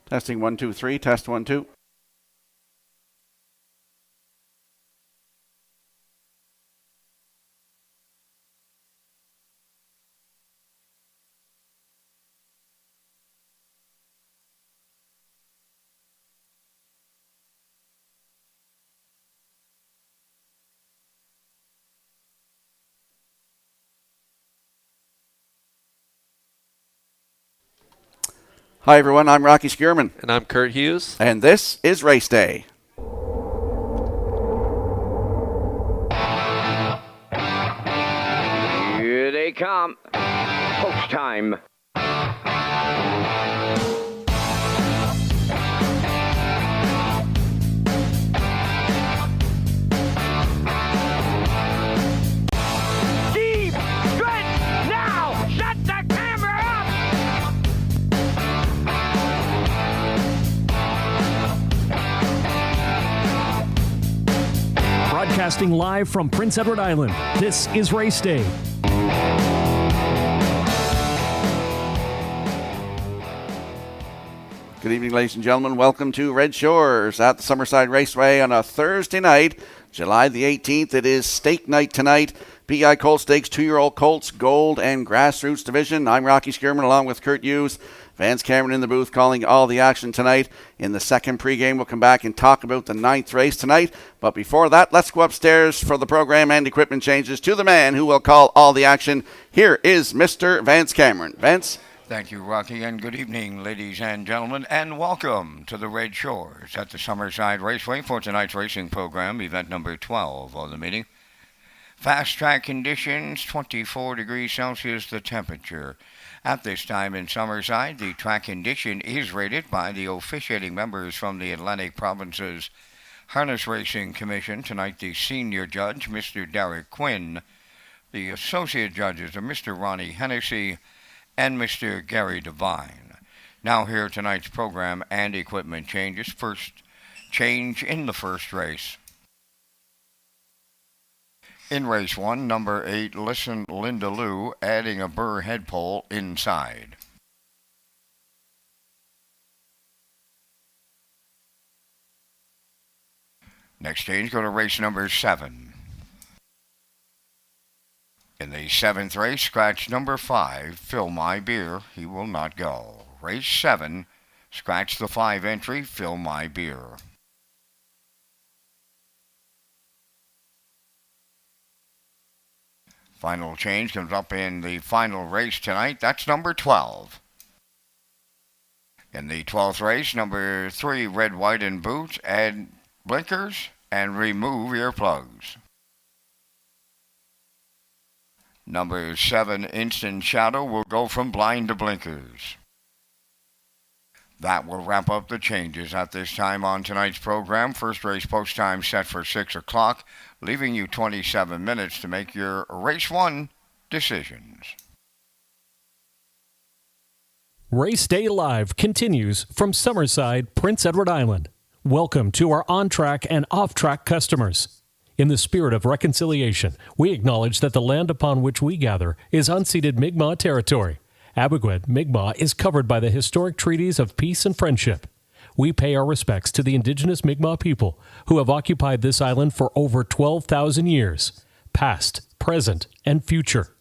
Testing 1, 2, 3. Test 1, 2. Hi, everyone. I'm Rocky Skierman. And I'm Kurt Hughes. And this is Race Day. Here they come. Post time. Deep stretch now. Shut the camera up. Broadcasting live from Prince Edward Island, this is Race Day. Good evening, ladies and gentlemen. Welcome to Red Shores at the Summerside Raceway on a Thursday night, July the 18th. It is stake night tonight. PI Colt Stakes, 2-year-old colts, gold and grassroots division. I'm Rocky Skierman along with Kurt Hughes. Vance Cameron in the booth calling all the action tonight. In the second pregame, we'll come back and talk about the 9th race tonight. But before that, let's go upstairs for the program and equipment changes to the man who will call all the action. Here is Mr. Vance Cameron. Vance? Thank you, Rocky, and good evening, ladies and gentlemen, and welcome to the Red Shores at the Summerside Raceway for tonight's racing program, event number 12 of the meeting. Fast track conditions, 24 degrees Celsius the temperature. At this time in Summerside, the track condition is rated by the officiating members from the Atlantic Province's Harness Racing Commission. Tonight, the senior judge, Mr. Derek Quinn. The associate judges are Mr. Ronnie Hennessy and Mr. Gary Devine. Now here tonight's program and equipment changes. First change in the first race. In race 1, number 8, Listen Linda Lou, adding a burr head pole inside. Next change, go to race number 7. In the 7th race, scratch number 5, Fill My Beer, he will not go. Race 7, scratch the 5 entry, Fill My Beer. Final change comes up in the final race tonight. That's number 12. In the 12th race, number 3, Red, White, and Boots, add blinkers and remove earplugs. Number 7, Instant Shadow, will go from blind to blinkers. That will wrap up the changes at this time on tonight's program. First race post time set for 6 o'clock, leaving you 27 minutes to make your race 1 decisions. Race Day Live continues from Summerside, Prince Edward Island. Welcome to our on-track and off-track customers. In the spirit of reconciliation, we acknowledge that the land upon which we gather is unceded Mi'kmaq territory. Abogwed, Mi'kmaq is covered by the historic treaties of peace and friendship. We pay our respects to the indigenous Mi'kmaq people who have occupied this island for over 12,000 years, past, present, and future.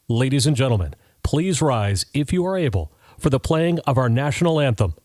Ladies and gentlemen, please rise, if you are able, for the playing of our national anthem.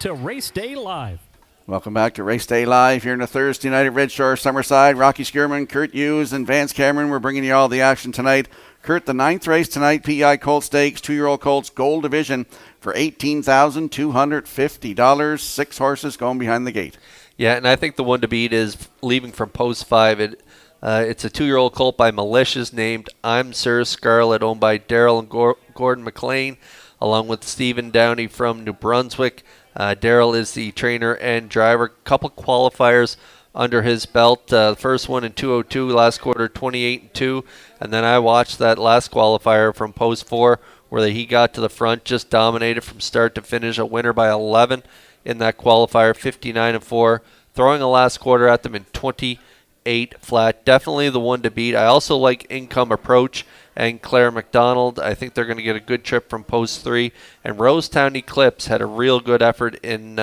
to Race Day Live. Welcome back to Race Day Live here on a Thursday night at Red Shore, Summerside. Rocky Skierman, Kurt Hughes, and Vance Cameron. We're bringing you all the action tonight. Kurt, the 9th race tonight, PEI Colt Stakes, 2-year-old Colts Gold Division for $18,250. 6 horses going behind the gate. Yeah, and I think the one to beat is leaving from post 5. It's a 2-year-old colt by Militias named I'm Sir Scarlet, owned by Daryl and Gordon McLean, along with Stephen Downey from New Brunswick. Daryl is the trainer and driver. Couple qualifiers under his belt. The first one in 2:02, last quarter 28-2. And then I watched that last qualifier from post 4 where he got to the front, just dominated from start to finish, a winner by 11 in that qualifier, 59-4. Throwing a last quarter at them in 28 flat. Definitely the one to beat. I also like Income Approach and Claire McDonald. I think they're going to get a good trip from post 3. And Rosetown Eclipse had a real good effort in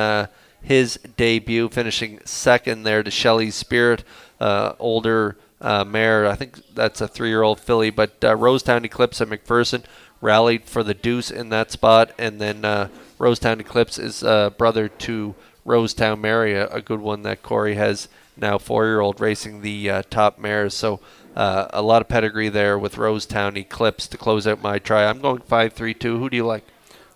his debut, finishing second there to Shelley's Spirit, older mare. I think that's a 3-year-old filly. But Rosetown Eclipse and McPherson rallied for the deuce in that spot. And then Rosetown Eclipse is brother to Rosetown Mary, a good one that Corey has now, 4-year-old, racing the top mares. So a lot of pedigree there with Rosetown Eclipse to close out my try. I'm going 5-3-2. Who do you like?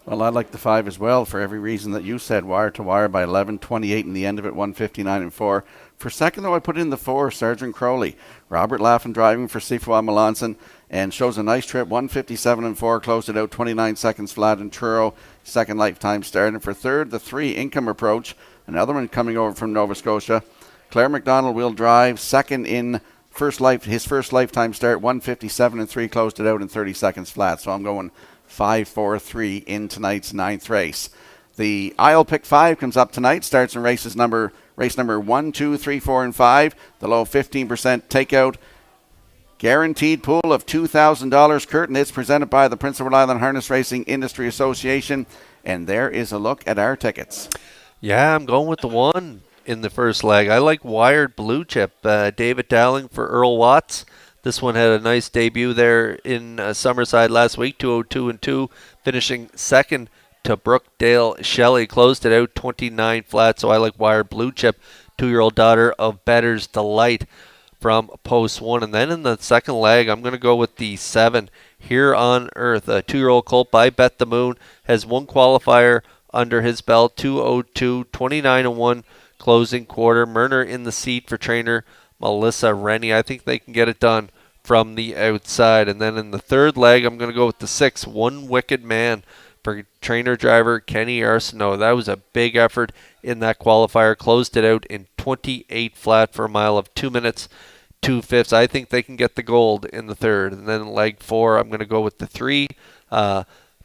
Well, I like the 5 as well for every reason that you said. Wire to wire by 11, 28 in the end of it, 159-4. For second, though, I put in the 4, Sergeant Crowley. Robert Laffin driving for Sifuwa Melanson and shows a nice trip, 157-4, closed it out 29 seconds flat in Truro, second lifetime start. And for third, the 3, Income Approach, another one coming over from Nova Scotia. Claire McDonald will drive second in his first lifetime start, 157-3, closed it out in 30 seconds flat. So I'm going 5-4-3 in tonight's 9th race. The I'll Pick 5 comes up tonight, starts in race number 1, 2, 3, 4, and 5. The low 15% takeout. Guaranteed pool of $2,000, Curtin. It's presented by the Prince of Rhode Island Harness Racing Industry Association. And there is a look at our tickets. Yeah, I'm going with the 1 in the first leg. I like Wired Blue Chip. David Dowling for Earl Watts. This one had a nice debut there in Summerside last week, 2:02-2, finishing second to Brookdale Shelley. Closed it out 29 flat, so I like Wired Blue Chip, 2-year-old daughter of Better's Delight from post 1. And then in the second leg, I'm going to go with the 7, Here on Earth. A 2-year-old colt by Bet the Moon has 1 qualifier under his belt, 2:02, 29-1 closing quarter. Myrner in the seat for trainer Melissa Rennie. I think they can get it done from the outside. And then in the third leg, I'm going to go with the 6, One Wicked Man for trainer driver Kenny Arsenault. That was a big effort in that qualifier. Closed it out in 28 flat for a mile of 2 minutes, 2/5. I think they can get the gold in the third. And then in leg 4, I'm going to go with the 3,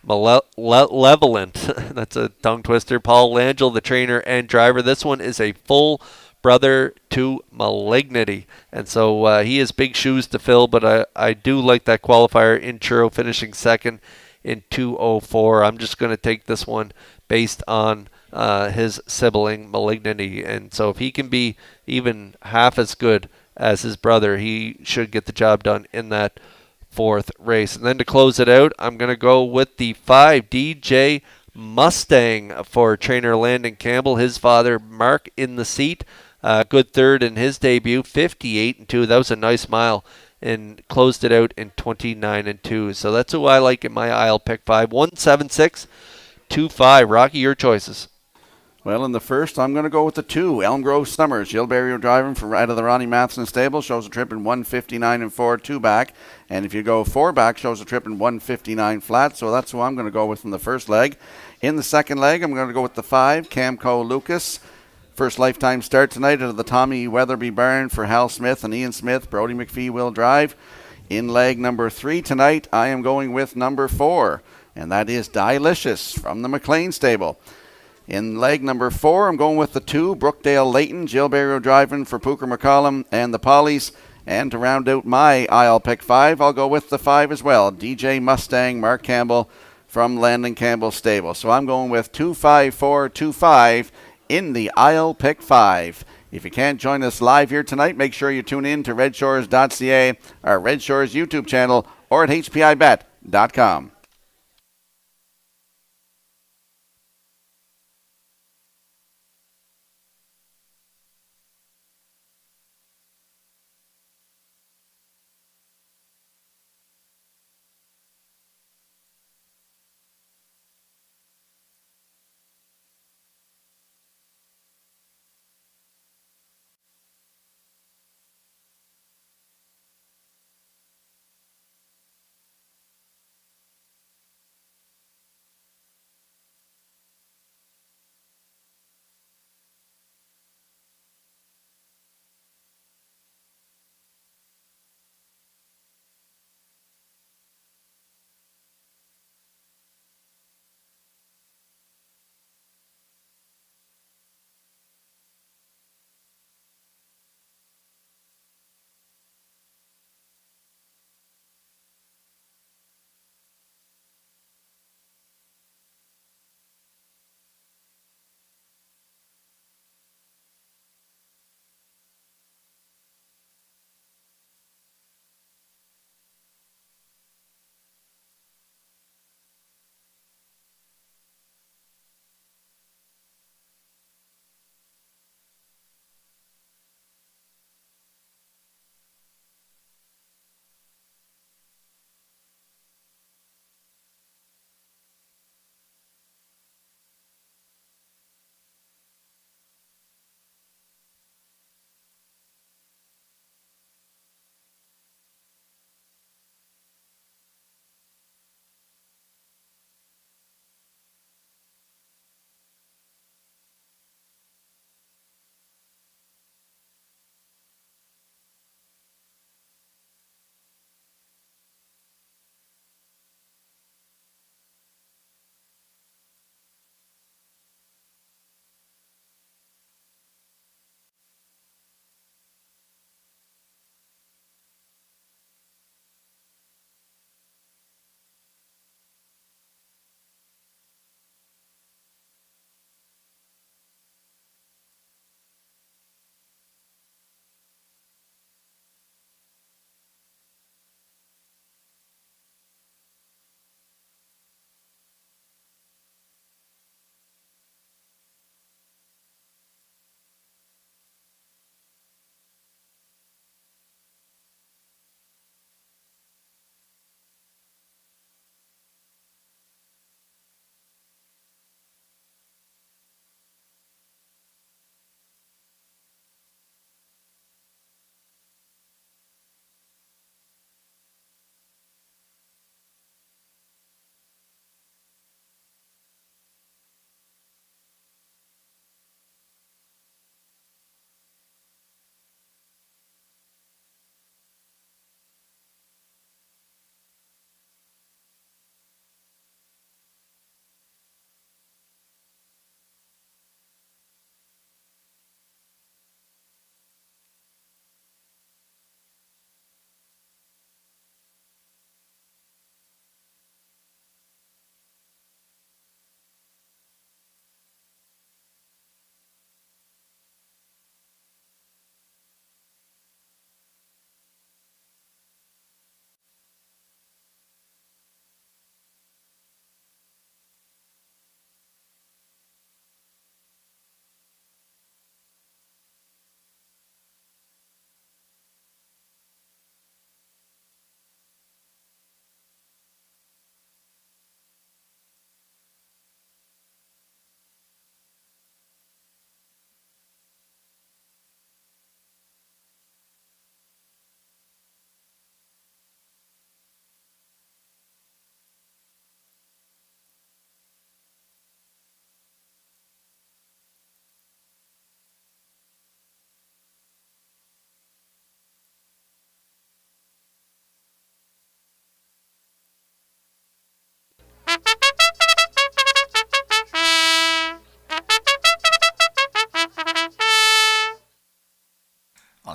Malevolent. That's a tongue twister. Paul Langell, the trainer and driver. This one is a full brother to Malignity, and so he has big shoes to fill, but I do like that qualifier in Truro, finishing second in 2:04. I'm just going to take this one based on his sibling Malignity, and so if he can be even half as good as his brother, he should get the job done in that 4th race. And then to close it out, I'm going to go with the 5, DJ Mustang for trainer Landon Campbell. His father, Mark, in the seat. Good third in his debut, 58-2. That was a nice mile, and closed it out in 29-2. So that's who I like in my I'll Pick 5. 176-25. Rocky, your choices. Well, in the first, I'm going to go with the 2, Elm Grove Summers. Jill Barrio driving from out of the Ronnie Matheson stable, shows a trip in 159-4, 2 back. And if you go 4 back, shows a trip in 159 flat. So that's who I'm going to go with in the first leg. In the second leg, I'm going to go with the 5, Camco Lucas. First lifetime start tonight out of the Tommy Weatherby barn for Hal Smith and Ian Smith. Brody McPhee will drive. In leg number 3 tonight, I am going with number 4, and that is Dilicious from the McLean stable. In leg number 4, I'm going with the 2, Brookdale Layton. Jill Barrio driving for Pooker McCollum and the Pollies. And to round out my I'll Pick 5, I'll go with the 5 as well, DJ Mustang, Mark Campbell from Landon Campbell stable. So I'm going with 2-5-4-2-5 in the I'll Pick 5. If you can't join us live here tonight, make sure you tune in to Redshores.ca, our Red Shores YouTube channel, or at HPIBet.com.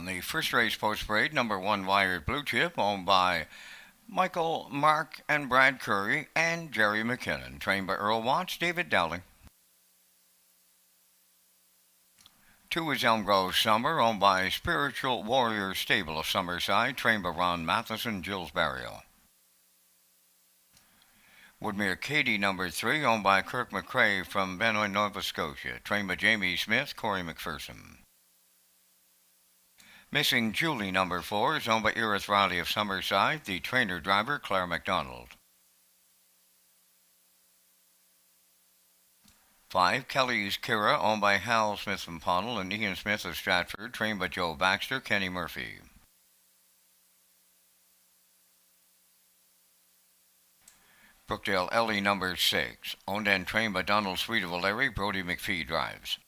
on the first race post parade, number 1 Wired Blue Chip, owned by Michael, Mark, and Brad Curry, and Jerry McKinnon, trained by Earl Watts, David Dowling. 2 is Elm Grove Summer, owned by Spiritual Warrior Stable of Summerside, trained by Ron Matheson, Jules Barrio. Woodmere Katie, number 3, owned by Kirk McCrae from Benoit, Nova Scotia, trained by Jamie Smith, Corey McPherson. Missing Julie, number 4, is owned by Erith Riley of Summerside, the trainer-driver, Claire McDonald. 5, Kelly's Kira, owned by Hal Smith from Pownell and Ian Smith of Stratford, trained by Joe Baxter, Kenny Murphy. Brookdale Ellie, number 6, owned and trained by Donald Sweet of O'Leary, Brody McPhee drives.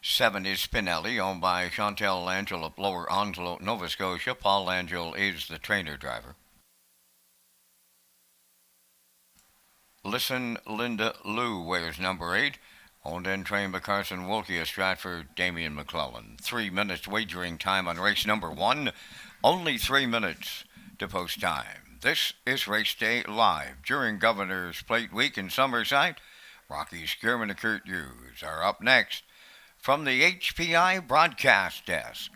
7 is Spinelli, owned by Chantel Langell of Lower Onslow, Nova Scotia. Paul Langell is the trainer-driver. Listen Linda Lou wears number 8, owned and trained by Carson Wilkie of Stratford, Damian McClellan. 3 minutes wagering time on race number 1, only 3 minutes to post time. This is Race Day Live during Governor's Plate Week in Summerside. Rocky Skierman and Kurt Hughes are up next from the HPI broadcast desk.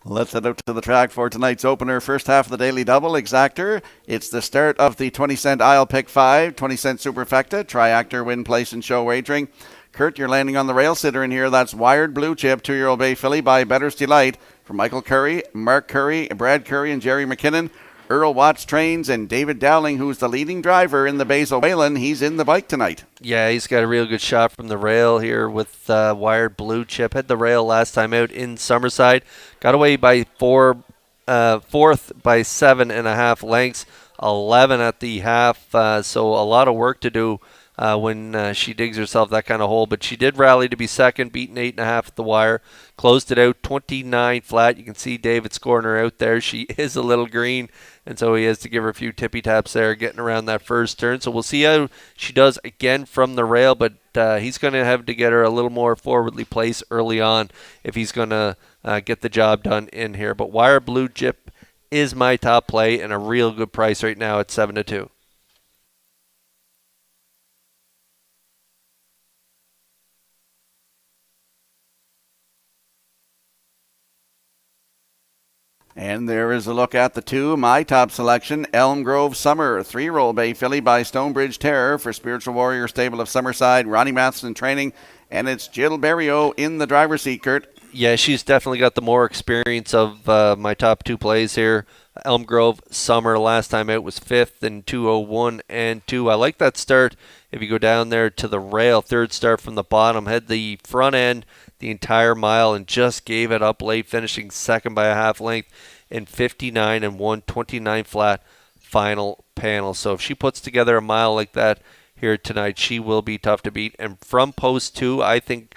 Let's head out to the track for tonight's opener. First half of the Daily Double Exactor. It's the start of the 20-cent I'll Pick 5, 20-cent Superfecta, Triactor, Win, Place, and Show Wagering. Kurt, you're landing on the rail sitter in here. That's Wired Blue Chip, 2-year-old Bay Filly by Better's Delight from Michael Curry, Mark Curry, Brad Curry, and Jerry McKinnon. Earl Watts trains, and David Dowling, who's the leading driver in the Basil Whalen, he's in the bike tonight. Yeah, he's got a real good shot from the rail here with Wired Blue Chip. Had the rail last time out in Summerside. Got away by fourth by 7.5 lengths, 11 at the half. So a lot of work to do when she digs herself that kind of hole. But she did rally to be second, beating 8.5 at the wire. Closed it out 29 flat. You can see David scoring her out there. She is a little green, and so he has to give her a few tippy taps there, getting around that first turn. So we'll see how she does again from the rail, but he's going to have to get her a little more forwardly placed early on if he's going to get the job done in here. But Wire Blue Chip is my top play and a real good price right now at 7-2. And there is a look at the 2, my top selection, Elm Grove Summer, 3-year-old Bay Filly by Stonebridge Terror for Spiritual Warrior Stable of Summerside, Ronnie Matheson training, and it's Jill Barrio in the driver's seat, Kurt. Yeah, she's definitely got the more experience of my top 2 plays here. Elm Grove Summer last time out was 5th in 2:01 and 2. I like that start. If you go down there to the rail, third start from the bottom, had the front end the entire mile and just gave it up late, finishing second by a half length in 59 and 129 flat final panel. So if she puts together a mile like that here tonight, she will be tough to beat. And from post 2, I think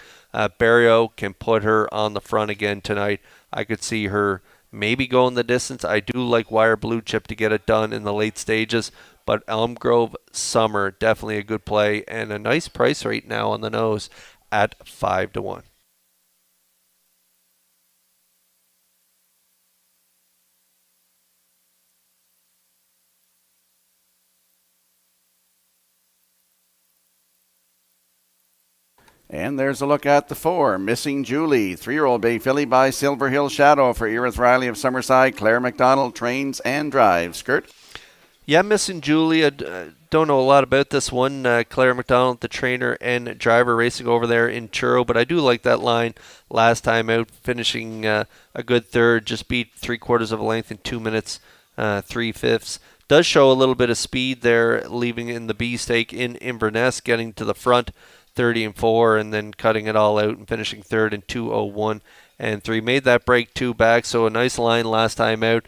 Barrio can put her on the front again tonight. I could see her maybe going the distance. I do like Wire Blue Chip to get it done in the late stages, but Elm Grove Summer, definitely a good play and a nice price right now on the nose at 5-1. And there's a look at the 4, Missing Julie, 3-year-old Bay Filly by Silver Hill Shadow for Erith Riley of Summerside, Claire McDonald trains and drives. Kurt? Yeah, Missing Julie, don't know a lot about this one. Claire McDonald, the trainer and driver, racing over there in Truro, but I do like that line last time out, finishing a good third, just beat 3/4 of a length in 2 minutes, 3/5. Does show a little bit of speed there, leaving in the B stake in Inverness, getting to the front 30-4, and then cutting it all out and finishing third in 2:01 and 3. Made that break 2 back, so a nice line last time out.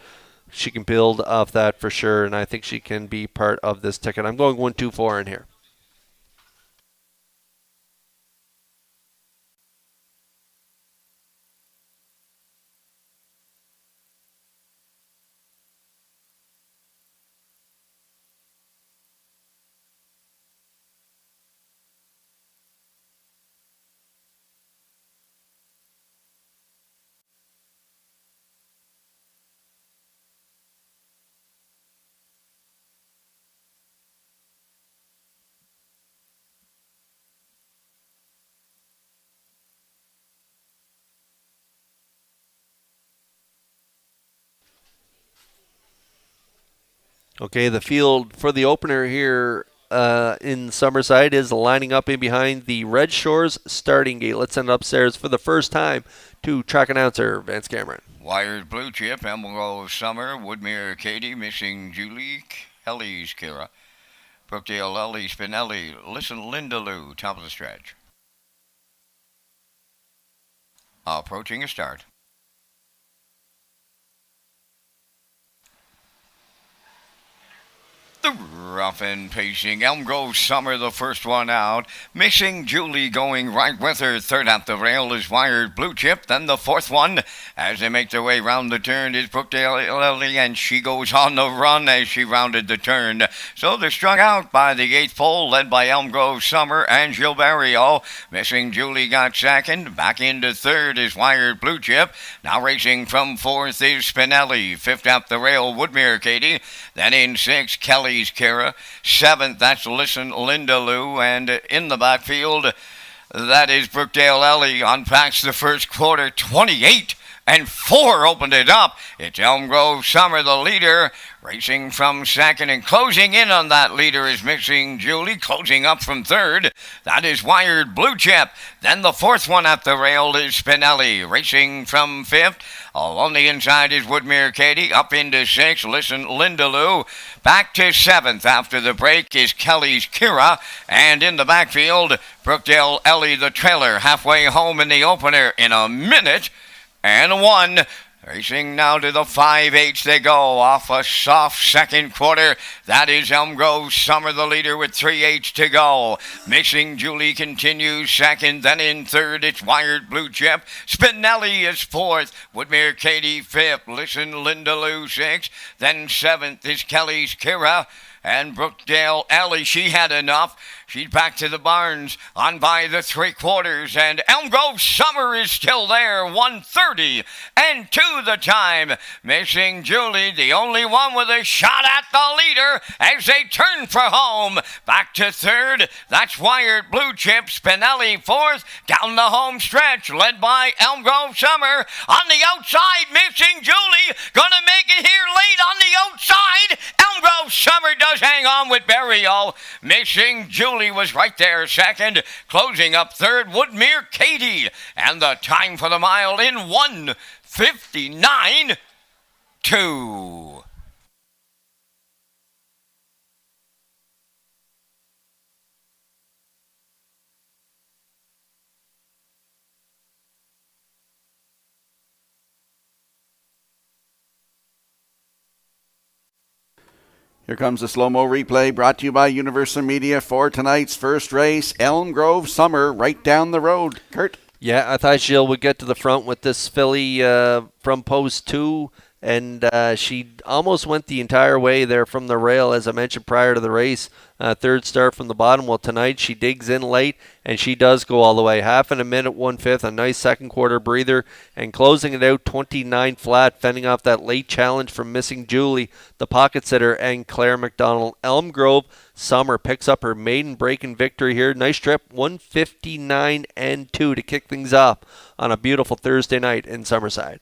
She can build off that for sure, and I think she can be part of this ticket. I'm going 1-2-4 in here. Okay, the field for the opener here in Summerside is lining up in behind the Red Shores starting gate. Let's send it upstairs for the first time to track announcer Vance Cameron. Wired Blue Chip, Emerald Summer, Woodmere Katie, Missing Julie, Kelly's Kira, Brookdale Ellie, Spinelli, Listen Linda Lou, top of the stretch. Approaching a start. The rough and pacing Elm Grove Summer, the first one out. Missing Julie going right with her. Third at the rail is Wired Blue Chip. Then the fourth one, as they make their way round the turn, is Brookdale Lily, and she goes on the run as she rounded the turn. So they're struck out by the eighth pole, led by Elm Grove Summer and Gilberto. Missing Julie got second. Back into third is Wired Blue Chip. Now racing from fourth is Spinelli. Fifth at the rail, Woodmere Katie. Then in sixth, Kelly's Kara. Seventh, that's Listen Linda Lou. And in the backfield, that is Brookdale Ellie. Unpacks the first quarter, 28-4 opened it up. It's Elm Grove Summer, the leader, racing from second, and closing in on that leader is Missing Julie. Closing up from third, that is Wired Blue Chip. Then the fourth one at the rail is Spinelli. Racing from fifth, on the inside is Woodmere Katie. Up into sixth, Listen Linda Lou. Back to seventh after the break is Kelly's Kira. And in the backfield, Brookdale Ellie, the trailer, halfway home in the opener in a minute and 1. Racing now to the 5/8 they go, off a soft second quarter. That is Elm Grove Summer, the leader, with 3/8 to go. Missing Julie continues second, then in third it's Wired Blue Chip. Spinelli is fourth, Woodmere Katie fifth, Listen Linda Lou sixth, then seventh is Kelly's Kira. And Brookdale Ellie, she had enough. She's back to the barns on by the 3/4, and Elm Grove Summer is still there, 1:30 and 2 the time. Missing Julie, the only one with a shot at the leader as they turn for home. Back to third, that's Wired Blue Chip. Spinelli fourth, down the home stretch, led by Elm Grove Summer. On the outside, Missing Julie, gonna make it here late on the outside. Elm Grove Summer does hang on with Burial. Missing Julie was right there second, closing up third, Woodmere Katie, and the time for the mile in 1:59.2. Here comes the slow-mo replay brought to you by Universal Media for tonight's first race, Elm Grove Summer, right down the road. Kurt? Yeah, I thought Jill would get to the front with this filly from post 2, and she almost went the entire way there from the rail, as I mentioned prior to the race. Third start from the bottom. Well, tonight she digs in late, and she does go all the way. Half in a minute, 1/5, a nice second quarter breather, and closing it out 29 flat, fending off that late challenge from Missing Julie, the pocket sitter, and Claire McDonald. Elm Grove Summer picks up her maiden break-in victory here. Nice trip, 1:59 and 2 to kick things off on a beautiful Thursday night in Summerside.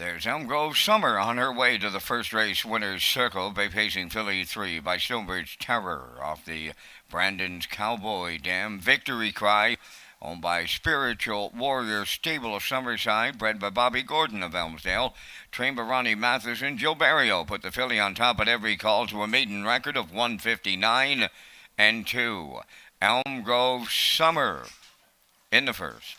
There's Elm Grove Summer on her way to the first race winner's circle, pacing filly 3 by Stonebridge Terror off the Brandon's Cowboy Dam. Victory Cry, owned by Spiritual Warrior Stable of Summerside, bred by Bobby Gordon of Elmsdale. Trained by Ronnie Matheson. Joe Barrio put the filly on top at every call to a maiden record of 159 and 2. Elm Grove Summer in the first.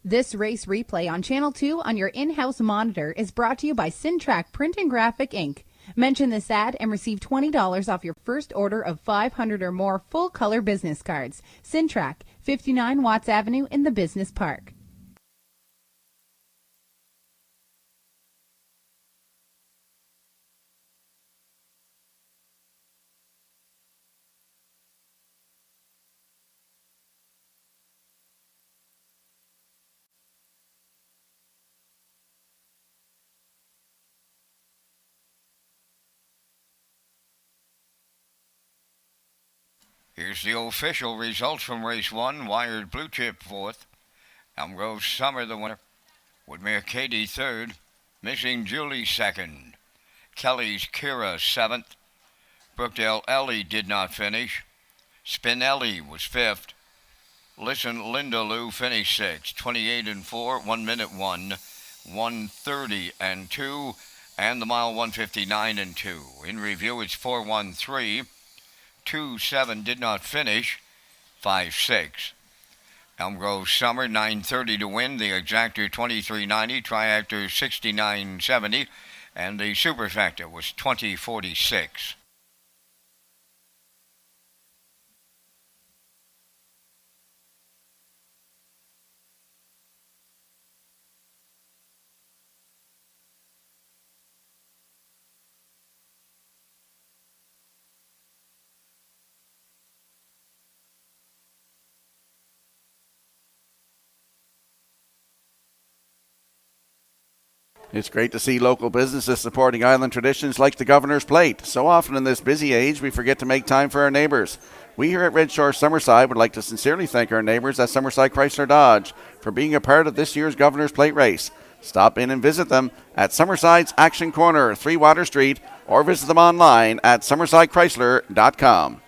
This race replay on Channel 2 on your in-house monitor is brought to you by Syntrack Print and Graphic Inc. Mention this ad and receive $20 off your first order of 500 or more full-color business cards. Syntrack, 59 Watts Avenue in the Business Park. Here's the official results from race 1. Wired Blue Chip 4th. Elm Grove Summer the winner. Woodmere Katie 3rd. Missing Julie 2nd. Kelly's Kira 7th. Brookdale Ellie did not finish. Spinelli was 5th. Listen Linda Lou finished 6th. 28 and 4, 1 minute 1, 130 and 2, and the mile 159 and 2. In review, it's 413. 2-7 did not finish, 5-6. Elm Grove Summer, 9:30 to win. The exactor 23.90, triactor 69.70, and the superfecta was 20.46. It's great to see local businesses supporting island traditions like the Governor's Plate. So often in this busy age, we forget to make time for our neighbors. We here at Red Shore Summerside would like to sincerely thank our neighbors at Summerside Chrysler Dodge for being a part of this year's Governor's Plate race. Stop in and visit them at Summerside's Action Corner, 3 Water Street, or visit them online at summersidechrysler.com.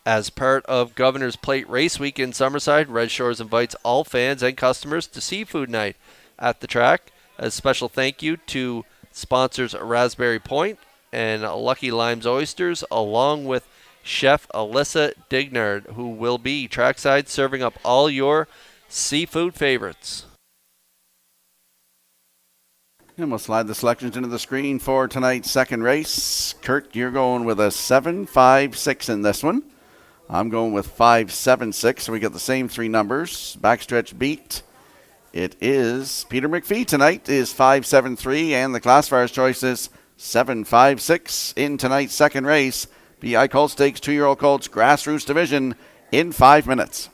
As part of Governor's Plate Race Week in Summerside, Red Shores invites all fans and customers to Seafood Night at the track. A special thank you to sponsors Raspberry Point and Lucky Limes Oysters, along with Chef Alyssa Dignard, who will be trackside serving up all your seafood favorites. And we'll slide the selections into the screen for tonight's second race. Kurt, you're going with a 7-5-6 in this one. I'm going with 5-7-6, so we get the same three numbers. Backstretch beat. It is Peter McPhee tonight is 5-7-3, and the classifier's choice is 7-5-6 in tonight's second race. PI Colt Stakes 2-year-old Colts Grassroots Division in 5 minutes.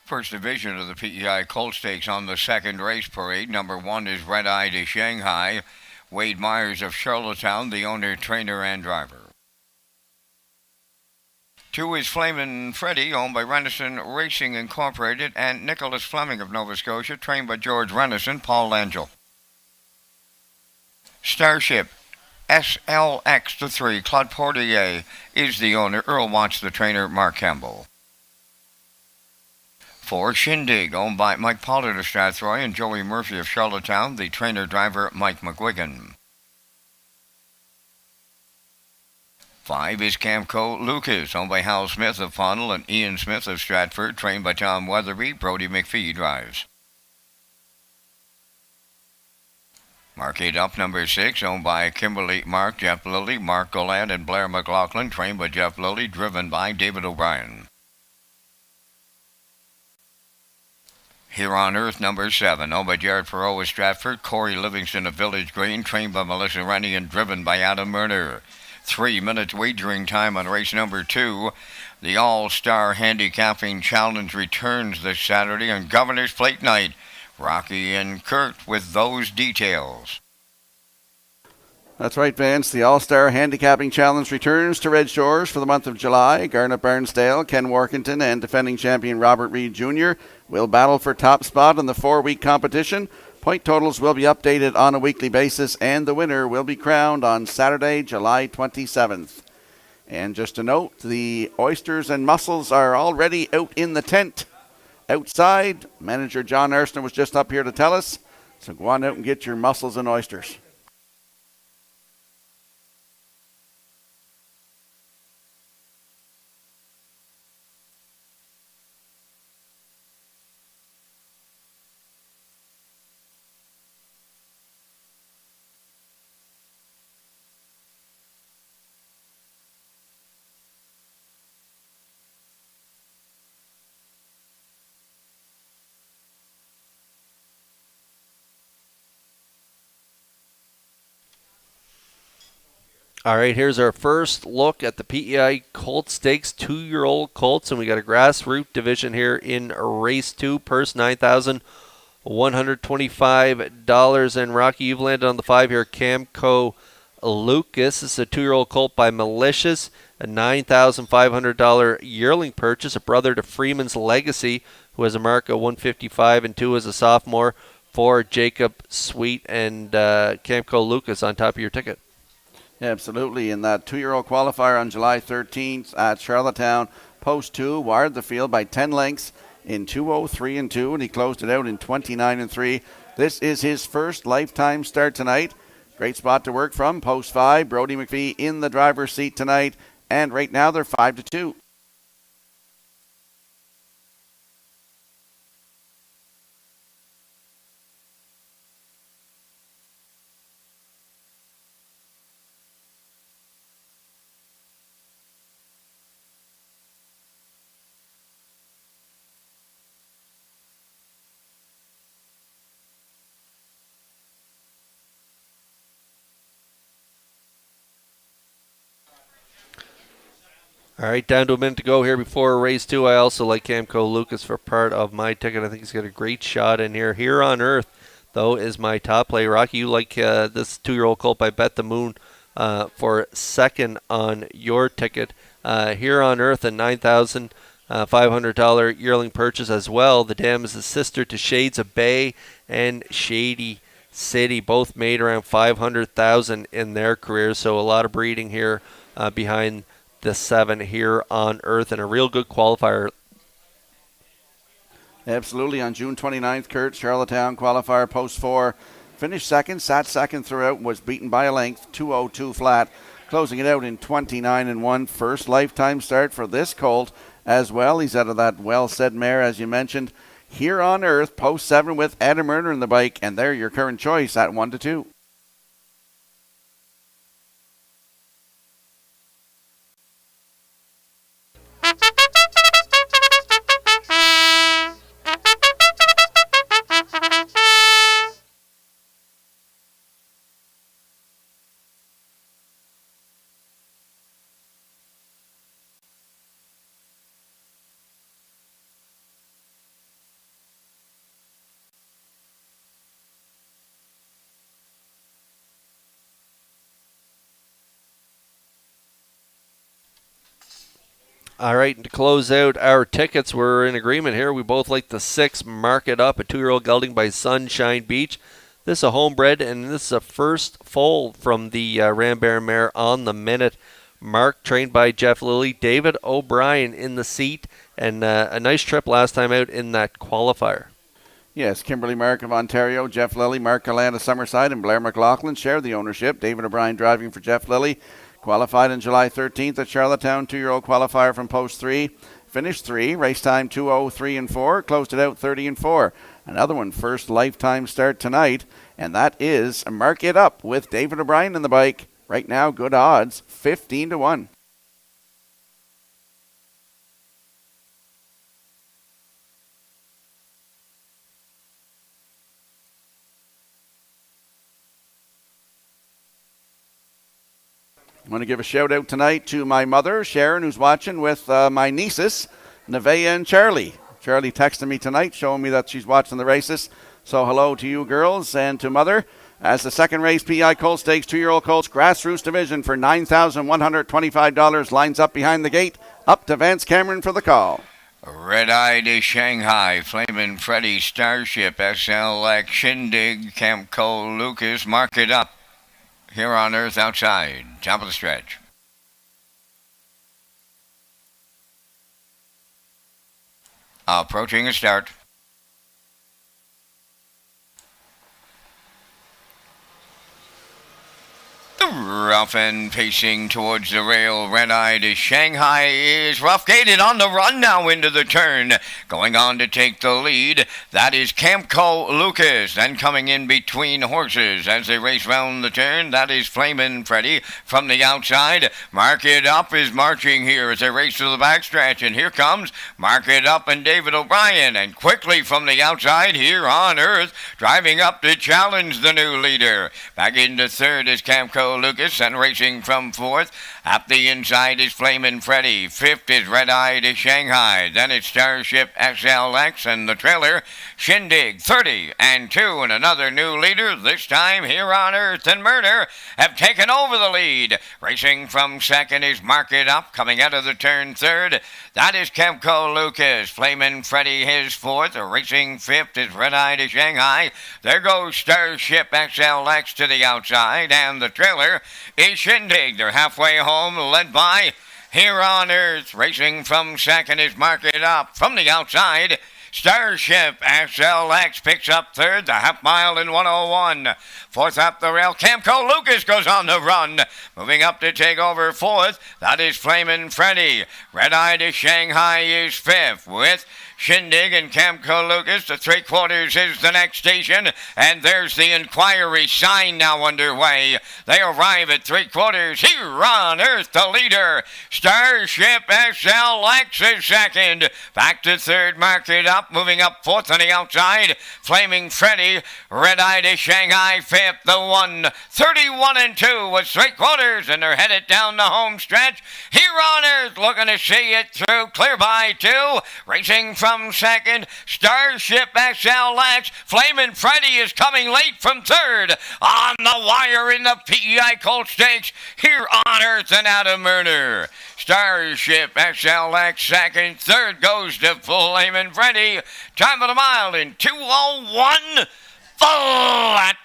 First division of the PEI Colt Stakes on the second race parade. Number 1 is Red Eye to Shanghai. Wade Myers of Charlottetown, the owner, trainer, and driver. 2 is Flamin' Freddy, owned by Renison Racing Incorporated, and Nicholas Fleming of Nova Scotia, trained by George Renison, Paul Langell. Starship SLX to 3, Claude Portier is the owner. Earl Watts, the trainer, Mark Campbell. 4, Shindig, owned by Mike Pollard of Strathroy and Joey Murphy of Charlottetown, the trainer-driver, Mike McGuigan. 5 is Camco Lucas, owned by Hal Smith of Fonnell and Ian Smith of Stratford, trained by Tom Weatherby. Brody McPhee drives. Market Up number 6, owned by Kimberly Mark, Jeff Lilly, Mark Golan, and Blair McLaughlin, trained by Jeff Lilly, driven by David O'Brien. Here on Earth number 7, owned by Jared Perot of Stratford, Corey Livingston of Village Green, trained by Melissa Rennie and driven by Adam Murner. 3 minutes wagering time on race number 2. The All-Star Handicapping Challenge returns this Saturday on Governor's Plate Night. Rocky and Kurt with those details. That's right, Vance. The All-Star Handicapping Challenge returns to Red Shores for the month of July. Garnet Barnsdale, Ken Workington, and defending champion Robert Reed Jr. will battle for top spot in the 4-week competition. Point totals will be updated on a weekly basis, and the winner will be crowned on Saturday, July 27th. And just a note, the oysters and mussels are already out in the tent. Outside, manager John Arsner was just up here to tell us, so go on out and get your mussels and oysters. All right, here's our first look at the PEI Colt Stakes 2-year-old Colts, and we got a grassroots division here in race 2. Purse $9,125, and Rocky, you've landed on the 5 here. Camco Lucas. This is a 2-year-old colt by Malicious, a $9,500 yearling purchase, a brother to Freeman's Legacy, who has a mark of 155 and 2 as a sophomore, for Jacob Sweet and Camco Lucas on top of your ticket. Absolutely. In that 2-year-old qualifier on July 13th at Charlottetown, Post 2 wired the field by 10 lengths in 2:03 and 2, and he closed it out in 29 and 3. This is his first lifetime start tonight. Great spot to work from. Post 5, Brody McPhee in the driver's seat tonight, and right now they're 5-2. All right, down to a minute to go here before race 2. I also like Camco Lucas for part of my ticket. I think he's got a great shot in here. Here on Earth, though, is my top play. Rocky, you like this 2-year-old colt by Bet the Moon for second on your ticket. Here on Earth, a $9,500 yearling purchase as well. The dam is a sister to Shades of Bay and Shady City, both made around $500,000 in their careers. So a lot of breeding here behind the 7 here on Earth, and a real good qualifier. Absolutely. On June 29th, Kurt, Charlottetown qualifier, post 4. Finished second, sat second throughout, was beaten by a length, 2:02 flat. Closing it out in 29-1. First lifetime start for this colt as well. He's out of that well-said mare, as you mentioned. Here on Earth, post 7 with Adam Murner in the bike, and they're your current choice at 1-2. All right, and to close out our tickets, we're in agreement here. We both like the 6, Mark It Up, a 2-year-old gelding by Sunshine Beach. This is a homebred, and this is a first foal from the Rambear mare on the minute. Mark, trained by Jeff Lilly. David O'Brien in the seat, and a nice trip last time out in that qualifier. Yes, Kimberly Mark of Ontario, Jeff Lilly, Mark Gallant of Summerside, and Blair McLaughlin share the ownership. David O'Brien driving for Jeff Lilly. Qualified on July 13th at Charlottetown, 2-year-old qualifier from post 3. Finished 3, race time 2:03-4, closed it out 30-4. Another one, first lifetime start tonight, and that is Mark It Up with David O'Brien in the bike. Right now, good odds, 15-1. I want to give a shout out tonight to my mother, Sharon, who's watching with my nieces, Nevaeh and Charlie. Charlie texted me tonight showing me that she's watching the races. So hello to you girls and to mother. As the second race, PI Colt Stakes 2-year-old colts grassroots division for $9,125 lines up behind the gate. Up to Vance Cameron for the call. Red Eye to Shanghai, Flamin' Freddy, Starship, SLX, Shindig, Camco Lucas, Mark It Up. Here on Earth outside, top of the stretch. Approaching a start. Rough and pacing towards the rail. Red Eye to Shanghai is rough gated on the run now into the turn. Going on to take the lead. That is Camco Lucas. Then coming in between horses as they race round the turn. That is Flamin' Freddy from the outside. Mark It Up is marching here as they race to the backstretch. And here comes Mark It Up and David O'Brien. And quickly from the outside here on Earth, driving up to challenge the new leader. Back into third is Camco Lucas, and racing from fourth. Up the inside is Flamin' Freddy. Fifth is Red Eye to Shanghai. Then it's Starship SLX and the trailer Shindig 30-2, and another new leader. This time here on Earth and Murder have taken over the lead. Racing from second is Mark It Up, coming out of the turn third. That is Camco Lucas. Flamin' Freddy his fourth. Racing fifth is Red Eye to Shanghai. There goes Starship SLX to the outside, and the trailer is Shindig. They're halfway home, led by Here on Earth. Racing from second is Mark It Up. From the outside, Starship SLX picks up third, the half mile in 1:01. Fourth up the rail, Camco Lucas goes on the run. Moving up to take over fourth, that is Flamin' Freddy. Red Eye to Shanghai is fifth with Shindig and Camco Lucas. The 3/4 is the next station, and there's the inquiry sign now underway. They arrive at 3/4 here on Earth. The leader, Starship SLX is second. Back to third, Mark It Up. top, moving up fourth on the outside. Flaming Freddy, Red Eye to Shanghai fifth. The 1:31 and 2 with 3/4, and they're headed down the home stretch. Here on Earth, looking to see it through, clear by 2. Racing from second, Starship XLX. Flaming Freddy is coming late from third. On the wire in the PEI Colt Stakes, Here on Earth and Adam Murner. Starship XLX second, third goes to Flaming Freddy. Time of the mile in 2:01 flat.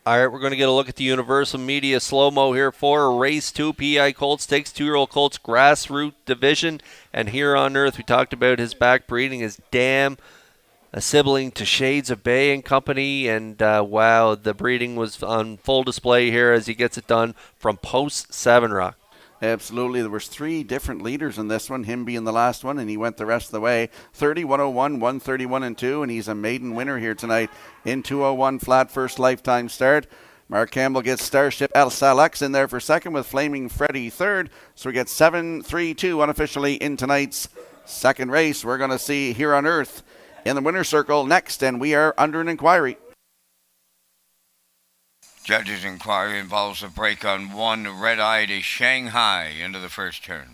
All right, we're going to get a look at the Universal Media slow-mo here for Race 2, PEI Colt Stakes, 2-year-old Colts Grassroots Division. And Here on Earth, we talked about his back breeding, his dam, a sibling to Shades of Bay and Company. And wow, the breeding was on full display here as he gets it done from Post 7 Rock. Absolutely. There was 3 different leaders in this one, him being the last one, and he went the rest of the way. 30, 101, 131 and 2, and he's a maiden winner here tonight in 201 flat, first lifetime start. Mark Campbell gets Starship XLX in there for second with Flaming Freddy third. So we get 7-3-2 unofficially in tonight's second race. We're going to see Here on Earth in the winner's circle next, and we are under an inquiry. Judge's inquiry involves a break on 1 Red Eye to Shanghai into the first turn.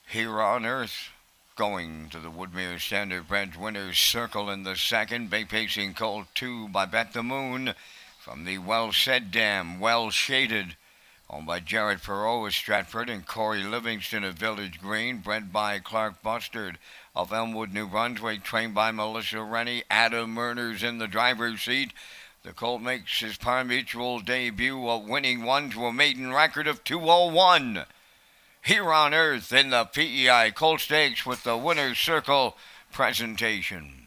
Here on Earth, going to the Woodmere Standardbred Winners Circle in the second. Bay Pacing Colt 2 by Bet the Moon from the Well Said Dam, Well Shaded, owned by Jared Perot of Stratford and Corey Livingston of Village Green, bred by Clark Bustard of Elmwood, New Brunswick, trained by Melissa Rennie. Adam Murner's in the driver's seat. The colt makes his par-mutual debut, a winning one to a maiden record of 201. Here on Earth in the PEI Colt Stakes with the Winner's Circle presentation.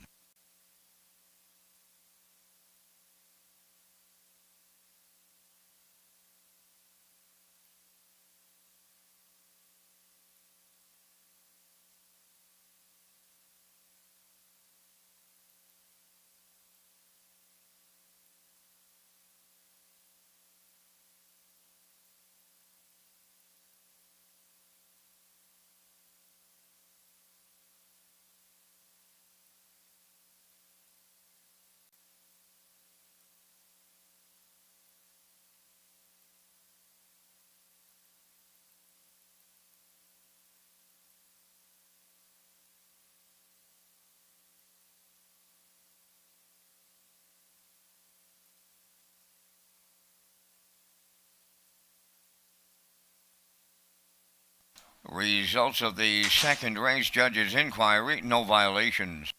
Results of the second race, judge's inquiry, no violations.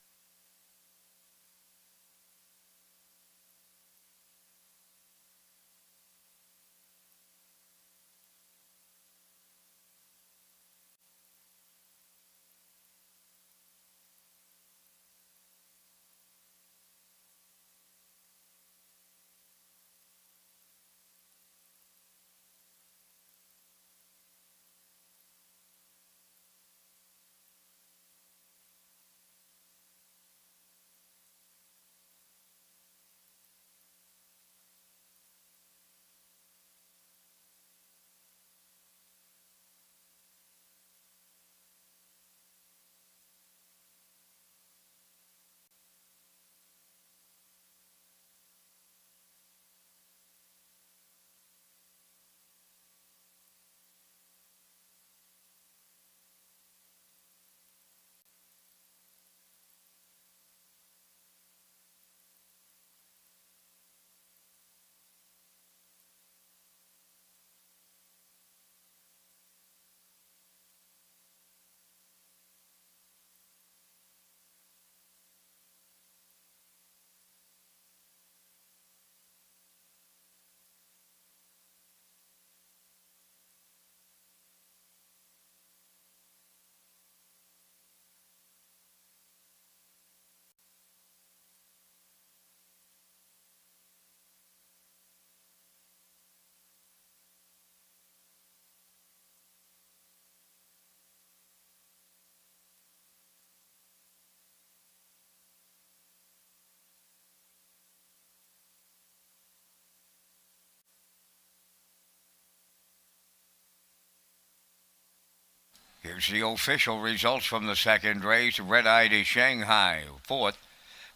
Here's the official results from the second race. Red Eye to Shanghai, 4th.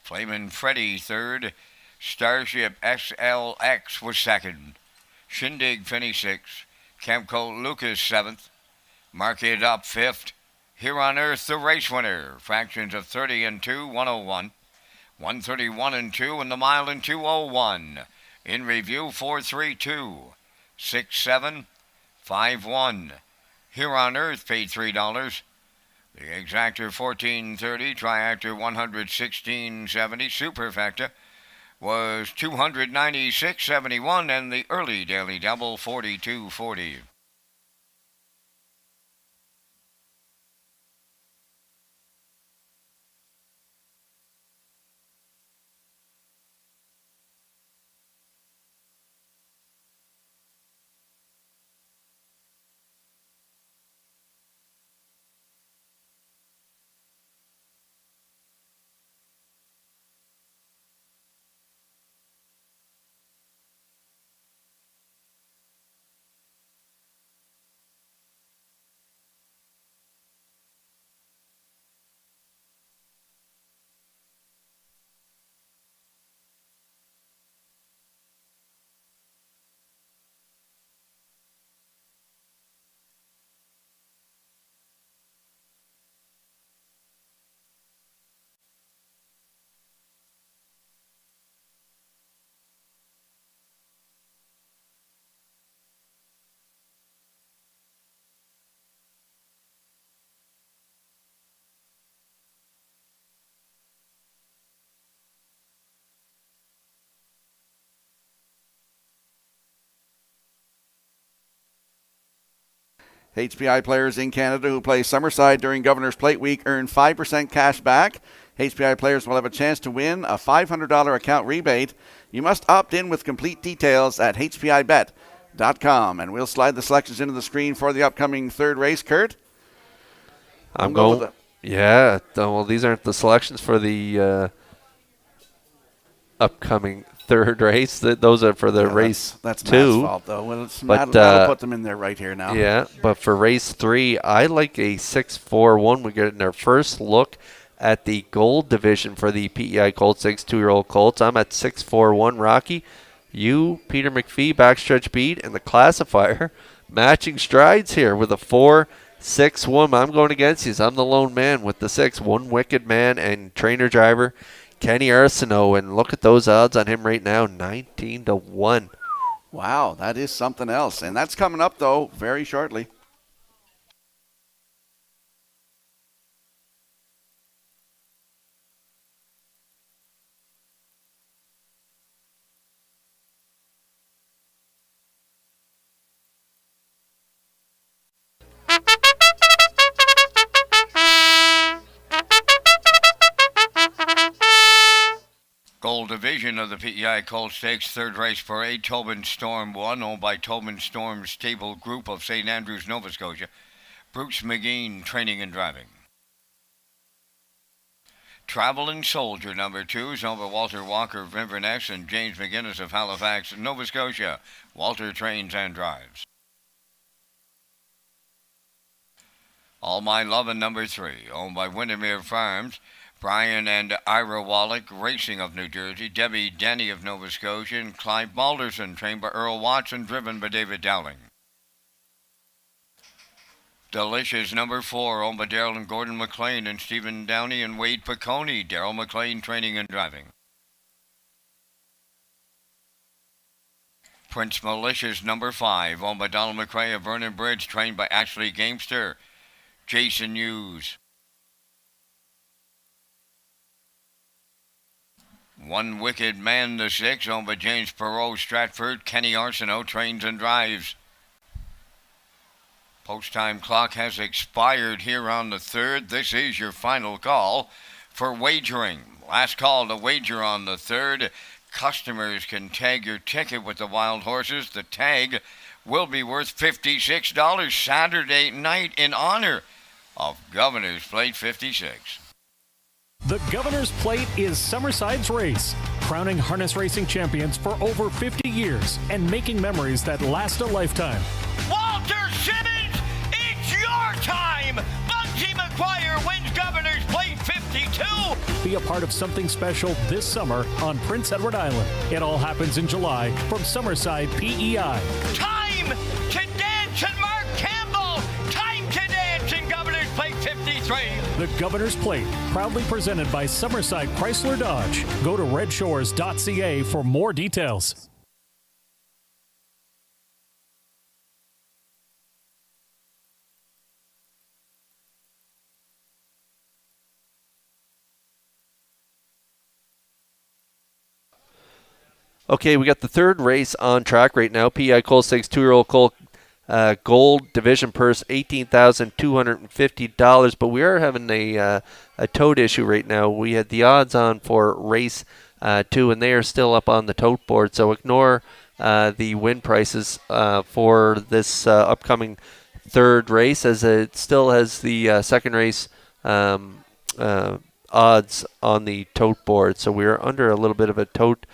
Flamin' Freddy, 3rd. Starship SLX was 2nd. Shindig finished 6th. Camco Lucas, 7th. Mark It Up, 5th. Here on Earth, the race winner. Fractions of 30 and 2, 101. 131 and 2, and the mile in 201. In review, 432. 67. 5-1. Here on Earth paid $3. The exactor 1430, triactor 116.70, superfecta was 296.71, and the early daily double 42.40. HPI players in Canada who play Summerside during Governor's Plate Week earn 5% cash back. HPI players will have a chance to win a $500 account rebate. You must opt in with complete details at hpibet.com. And we'll slide the selections into the screen for the upcoming third race, Kurt. I'm going. Yeah. Well, these aren't the selections for the upcoming third race. Those are for the race that's 2. Matt's fault, though. Well, Matt'll put them in there right here now. Yeah, but for race 3, I like a 6-4-1. We're getting our first look at the gold division for the PEI Colt Stakes 2-year-old colts. I'm at 6-4-1. Rocky, you, Peter McPhee, backstretch beat, and the classifier matching strides here with a 4-6-1. I'm going against you. I'm the lone man with the 6. One Wicked Man and trainer driver Kenny Arsenault, and look at those odds on him right now, 19-1. Wow, that is something else. And that's coming up, though, very shortly. Gold division of the PEI Colt Stakes third race parade. Tobin Storm 1, owned by Tobin Storm Stable Group of St. Andrews, Nova Scotia. Bruce McGeen, training and driving. Traveling Soldier number 2 is owned by Walter Walker of Inverness and James McGinnis of Halifax, Nova Scotia. Walter trains and drives. All My Lovin' number 3, owned by Windermere Farms. Brian and Ira Wallach, Racing of New Jersey. Debbie Denny of Nova Scotia. And Clive Balderson, trained by Earl Watson, driven by David Dowling. Delicious number 4, owned by Daryl and Gordon McLean and Stephen Downey and Wade Piccone. Daryl McLean, training and driving. Prince Malicious number 5, owned by Donald McRae of Vernon Bridge, trained by Ashley Gamester. Jason Hughes. One Wicked Man, the 6, owned by James Perot, Stratford. Kenny Arsenault, trains and drives. Post-time clock has expired here on the 3rd. This is your final call for wagering. Last call to wager on the 3rd. Customers can tag your ticket with the wild horses. The tag will be worth $56 Saturday night in honor of Governor's Plate 56. The Governor's Plate is Summerside's race, crowning harness racing champions for over 50 years and making memories that last a lifetime. Walter Simmons, it's your time! Be a part of something special this summer on Prince Edward Island. It all happens in July from Summerside PEI. Time to dance in Mark Campbell. Time to dance in Governor's Plate 53. The Governor's Plate, proudly presented by Summerside Chrysler Dodge. Go to Redshores.ca for more details. Okay, we got the third race on track right now. PEI Colt Stakes 2-year-old colt gold division purse, $18,250. But we are having a tote issue right now. We had the odds on for race 2, and they are still up on the tote board. So ignore the win prices for this upcoming third race, as it still has the second race odds on the tote board. So we are under a little bit of a tote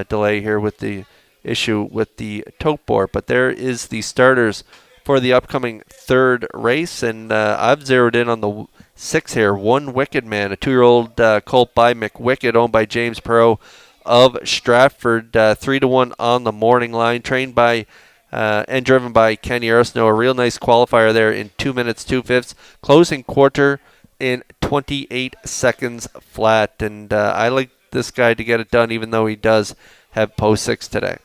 delay here with the issue with the tote board. But there is the starters for the upcoming third race, and I've zeroed in on the 6 here. One Wicked Man, a 2-year-old colt by McWicked, owned by James Perot of Stratford, 3-1 on the morning line, trained by and driven by Kenny Arsenault. A real nice qualifier there in 2 minutes 2/5, closing quarter in 28 seconds flat. And I like this guy to get it done, even though he does have post 6 today.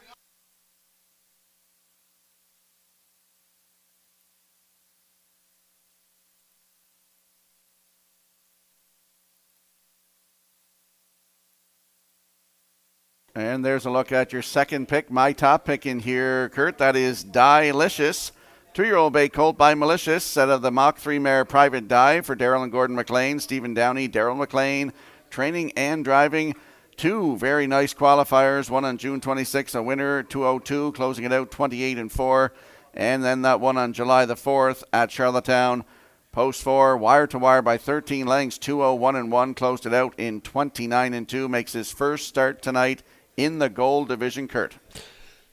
And there's a look at your second pick, my top pick in here, Kurt. That is Dilicious. 2-year-old bay colt by Malicious out of the Mach 3 mare Private Dive for Daryl and Gordon McLean. Stephen Downey, Daryl McLean, training and driving. 2 very nice qualifiers. One on June 26th, a winner, 2:02, closing it out 28-4. And then that one on July the 4th at Charlottetown. Post 4, wire to wire by 13 lengths, 2:01-1, closed it out in 29-2. Makes his first start tonight in the gold division, Kurt.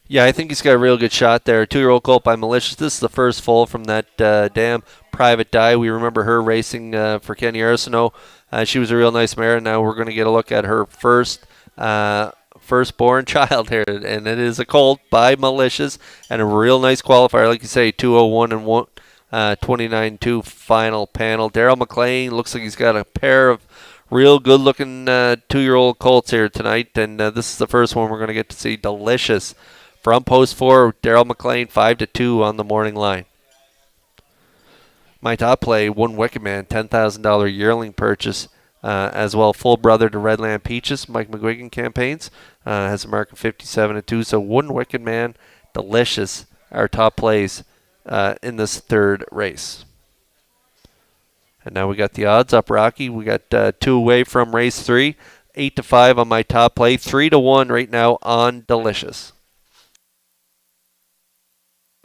Yeah, I think he's got a real good shot there. 2-year-old colt by Malicious. This is the first foal from that damn Private Die. We remember her racing for Kenny Arsenault. She was a real nice mare, and now we're going to get a look at her firstborn child here, and it is a colt by Malicious, and a real nice qualifier, like you say, 2:01-1, 29-2 final panel. Daryl McLean looks like he's got a pair of real good-looking 2-year-old colts here tonight, and this is the first one we're going to get to see. Delicious from post 4. Daryl McLean 5-2 on the morning line. My top play, One Wicked Man, $10,000 yearling purchase as well. Full brother to Redland Peaches, Mike McGuigan campaigns. Has a mark of 57-2. So One Wicked Man, Delicious, our top plays in this third race. And now we got the odds up, Rocky. We got 2 away from race 3. 8-5 on my top play. 3-1 right now on Delicious.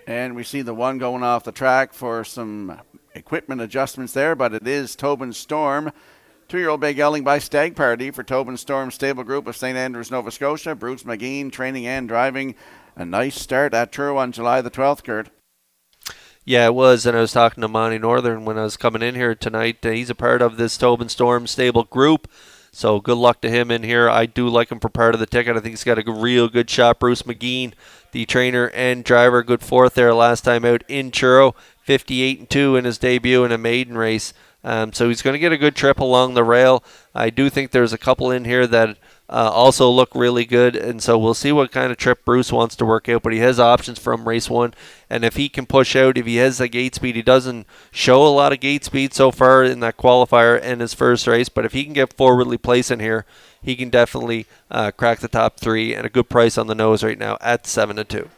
And we see the one going off the track for some equipment adjustments there, but it is Tobin Storm. 2-year-old bay gelding by Stag Party for Tobin Storm Stable Group of St. Andrews, Nova Scotia. Bruce McGeen training and driving. A nice start at Truro on July the 12th, Kurt. Yeah, it was, and I was talking to Monty Northern when I was coming in here tonight. He's a part of this Tobin Storm Stable Group, so good luck to him in here. I do like him for part of the ticket. I think he's got a real good shot. Bruce McGeen, the trainer and driver, good fourth there last time out in Truro, 58-2 in his debut in a maiden race. So he's going to get a good trip along the rail. I do think there's a couple in here that also look really good, and so we'll see what kind of trip Bruce wants to work out, but he has options from race 1, and if he can push out, if he has the gate speed, he doesn't show a lot of gate speed so far in that qualifier and his first race, but if he can get forwardly placed in here, he can definitely crack the top 3, and a good price on the nose right now at 7-2.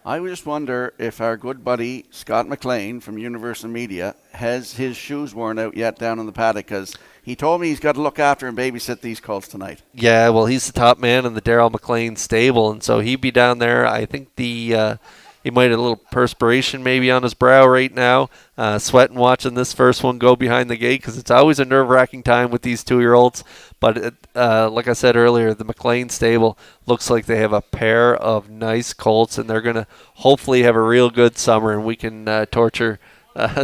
I just wonder if our good buddy Scott McLean from Universal Media has his shoes worn out yet down in the paddock, because he told me he's got to look after and babysit these colts tonight. Yeah, well, he's the top man in the Daryl McLean stable, and so he'd be down there. I think he might have a little perspiration maybe on his brow right now, sweating watching this first one go behind the gate, because it's always a nerve-wracking time with these 2-year-olds. But like I said earlier, the McLean stable looks like they have a pair of nice colts, and they're going to hopefully have a real good summer, and we can torture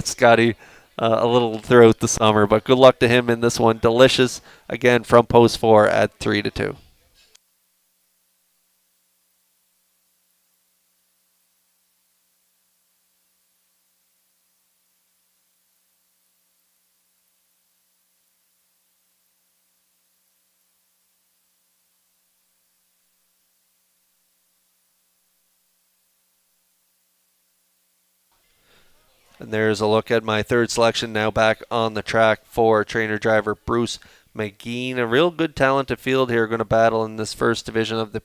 Scotty a little throughout the summer. But good luck to him in this one. Delicious, again, from post 4 at 3-2. And there's a look at my third selection now back on the track for trainer driver Bruce McGee. A real good talented field here going to battle in this first division of the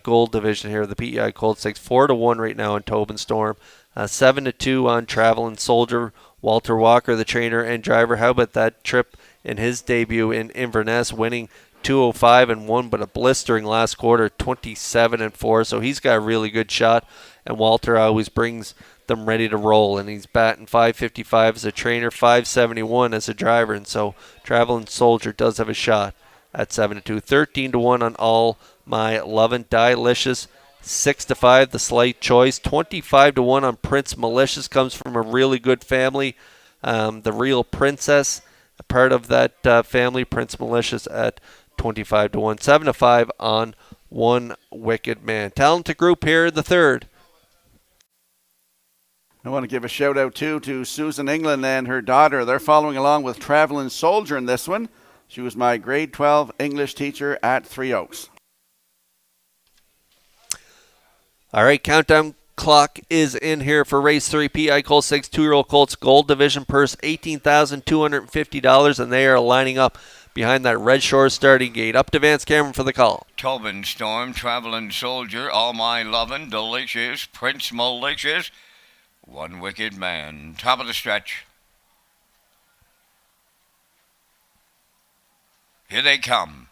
gold division here, the PEI Colt Stakes. 4-1 right now on Tobin Storm. 7-2 on Traveling Soldier. Walter Walker, the trainer and driver. How about that trip in his debut in Inverness, winning 205-1, but a blistering last quarter, 27-4. So he's got a really good shot, and Walter always brings them ready to roll, and he's batting .555 as a trainer, .571 as a driver, and so Traveling Soldier does have a shot at 7-2. 13-1 on All My Lovin'. Delicious 6-5, the slight choice. 25-1 on Prince Malicious, comes from a really good family. The Real Princess, a part of that family, Prince Malicious at 25-1. 7-5 on One Wicked Man. Talented group here in the third. I want to give a shout out too to Susan England and her daughter. They're following along with Traveling Soldier in this one. She was my grade 12 English teacher at Three Oaks. All right, countdown clock is in here for race 3. PI Colt 6 2-year-old Colts Gold Division purse, $18,250, and they are lining up behind that Redshores starting gate. Up to Vance Cameron for the call. Tobin Storm, Traveling Soldier, All My Lovin', Delicious, Prince Malicious, One Wicked Man. Top of the stretch. Here they come.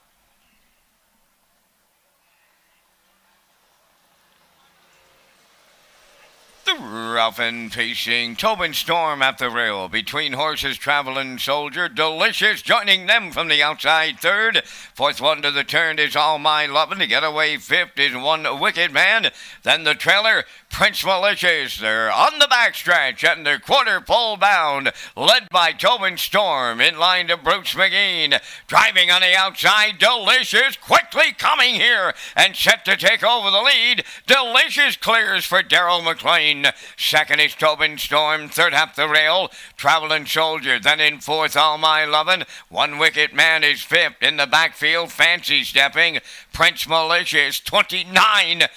The Ralphin pacing, Tobin Storm at the rail. Between horses, Traveling Soldier, Delicious joining them from the outside third. Fourth one to the turn is All My Lovin'. To get away fifth is One Wicked Man. Then the trailer, Prince Malicious. They're on the backstretch and they're quarter pole bound, led by Tobin Storm in line to Bruce McGee. Driving on the outside, Delicious quickly coming here and set to take over the lead. Delicious clears for Daryl McLean. Second is Tobin Storm. Third up the rail, Traveling Soldier. Then in fourth, All My Lovin'. One Wicked Man is fifth. In the backfield, Fancy Stepping. Prince Malicious, 29-1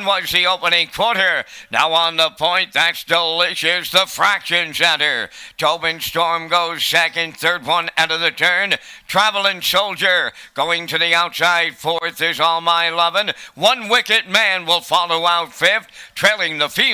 was the opening quarter. Now on the point, that's Delicious, the fraction center. Tobin Storm goes second. Third one out of the turn, Traveling Soldier. Going to the outside, fourth is All My Lovin'. One Wicked Man will follow out fifth. Trailing the field,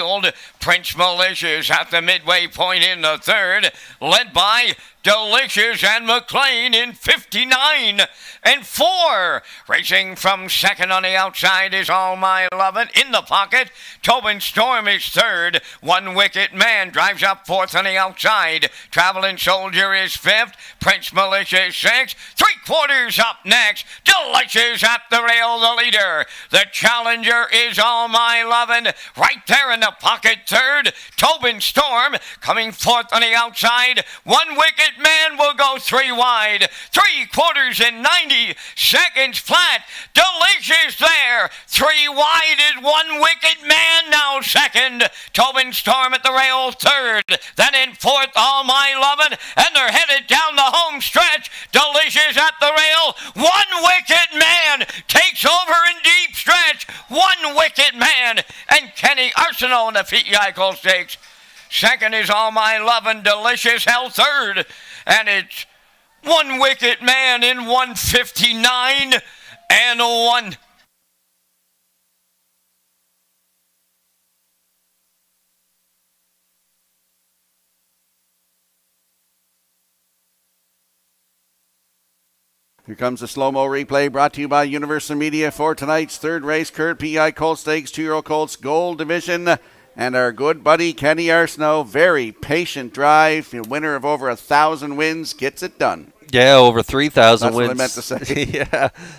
Prince Malicious at the midway point in the third, led by Delicious and McLean in 59-4. Racing from second on the outside is All My Lovin'. In the pocket, Tobin Storm is third. One Wicked Man drives up fourth on the outside. Traveling Soldier is fifth. Prince Malicious sixth. 3/4 up next. Delicious at the rail, the leader. The challenger is All My Lovin'. Right there in the pocket, third. Tobin Storm coming fourth on the outside. One Wicked Man will go 3 wide. 3/4 in 90 seconds flat. Delicious there. 3 wide is One Wicked Man now second. Tobin Storm at the rail third. Then in fourth, All My Lovin'. And they're headed down the home stretch. Delicious at the rail. One Wicked Man takes over in deep stretch. One Wicked Man. And Kenny Arsenault in the PEI Colt Stakes. Second is All My Lovin'. Delicious held third. And it's One Wicked Man in 1:59-1. Here comes the slow-mo replay brought to you by Universal Media for tonight's third race, Kurt PI Colt Stakes 2-year-old Colts Gold Division. And our good buddy Kenny Arsenault, very patient drive, winner of over 1,000 wins, gets it done. Yeah, over 3,000 That's wins. what I meant to say.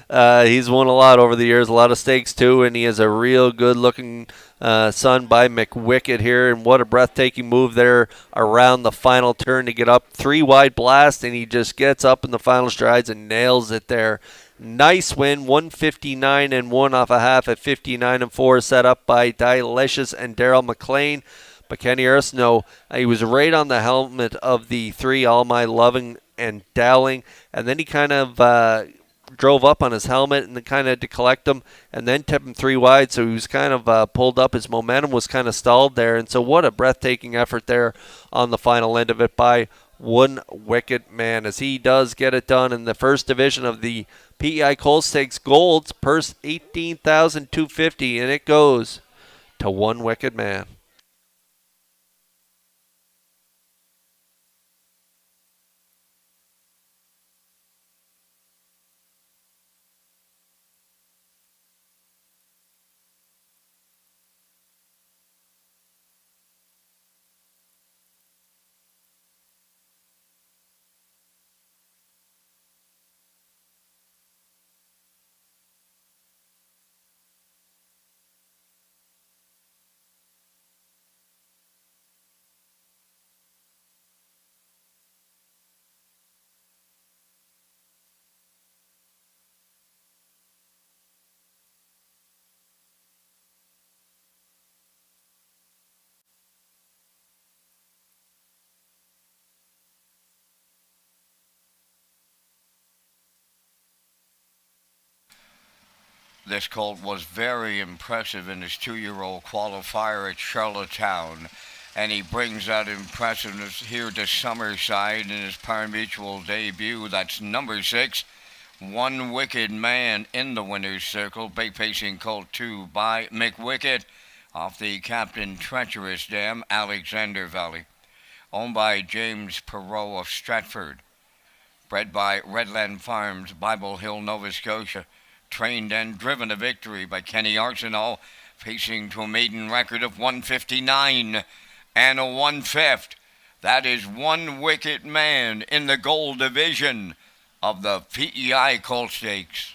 Yeah, he's won a lot over the years, a lot of stakes too, and he has a real good-looking son by McWicked here. And what a breathtaking move there around the final turn to get up 3 wide blast, and he just gets up in the final strides and nails it there. Nice win, 159-1 off a half at 59-4, set up by Dilicious and Daryl McLean. But Kenny Arsenault, he was right on the helmet of the 3, All My Loving and Dowling, and then he kind of drove up on his helmet and then kind of to collect him and then tipped him 3 wide, so he was kind of pulled up. His momentum was kind of stalled there, and so what a breathtaking effort there on the final end of it by One Wicked Man as he does get it done in the first division of the PEI Coal Stakes. Gold's purse $18,250, and it goes to One Wicked Man. This colt was very impressive in his 2-year-old qualifier at Charlottetown, and he brings that impressiveness here to Summerside in his pari-mutuel debut. That's number 6, One Wicked Man in the winner's circle. Big pacing colt 2 by McWicked off the Captain Treacherous Dam, Alexander Valley. Owned by James Perot of Stratford. Bred by Redland Farms, Bible Hill, Nova Scotia. Trained and driven to victory by Kenny Arsenault, pacing to a maiden record of 159 and a 1/5. That is One Wicked Man in the gold division of the PEI Colt Stakes.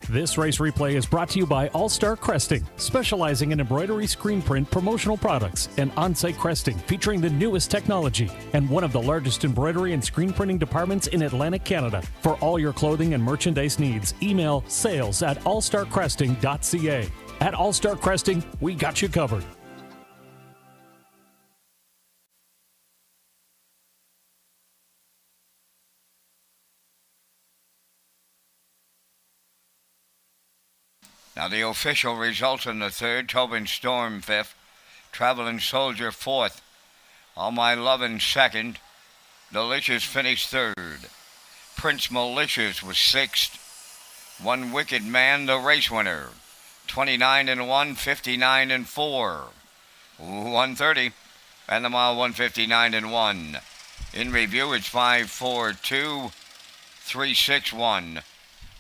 This race replay is brought to you by All Star Cresting, specializing in embroidery, screen print, promotional products, and on-site cresting featuring the newest technology and one of the largest embroidery and screen printing departments in Atlantic Canada. For all your clothing and merchandise needs, email sales@allstarcresting.ca. At All Star Cresting, we got you covered. Now the official results in the third: Tobin Storm 5th, Traveling Soldier 4th, All My Lovin' 2nd, Delicious finished 3rd, Prince Malicious was 6th, One Wicked Man the race winner, 29-1, 59-4, 130, and the mile 159-1. In review, it's 5-4-2, 3-6-1.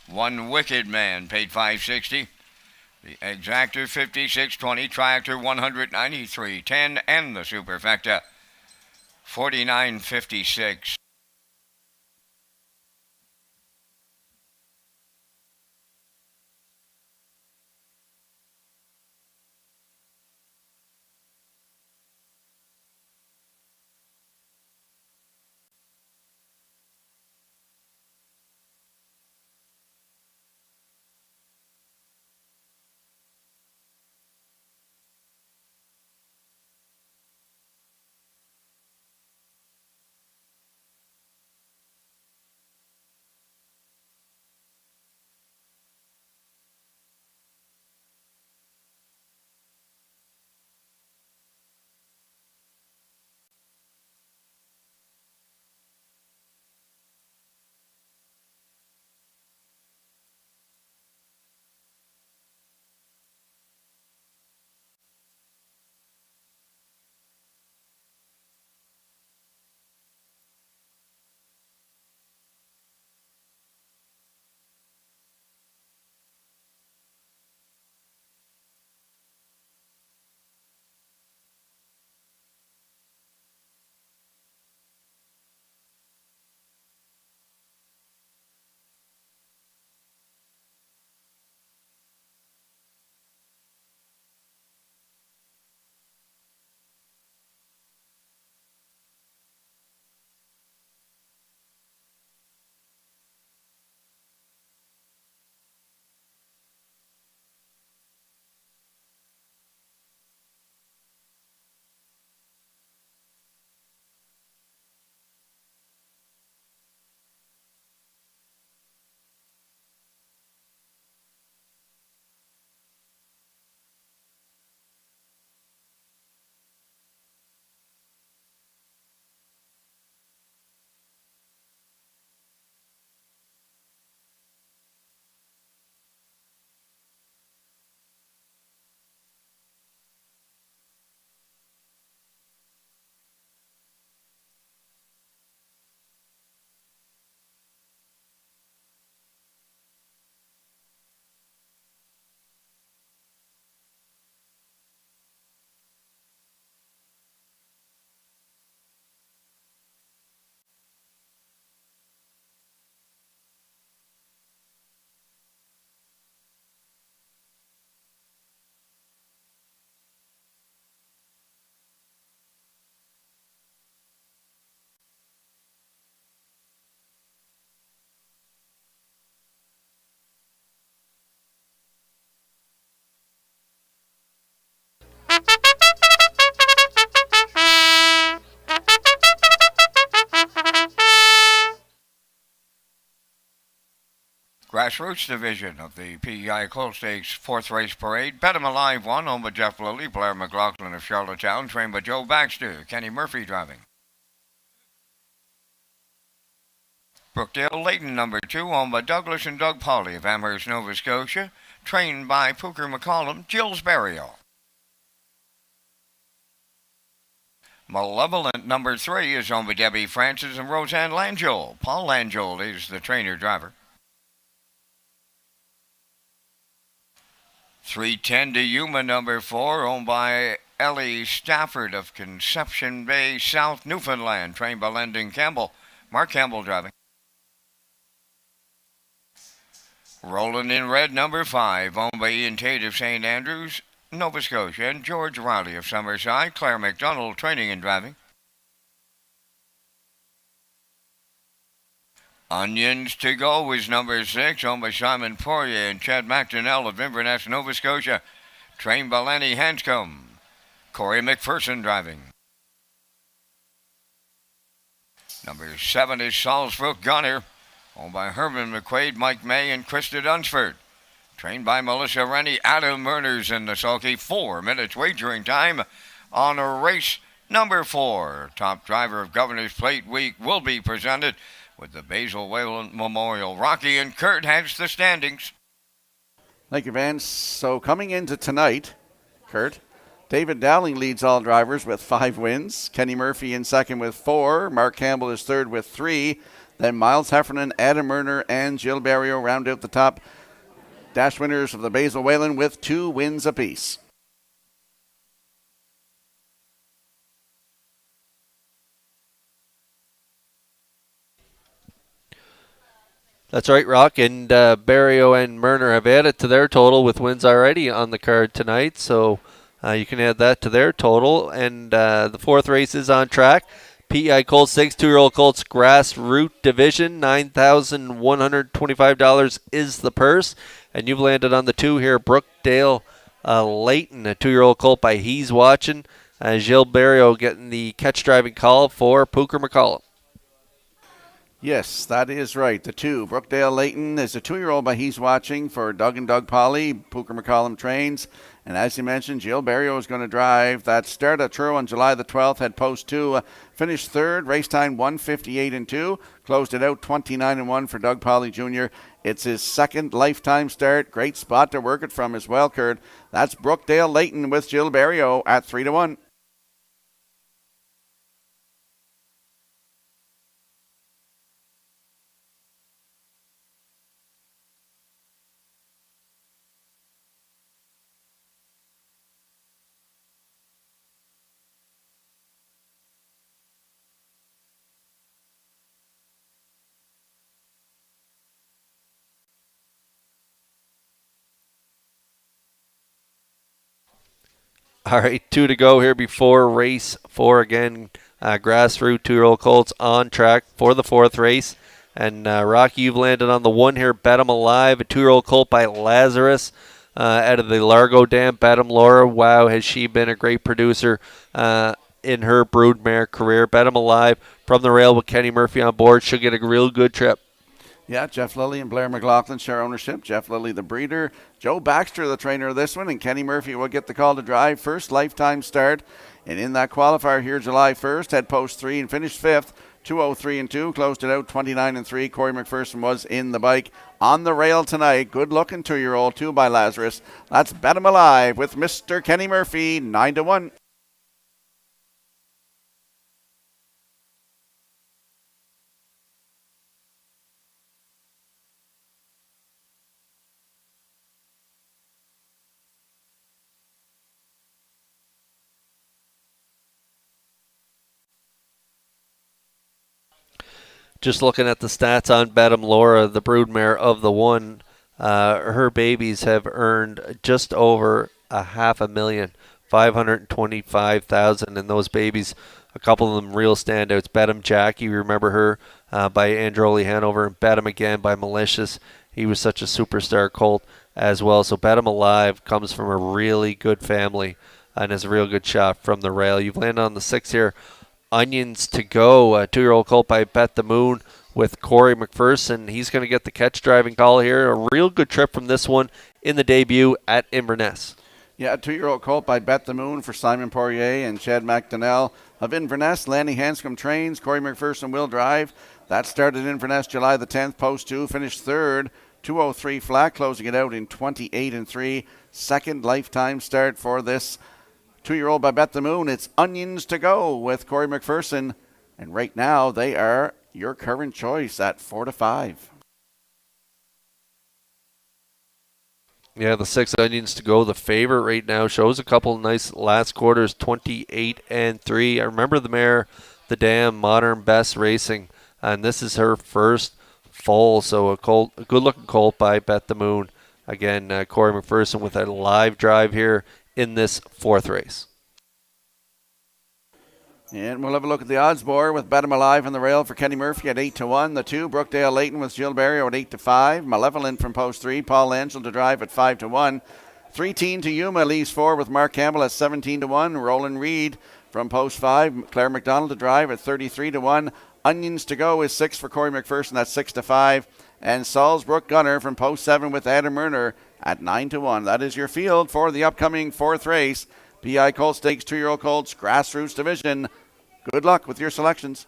One Wicked Man paid $560. The Exactor 56.20, Triactor 193.10, and the Superfecta 49.56. grassroots division of the PEI Colt Stakes 4th Race Parade. Bet 'em Alive won, owned by Jeff Lilly, Blair McLaughlin of Charlottetown, trained by Joe Baxter, Kenny Murphy driving. Brookdale Leighton, number 2, owned by Douglas and Doug Pauley of Amherst, Nova Scotia, trained by Pooker McCollum, Jill's Burial. Malevolent, number 3, is owned by Debbie Francis and Roseanne Langeol. Paul Langeol is the trainer-driver. 310 to Yuma, number 4, owned by Ellie Stafford of Conception Bay, South Newfoundland, trained by Landon Campbell. Mark Campbell driving. Rolling in Red, number 5, owned by Ian Tate of St. Andrews, Nova Scotia, and George Riley of Summerside, Claire McDonald training and driving. Onions to Go is number 6, owned by Simon Poirier and Chad McDonnell of Inverness, Nova Scotia, trained by Lenny Hanscom, Corey McPherson driving. Number 7 is Salisbrook Gunner, owned by Herman McQuaid, Mike May, and Krista Dunsford. Trained by Melissa Rennie, Adam Murners in the sulky. 4 minutes wagering time on race number 4. Top driver of Governor's Plate Week will be presented with the Basil Whalen Memorial. Rocky and Kurt has the standings. Thank you, Vance. So coming into tonight, Kurt, David Dowling leads all drivers with 5 wins. Kenny Murphy in second with 4. Mark Campbell is third with 3. Then Miles Heffernan, Adam Murner, and Jill Barrio round out the top dash winners of the Basil Whalen with 2 wins apiece. That's right, Rock, and Barrio and Murner have added to their total with wins already on the card tonight, so you can add that to their total. And the 4th race is on track. PEI Colt Stakes 2-year-old Colts Grassroot Division, $9,125 is the purse. And you've landed on the 2 here, Brookdale Leighton, a 2-year-old colt by He's Watching. Gilles Barrio getting the catch driving call for Pooker McCollum. Yes, that is right. The 2, Brookdale Leighton, is a 2-year-old by He's Watching for Doug and Doug Polly. Pooker McCollum trains. And as you mentioned, Gilles Barrio is going to drive that start at Truro on July the 12th. Had post 2, finished 3rd, race time 1:58.2. Closed it out 29-1 for Doug Polly Jr. It's his 2nd lifetime start. Great spot to work it from as well, Kurt. That's Brookdale Leighton with Gilles Barrio at 3-1. All right, 2 to go here before race 4 again. Grassroots 2-year-old Colts on track for the 4th race. And Rocky, you've landed on the 1 here, Bet 'em Alive, a 2-year-old colt by Lazarus out of the Largo Dam. Bet 'em Laura, wow, has she been a great producer in her broodmare career. Bet 'em Alive from the rail with Kenny Murphy on board. She'll get a real good trip. Yeah, Jeff Lilly and Blair McLaughlin share ownership. Jeff Lilly, the breeder. Joe Baxter, the trainer of this one. And Kenny Murphy will get the call to drive. First lifetime start. And in that qualifier here, July 1st, had post 3 and finished 5th. 2:03.2. Closed it out 29-3. Corey McPherson was in the bike. On the rail tonight. Good looking 2-year-old, 2 by Lazarus. That's Bet 'em Alive with Mr. Kenny Murphy, 9-1. Just looking at the stats on Bet 'em Laura, the broodmare of the 1, her babies have earned just over $525,000, 525,000, and those babies, a couple of them real standouts. Bet 'em Jackie, remember her by Androli Hanover, and Bet 'em again by Malicious. He was such a superstar colt as well. So Bet 'em Alive comes from a really good family and is a real good shot from the rail. You've landed on the 6 here. Onions to Go, a 2-year-old colt by Bet the Moon, with Corey McPherson. He's going to get the catch driving call here. A real good trip from this one in the debut at Inverness. Yeah, a 2-year-old colt by Bet the Moon for Simon Poirier and Chad McDonnell of Inverness. Lanny Hanscom trains. Corey McPherson will drive. That started in Inverness July the 10th. Post 2 finished third. 2:03 flat, closing it out in 28-3. Second lifetime start for this 2-year-old by Bet the Moon. It's Onions to Go with Corey McPherson. And right now they are your current choice at 4-5. Yeah, the 6 Onions to Go, the favorite right now, shows a couple nice last quarters, 28-3. I remember the mare, the Dam, Modern Best Racing, and this is her first full, so a good-looking colt by Bet the Moon. Again, Corey McPherson with a live drive here in this 4th race. And we'll have a look at the odds board with Bet 'em Alive on the rail for Kenny Murphy at 8-1. The 2, Brookdale Leighton with Jill Barrio at 8-5. Malevolent from post 3, Paul Angel to drive at 5-1. 3-teen to Yuma leaves 4 with Mark Campbell at 17-1. Roland Reed from post 5, Claire McDonald to drive at 33-1. Onions to Go is 6 for Corey McPherson, that's 6-5. And Salzbrook Gunner from post 7 with Adam Murner at 9-1. That is your field for the upcoming 4th race. PI Colt Stakes 2-year-old Colts Grassroots Division. Good luck with your selections.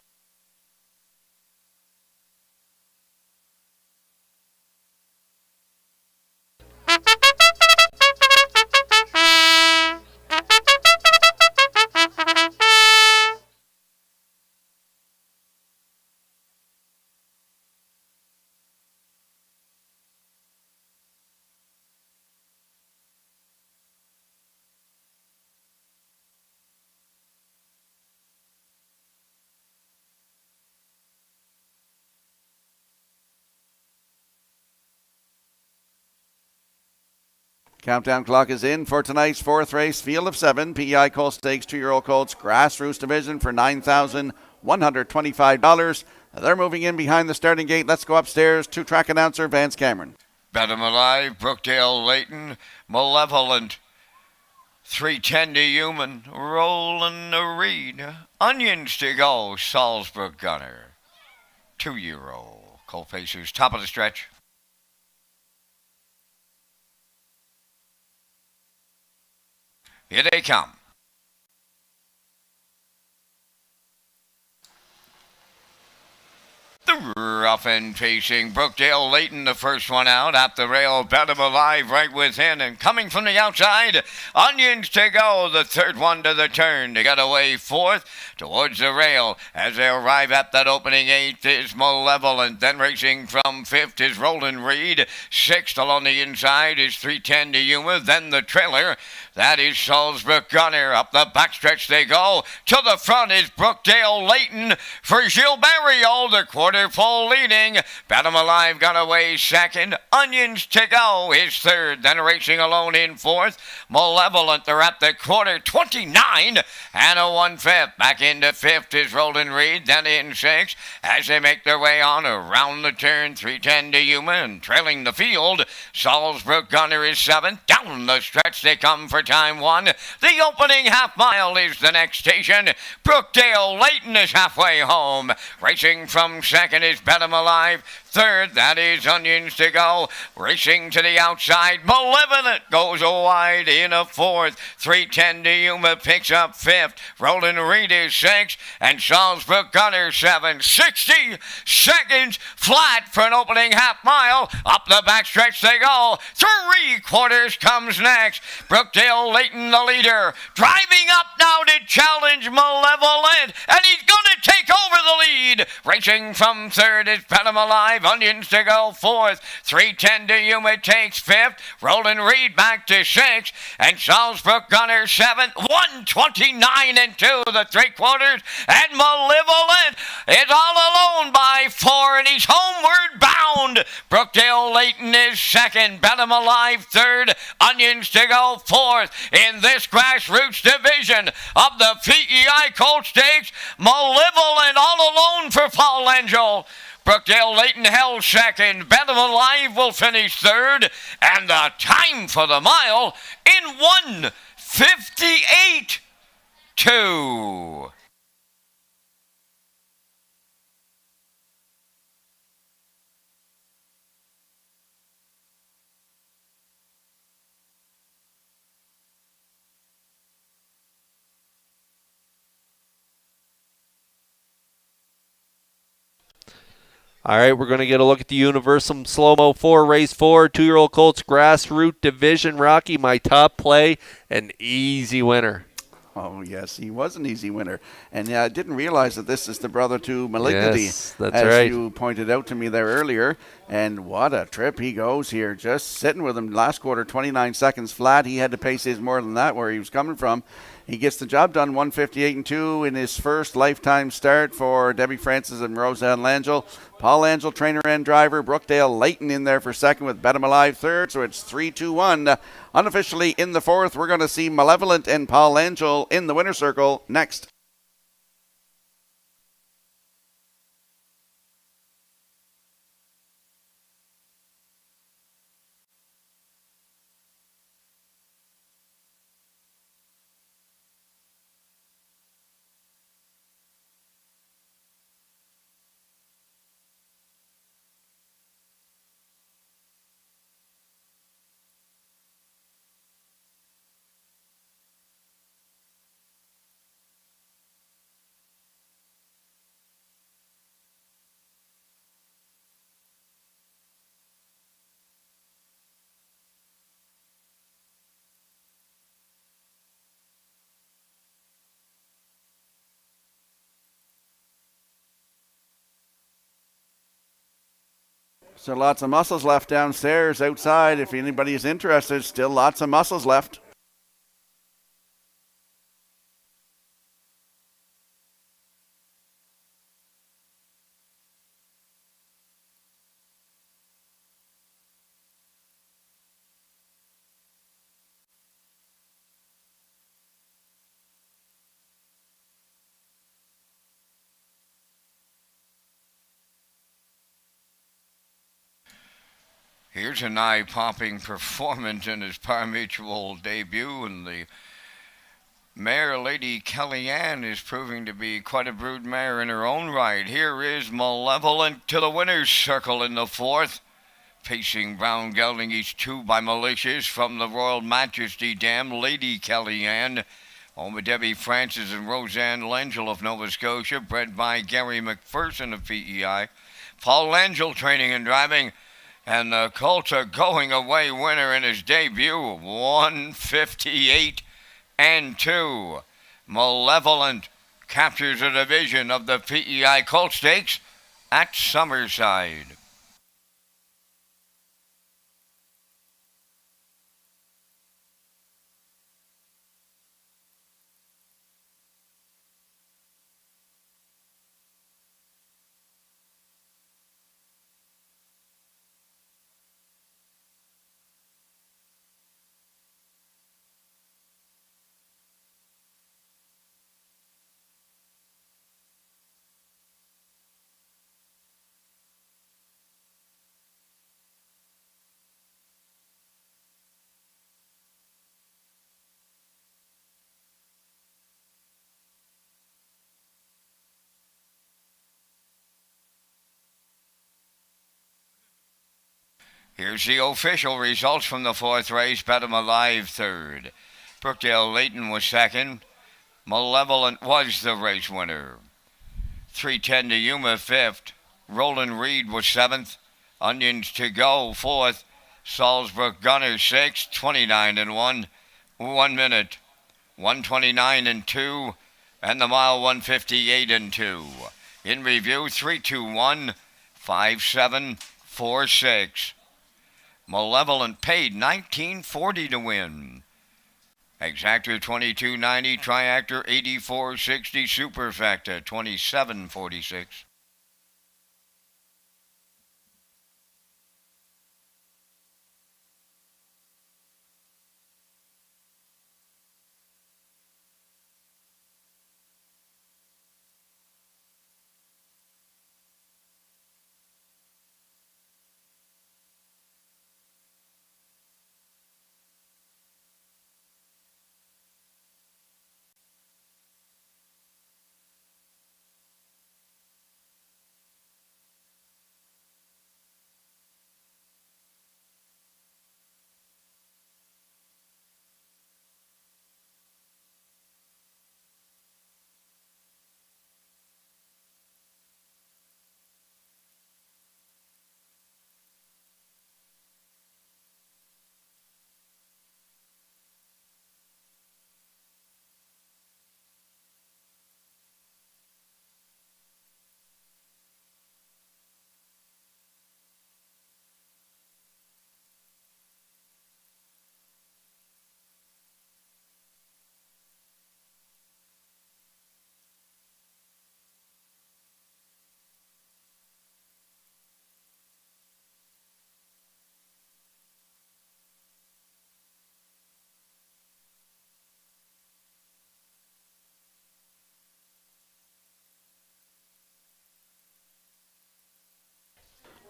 Countdown clock is in for tonight's 4th race, Field of 7, PEI Colt Stakes 2-year-old Colts Grassroots Division for $9,125. They're moving in behind the starting gate. Let's go upstairs to track announcer Vance Cameron. Bet 'em Alive, Brookdale Leighton, Malevolent, 310 to Human, Roland Reed, Onions to Go, Salzbrook Gunner, 2-year-old Colt Pacers, top of the stretch. Here they come. The rough and pacing Brookdale Leighton, the first one out at the rail. Bet 'em Alive right within, and coming from the outside, Onions to Go, the 3rd one to the turn. They got away 4th towards the rail as they arrive at that opening 8th is Malevolent. Then racing from 5th is Roland Reed. 6th along the inside is 310 to Yuma. Then the trailer. That is Salzbrook Gunner. Up the backstretch they go. To the front is Brookdale Leighton for Gilles Barriol, the quarter pole leading. Bet 'em Alive got away 2nd. Onions to Go is 3rd. Then racing alone in 4th. Malevolent, they're at the quarter, 29 and a 1/5. Back into 5th is Roland Reed. Then in 6th as they make their way on around the turn. 310 to Yuma and trailing the field. Salzbrook Gunner is 7th. Down the stretch they come for time 1. The opening half mile is the next station. Brookdale Leighton is halfway home. Racing from 2nd is Bet 'em Alive. 3rd, that is Onions to Go. Racing to the outside, Malevolent goes wide in a 4th. 310 to Yuma picks up 5th. Roland Reed is 6th. And Salzbrook Gunner 7. 60 seconds flat for an opening half mile. Up the backstretch they go. 3/4 comes next. Brookdale Leighton the leader. Driving up now to challenge Malevolent. And he's going to take over the lead. Racing from 3rd is Bet 'em Alive. Onions to Go 4th. 310 to Yuma takes 5th. Roland Reed back to 6th. And Salzbrook Gunner 7th. 129 and 2 the 3/4. And Malevolent is all alone by 4. And he's homeward bound. Brookdale Leighton is 2nd. Bet 'em Alive 3rd. Onions to Go 4th. In this grassroots division of the PEI Colt Stakes, Malevolent all alone for Paul Angel. Brookdale Leighton held 2nd. Bet 'em Alive will finish 3rd. And the time for the mile in 1:58.2. All right, we're going to get a look at the Universal Slow-Mo 4, Race 4, 2-year-old Colts Grassroots Division. Rocky, my top play, an easy winner. Oh, yes, he was an easy winner. And I didn't realize that this is the brother to Malignity, Yes, that's as right. you pointed out to me there earlier. And what a trip he goes here. Just sitting with him last quarter, 29 seconds flat. He had to pace his more than that where he was coming from. He gets the job done, 158-2 in his first lifetime start for Debbie Francis and Roseanne Langell. Paul Angel, trainer and driver. Brookdale Layton in there for second with Bet 'em Alive third. So it's 3-2-1. Unofficially in the fourth, we're going to see Malevolent and Paul Angel in the winner's circle next. So lots of muscles left downstairs outside. If anybody is interested, still lots of muscles left. Here's an eye-popping performance in his pari-mutuel debut, and the mare, Lady Kellyanne, is proving to be quite a brood mare in her own right. Here is Malevolent to the winner's circle in the fourth. Pacing Brown Gelding, each two by Malicious from the Royal Majesty Dam, Lady Kellyanne. Home with Debbie Francis and Roseanne Langell of Nova Scotia, bred by Gary McPherson of PEI. Paul Langell training and driving. And the Colts are going away winner in his debut, 158-2. Malevolent captures a division of the PEI Colt Stakes at Summerside. Here's the official results from the fourth race. Bet 'em Alive third. Brookdale Layton was second. Malevolent was the race winner. 310 to Yuma fifth. Roland Reed was seventh. Onions to Go fourth. Salzbrook Gunner sixth. 29-1. 1 minute. 129-2. And the mile 158-2. In review, 3-2-1. 5-7-4-6. Malevolent paid $19.40 to win. Exactor $22.90, Triactor $84.60, Superfecta $27.46.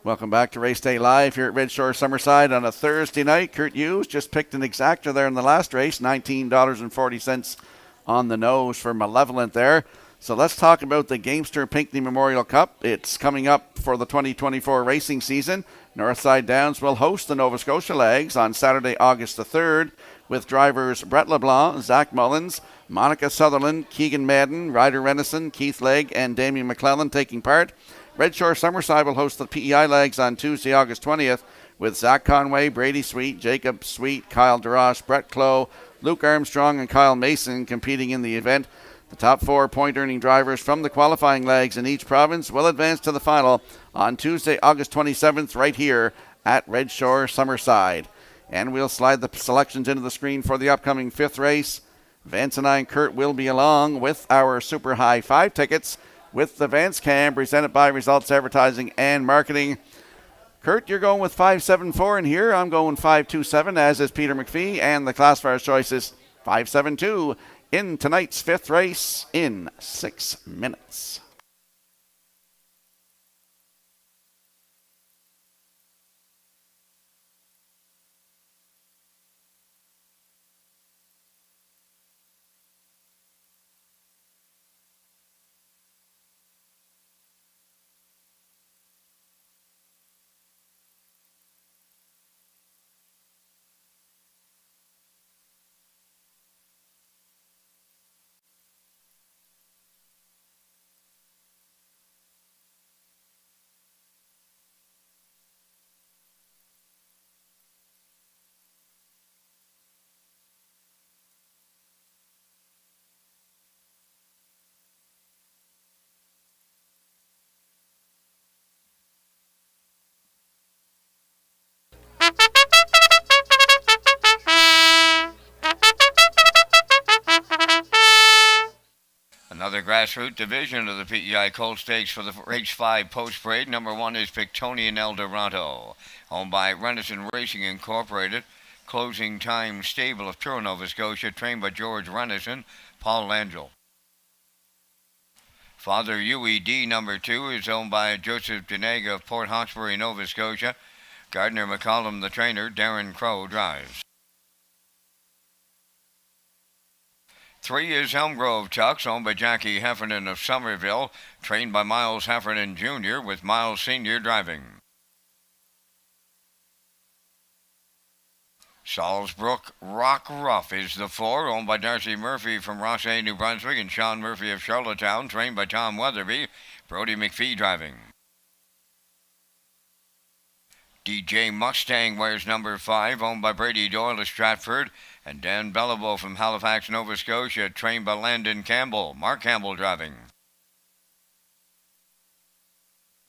Welcome back to Race Day Live here at Red Shore Summerside on a Thursday night. Kurt Hughes just picked an exacta there in the last race, $19.40 on the nose for Malevolent there. So let's talk about the Gamester Pinckney Memorial Cup. It's coming up for the 2024 racing season. Northside Downs will host the Nova Scotia Legs on Saturday, August the 3rd, with drivers Brett LeBlanc, Zach Mullins, Monica Sutherland, Keegan Madden, Ryder Renison, Keith Legg, and Damien McClellan taking part. Red Shore Summerside will host the PEI Legs on Tuesday, August 20th, with Zach Conway, Brady Sweet, Jacob Sweet, Kyle DeRoche, Brett Clough, Luke Armstrong, and Kyle Mason competing in the event. The top 4 point-earning drivers from the qualifying legs in each province will advance to the final on Tuesday, August 27th, right here at Red Shore Summerside. And we'll slide the selections into the screen for the upcoming 5th race. Vance and I and Kurt will be along with our Super High 5 tickets with the Vance Cam presented by Results Advertising and Marketing. Kurt, you're going with 574 in here. I'm going 527, as is Peter McPhee, and the classifier's choice is 572 in tonight's 5th race in 6 minutes. Another grassroots division of the PEI Colt Stakes for the Race 5 Post Parade. Number 1 is Pictonian Eldorado, owned by Renison Racing Incorporated. Closing time stable of Truro, Nova Scotia, trained by George Renison, Paul Langell. Father UED number 2 is owned by Joseph Denega of Port Hawkesbury, Nova Scotia. Gardner McCollum, the trainer. Darren Crow drives. 3 is Elmgrove Chucks, owned by Jackie Heffernan of Somerville, trained by Miles Heffernan Jr., with Miles Sr. driving. Salisbrook Rock Ruff is the 4, owned by Darcy Murphy from Rossay, New Brunswick, and Sean Murphy of Charlottetown, trained by Tom Weatherby. Brody McPhee driving. DJ Mustang wears number 5, owned by Brady Doyle of Stratford, and Dan Bellabo from Halifax, Nova Scotia, trained by Landon Campbell. Mark Campbell driving.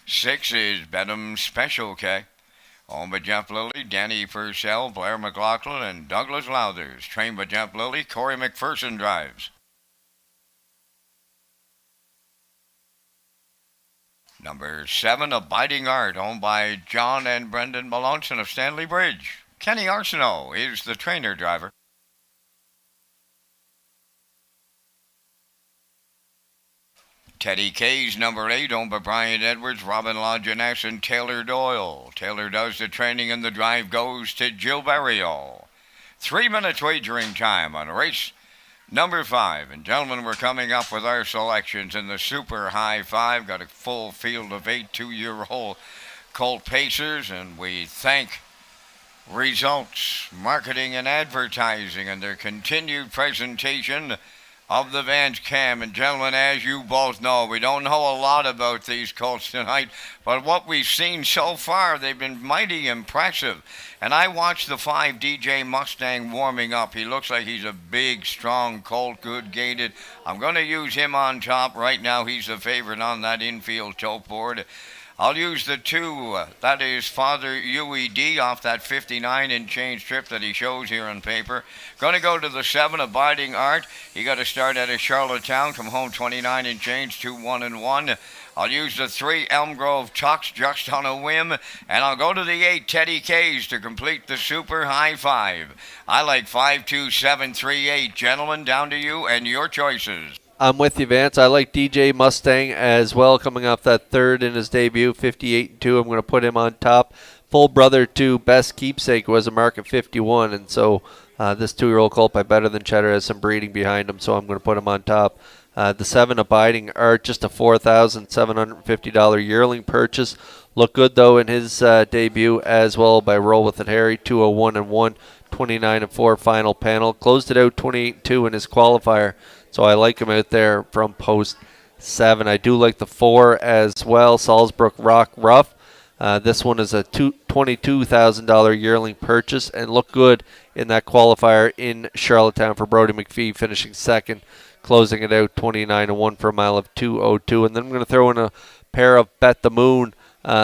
6 is Benham Special K, owned by Jeff Lilly, Danny Purcell, Blair McLaughlin, and Douglas Lowthers, trained by Jeff Lilly. Corey McPherson drives. Number 7, Abiding Art, owned by John and Brendan Malonson of Stanley Bridge. Kenny Arsenault is the trainer driver. Teddy K's number 8, owned by Brian Edwards, Robin Lajeunesse, and Taylor Doyle. Taylor does the training and the drive goes to Jill Barrio. 3 minutes wagering time on race number 5. And gentlemen, we're coming up with our selections in the Super High 5. Got a full field of 8 2-year-old Colt Pacers, and we thank Results Marketing and Advertising and their continued presentation of the Vance Cam. And gentlemen, as you both know, we don't know a lot about these colts tonight, but what we've seen so far, they've been mighty impressive. And I watched the 5 DJ Mustang warming up. He looks like he's a big, strong colt, good gaited. I'm going to use him on top right now. He's the favorite on that infield tote board. I'll use the 2, that is Father UED off that 59 and change trip that he shows here on paper. Going to go to the 7, Abiding Art. He got to start out of Charlottetown, come home 29 and change, 2-1-1. I'll use the 3, Elmgrove Tucks, just on a whim. And I'll go to the 8, Teddy K's, to complete the Super High 5. I like 5, 2, 7, 3, 8. Gentlemen, down to you and your choices. I'm with you, Vance. I like DJ Mustang as well, coming off that third in his debut, 58-2. I'm going to put him on top. Full brother to Best Keepsake was a mark of 51, and so this 2-year-old colt by Better Than Cheddar has some breeding behind him, so I'm going to put him on top. The 7 Abiding Art, just a $4,750 yearling purchase. Looked good, though, in his debut as well by Roll With It Harry, 201-1, 29-4 final panel. Closed it out 28-2 in his qualifier. So I like him out there from post 7. I do like the 4 as well, Salzbrook Rock Rough. This one is a $22,000 yearling purchase and looked good in that qualifier in Charlottetown for Brody McPhee, finishing second, closing it out 29-1 for a mile of 2:02. And then I'm going to throw in a pair of Bet the Moon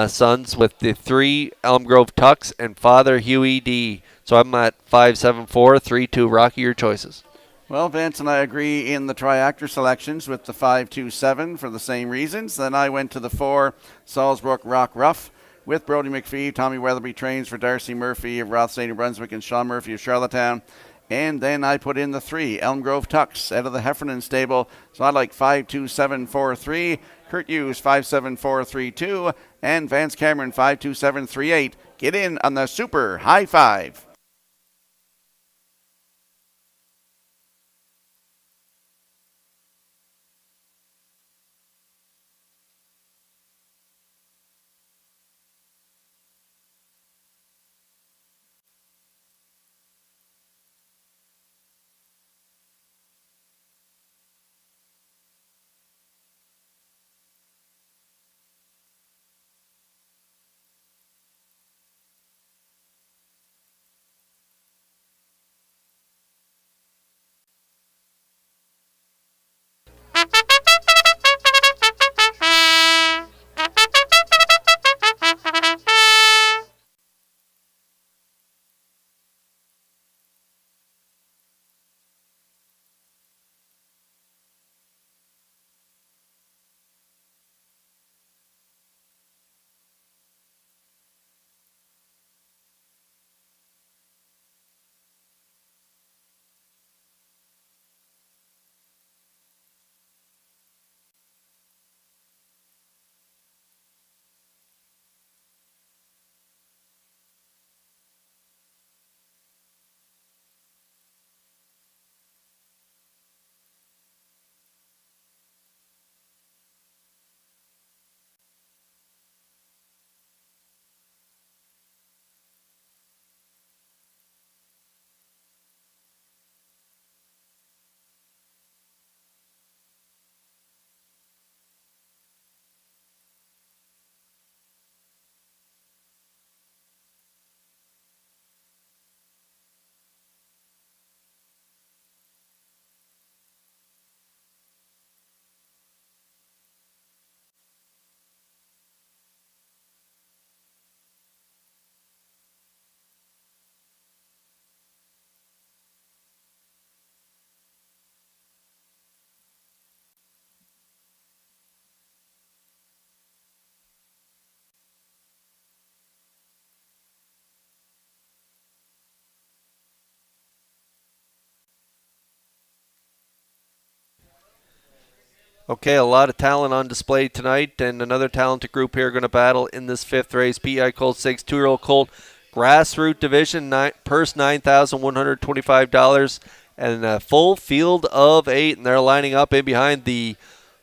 sons with the 3 Elm Grove Tucks and Father Huey D. So I'm at 5-7-4, 3-2. Rocky, your choices. Well, Vance and I agree in the triactor selections with the 5-2-7 for the same reasons. Then I went to the 4 Salzbrook Rock Rough with Brody McPhee. Tommy Weatherby trains for Darcy Murphy of Rothsay, New Brunswick, and Sean Murphy of Charlottetown. And then I put in the 3 Elm Grove Tucks out of the Heffernan stable. So I like 5-2-7-4-3, Kurt Hughes 5-7-4-3-2, and Vance Cameron 5-2-7-3-8. Get in on the Super High Five. Okay, a lot of talent on display tonight, and another talented group here going to battle in this 5th race. PI Colt Stakes, 2-year-old colt, grassroots division, purse $9,125, and a full field of 8, and they're lining up in behind the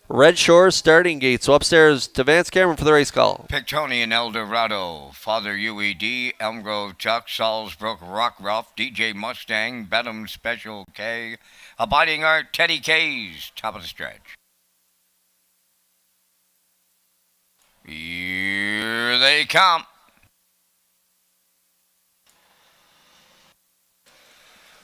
Red Shores starting gate. So upstairs to Vance Cameron for the race call. Pictonian Eldorado, Father UED, Elm Grove Chuck, Salzbrook Rock Rough, DJ Mustang, Bedham Special K, Abiding Art, Teddy K's, top of the stretch. Here they come.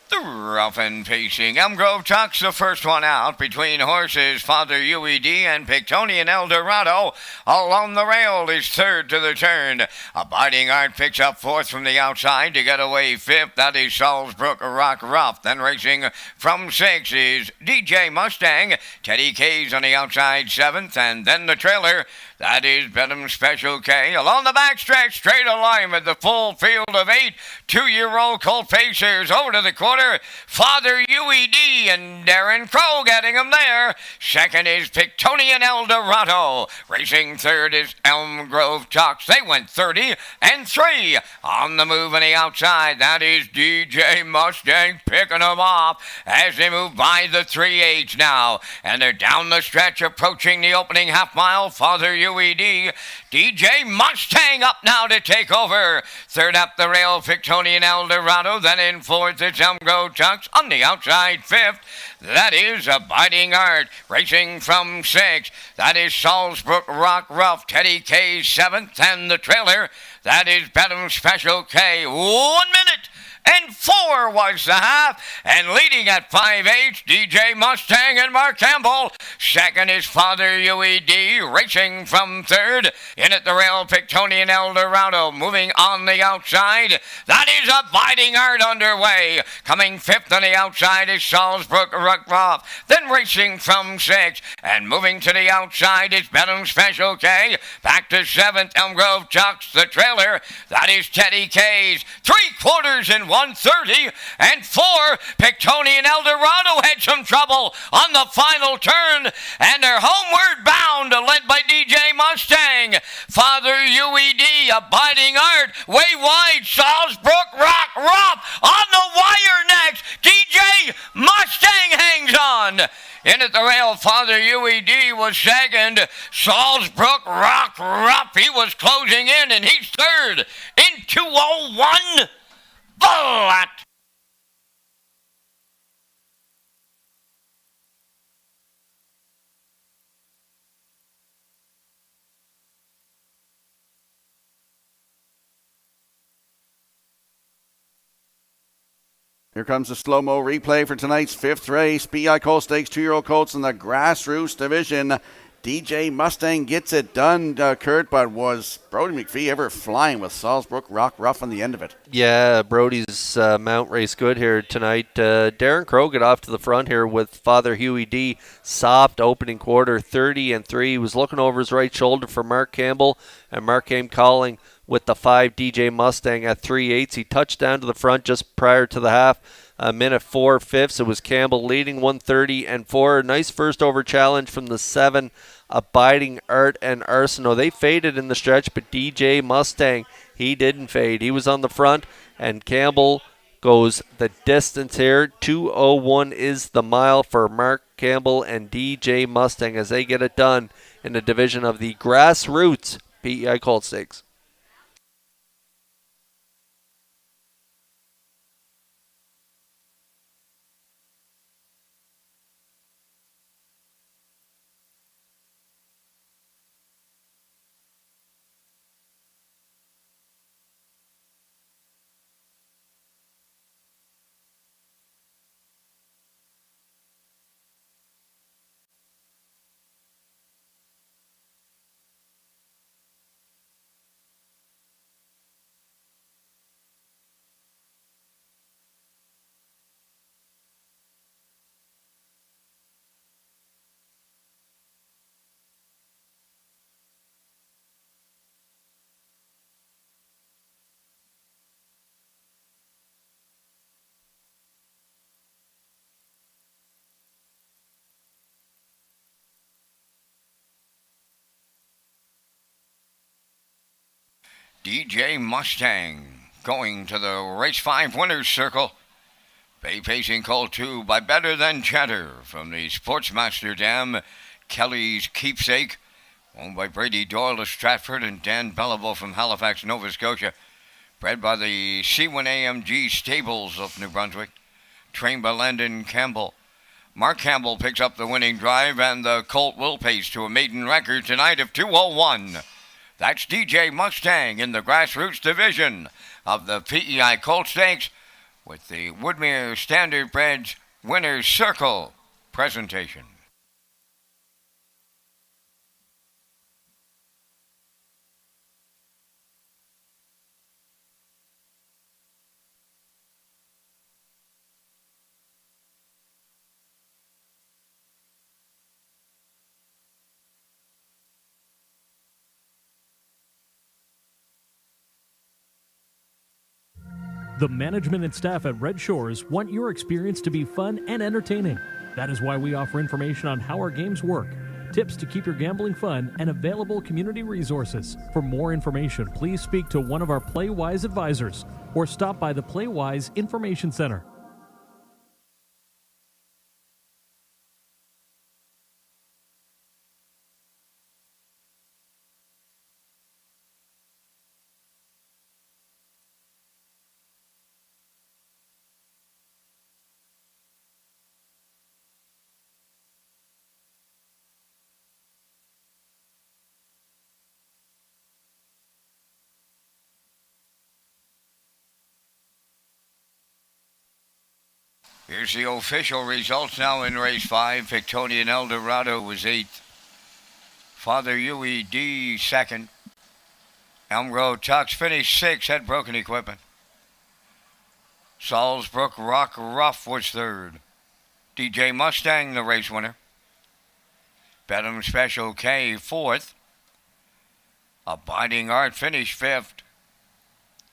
The rough and pacing Elm Grove Tucks, the first one out between horses Father UED and Pictonian Eldorado. Along the rail is third to the turn. Abiding Art picks up 4th from the outside to get away 5th. That is Salzbrook Rock Rough. Then racing from 6 is DJ Mustang. Teddy K's on the outside 7th. And then the trailer, that is Bedham Special K. Along the backstretch, straight alignment, the full field of 8 2-year-old colt pacers over to the quarter. quarter. Father UED and Darren Crow getting him there. Second is Pictonian Eldorado. Racing third is Elm Grove Talks. They went 30 and 3. On the move on the outside, that is DJ Mustang picking them off as they move by the 3/8 now. And they're down the stretch approaching the opening half mile. Father UED. DJ Mustang up now to take over. Third up the rail, Pictonian Eldorado. Then in fourth, it's Elm Grove Talks. On the outside, fifth, that is Abiding Art. Racing from sixth, that is Salzbrook Rock Rough. Teddy K seventh, and the trailer, that is Bedham Special K. 1 minute and 4 was the half, and leading at 5/8, DJ Mustang and Mark Campbell. Second is Father UED, racing from third. In at the rail, Pictonian Eldorado, moving on the outside. That is Abiding Art underway. Coming fifth on the outside is Salzbrook Ruckroff. Then racing from sixth, and moving to the outside is Bedham Special K. Back to seventh, Elm Grove Chucks, the trailer. That is Teddy K's. 3/4 and 130 and 4. Pictonian Eldorado had some trouble on the final turn, and they're homeward bound, led by DJ Mustang. Father UED, Abiding Art, way wide. Salzbrook Rock Rough on the wire next. DJ Mustang hangs on. In at the rail, Father UED was second. Salzbrook Rock Rough, he was closing in, and he's third in 2:01. Bullet! Here comes the slow-mo replay for tonight's fifth race. BI Colt Stakes 2-year-old colts in the Grassroots division. DJ Mustang gets it done, Kurt, but was Brody McPhee ever flying with Salzbrook Rock Rough on the end of it? Yeah, Brody's mount race good here tonight. Darren Crow got off to the front here with Father Huey D. Soft opening quarter, 30 and 3. He was looking over his right shoulder for Mark Campbell, and Mark came calling with the 5 DJ Mustang at 3/8. He touched down to the front just prior to the half. A minute 4/5. It was Campbell leading 130 and 4. Nice first over challenge from the 7 Abiding Art and Arsenault. They faded in the stretch, but DJ Mustang, he didn't fade. He was on the front, and Campbell goes the distance here. 2:01 is the mile for Mark Campbell and DJ Mustang as they get it done in the division of the Grassroots PEI Colt Stakes. DJ Mustang going to the race 5 winners circle. Bay pacing Colt 2 by Better Than Cheddar from the Sportsmaster Dam, Kelly's Keepsake, owned by Brady Doyle of Stratford and Dan Belleville from Halifax, Nova Scotia. Bred by the C1AMG Stables of New Brunswick, trained by Landon Campbell. Mark Campbell picks up the winning drive, and the Colt will pace to a maiden record tonight of 2:01. That's DJ Mustang in the Grassroots division of the PEI Colt Stakes with the Woodmere Standard Breds Winners Circle presentation. The management and staff at Red Shores want your experience to be fun and entertaining. That is why we offer information on how our games work, tips to keep your gambling fun, and available community resources. For more information, please speak to one of our PlayWise advisors or stop by the PlayWise Information Center. Here's the official results now in race 5. Victonian Eldorado was 8th. Father UED 2nd. Elmgrove Tux finished 6th, had broken equipment. Salzbrook Rock Ruff was 3rd. DJ Mustang, the race winner. Bedham Special K 4th. Abiding Art finished 5th.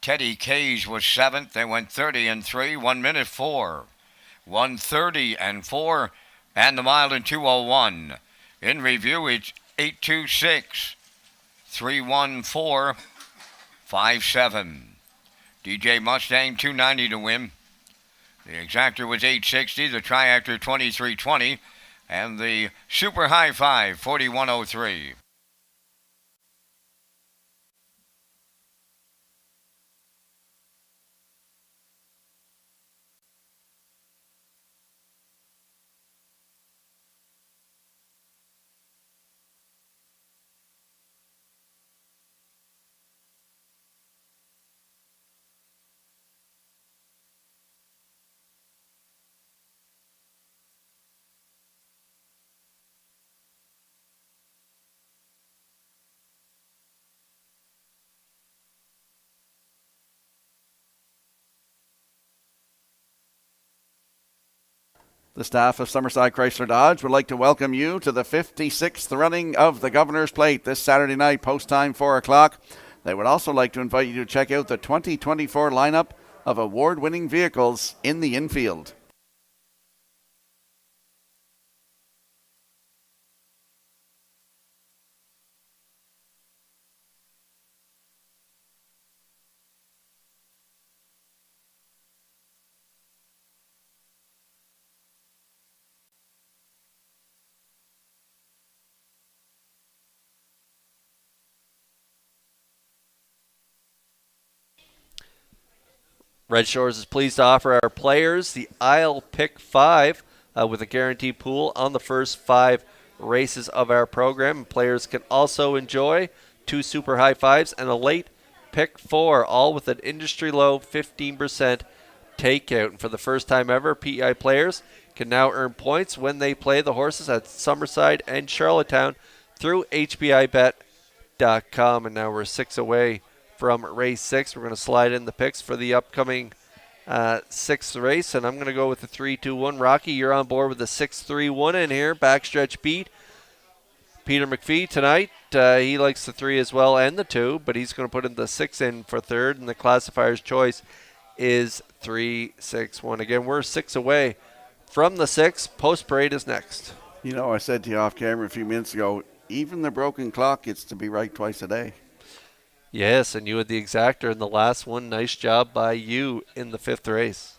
Teddy Kays was 7th. They went 30 and 3, 1 minute 4. 1:30 and 4, and the mile in 2:01. In review, it's 8:26, 3:14, 5:7. DJ Mustang 290 to win. The exactor was 860, the triactor 2320, and the super high five 4103. The staff of Summerside Chrysler Dodge would like to welcome you to the 56th running of the Governor's Plate this Saturday night, post time 4 o'clock. They would also like to invite you to check out the 2024 lineup of award-winning vehicles in the infield. Red Shores is pleased to offer our players the I'll Pick 5 with a guaranteed pool on the first 5 races of our program. Players can also enjoy 2 super high fives and a late Pick 4, all with an industry low 15% takeout. And for the first time ever, PEI players can now earn points when they play the horses at Summerside and Charlottetown through HBIBet.com. And now we're 6 away from race 6. We're going to slide in the picks for the upcoming 6th race, and I'm going to go with the 3-2-1. Rocky, you're on board with the 6-3-1 in here. Backstretch beat. Peter McPhee tonight, he likes the 3 as well and the 2, but he's going to put in the 6 in for 3rd, and the classifier's choice is 3-6-1. Again, we're 6 away from the 6. Post parade is next. You know, I said to you off camera a few minutes ago, even the broken clock gets to be right twice a day. Yes, and you had the exactor in the last one. Nice job by you in the 5th race.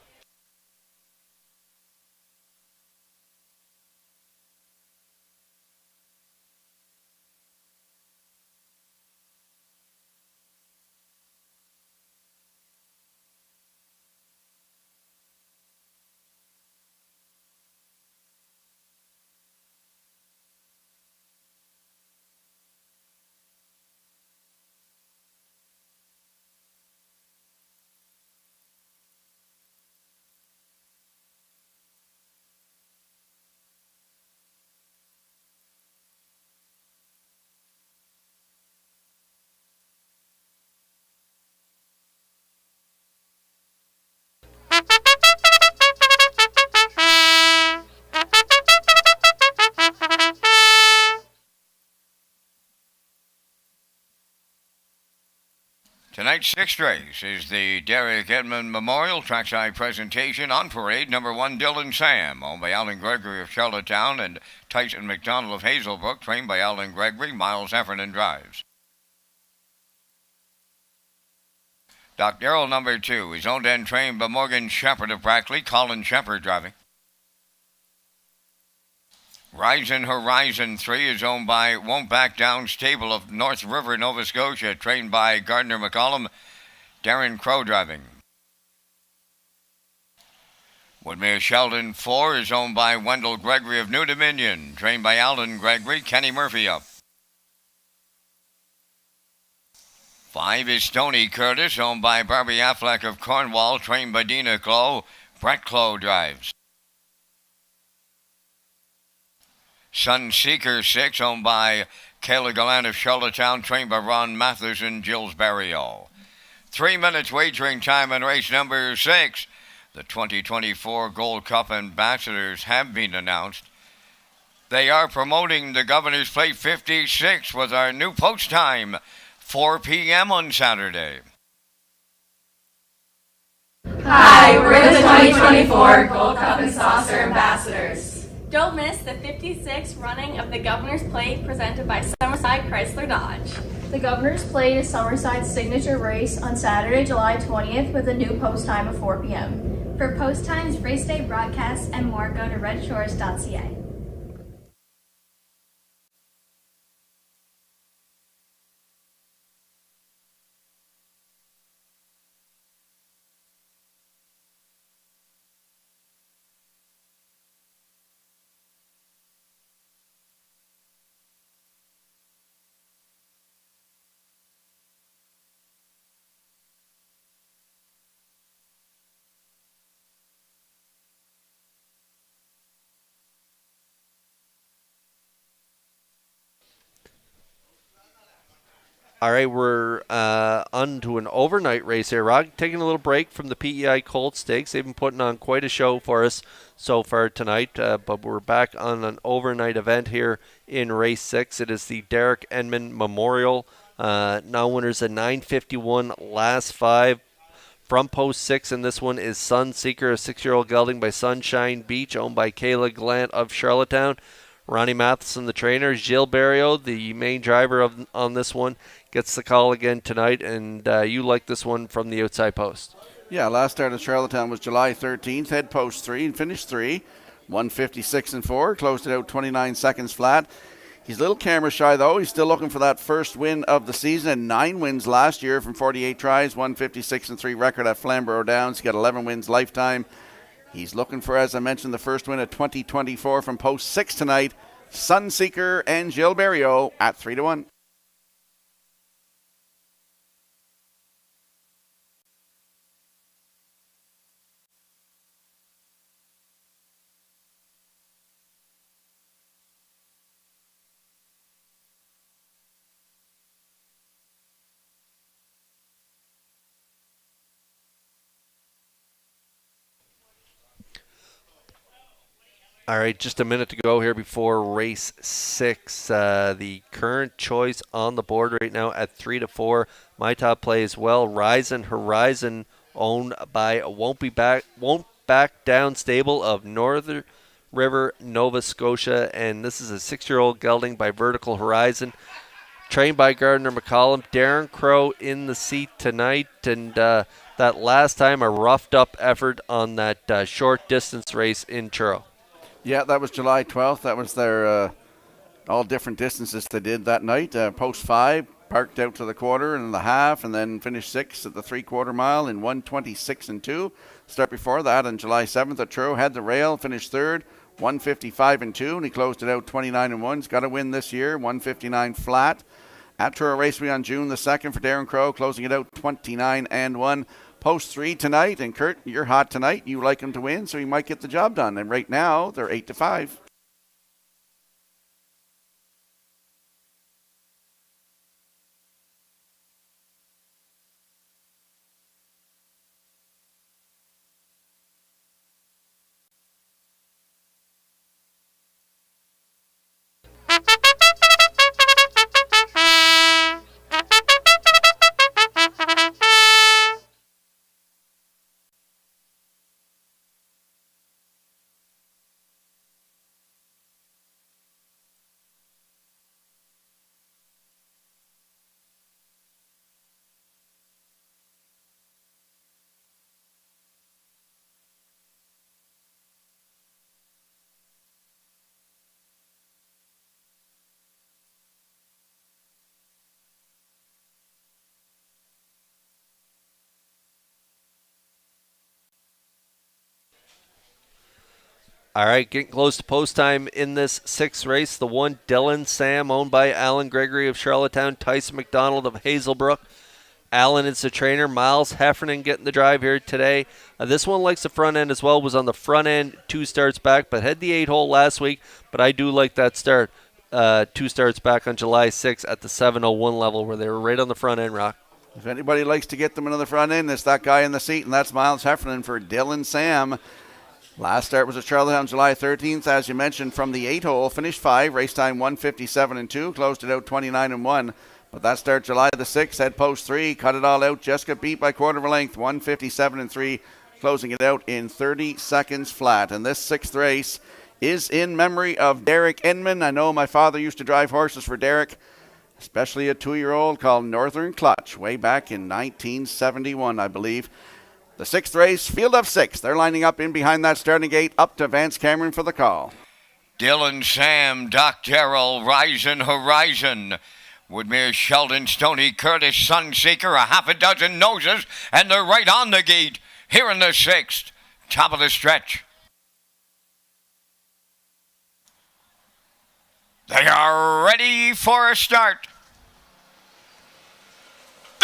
Tonight's sixth race is the Derek Edmond Memorial Trackside Presentation. On parade, number 1, Dylan Sam, owned by Alan Gregory of Charlottetown, and Tyson McDonald of Hazelbrook, trained by Alan Gregory. Miles Heffernan drives. Doc Darrell, number 2, is owned and trained by Morgan Shepherd of Brackley. Colin Shepherd driving. Rising Horizon 3 is owned by Won't Back Down Stable of North River, Nova Scotia, trained by Gardner McCollum. Darren Crow driving. Woodmere Sheldon 4 is owned by Wendell Gregory of New Dominion, trained by Alan Gregory. Kenny Murphy up. 5 is Stony Curtis, owned by Barbie Affleck of Cornwall, trained by Dina Clow. Brett Clow drives. Sunseeker 6, owned by Kayla Gallant of Charlottetown, trained by Ron Mathers and Gilles Barrio. 3 minutes wagering time in race number 6. The 2024 Gold Cup ambassadors have been announced. They are promoting the Governor's Plate 56 with our new post time, 4 p.m. on Saturday. Hi, we're the 2024 Gold Cup and Saucer ambassadors. Don't miss the 56th running of the Governor's Plate presented by Summerside Chrysler Dodge. The Governor's Plate is Summerside's signature race on Saturday, July 20th with a new post time of 4 p.m. For post times, race day broadcasts, and more, go to Redshores.ca. All right, we're on to an overnight race here. Rod, taking a little break from the PEI Colt Stakes. They've been putting on quite a show for us so far tonight, but we're back on an overnight event here in race 6. It is the Derek Edmond Memorial. Now winners at 9:51 last 5. From post 6 in this one is Sunseeker, a 6-year-old gelding by Sunshine Beach, owned by Kayla Gallant of Charlottetown. Ronnie Matheson, the trainer. Gilles Barrio, the main driver on this one, gets the call again tonight, and you like this one from the outside post. Yeah, last start at Charlottetown was July 13th. Head post 3 and finished 3. 156 and 4. Closed it out 29 seconds flat. He's a little camera shy, though. He's still looking for that first win of the season, and 9 wins last year from 48 tries. 156 and 3 record at Flamborough Downs. He got 11 wins lifetime. He's looking for, as I mentioned, the first win of 2024 from post 6 tonight. Sunseeker and Gilles Barrio at 3-1. All right, just a minute to go here before race 6. The current choice on the board right now at 3-4. My top play as well. Rising Horizon, owned by Won't Back Down stable of Northern River, Nova Scotia, and this is a 6-year-old gelding by Vertical Horizon, trained by Gardner McCollum. Darren Crow in the seat tonight, and that last time a roughed up effort on that short distance race in Truro. Yeah, that was July 12th. That was their all different distances they did that night. Post 5, parked out to the quarter and the half, and then finished 6 at the 3/4 mile in 126 and 2. Start before that on July 7th at Truro, had the rail, finished 3rd, 155 and 2, and he closed it out 29 and 1. He's got a win this year, 159 flat. At Truro Raceway on June the 2nd for Darren Crow, closing it out 29 and 1. Post 3 tonight, and Kurt, you're hot tonight. You like him to win, so he might get the job done. And right now, they're 8-5. All right, getting close to post time in this sixth race. The one, Dylan Sam, owned by Alan Gregory of Charlottetown, Tyson McDonald of Hazelbrook. Alan is the trainer. Miles Heffernan getting the drive here today. This one likes the front end as well. Was on the front end 2 starts back, but had the 8-hole last week. But I do like that start. 2 starts back on July 6th at the 7:01 level where they were right on the front end, Rock. If anybody likes to get them into the front end, it's that guy in the seat, and that's Miles Heffernan for Dylan Sam. Last start was at Charlottetown July 13th, as you mentioned, from the 8-hole. Finished 5, race time 1:57.2, closed it out 29-1. But that start July the 6th, head post 3, cut it all out, just got beat by quarter of a length, 1:57.3, closing it out in 30 seconds flat. And this 6th race is in memory of Derek Inman. I know my father used to drive horses for Derek, especially a 2-year-old called Northern Clutch, way back in 1971, I believe. The 6th race, field of 6. They're lining up in behind that starting gate, up to Vance Cameron for the call. Dylan Sam, Doc Darrell, Rising Horizon. Woodmere Sheldon, Stony Curtis, Sunseeker, a half a dozen noses, and they're right on the gate here in the 6th. Top of the stretch. They are ready for a start.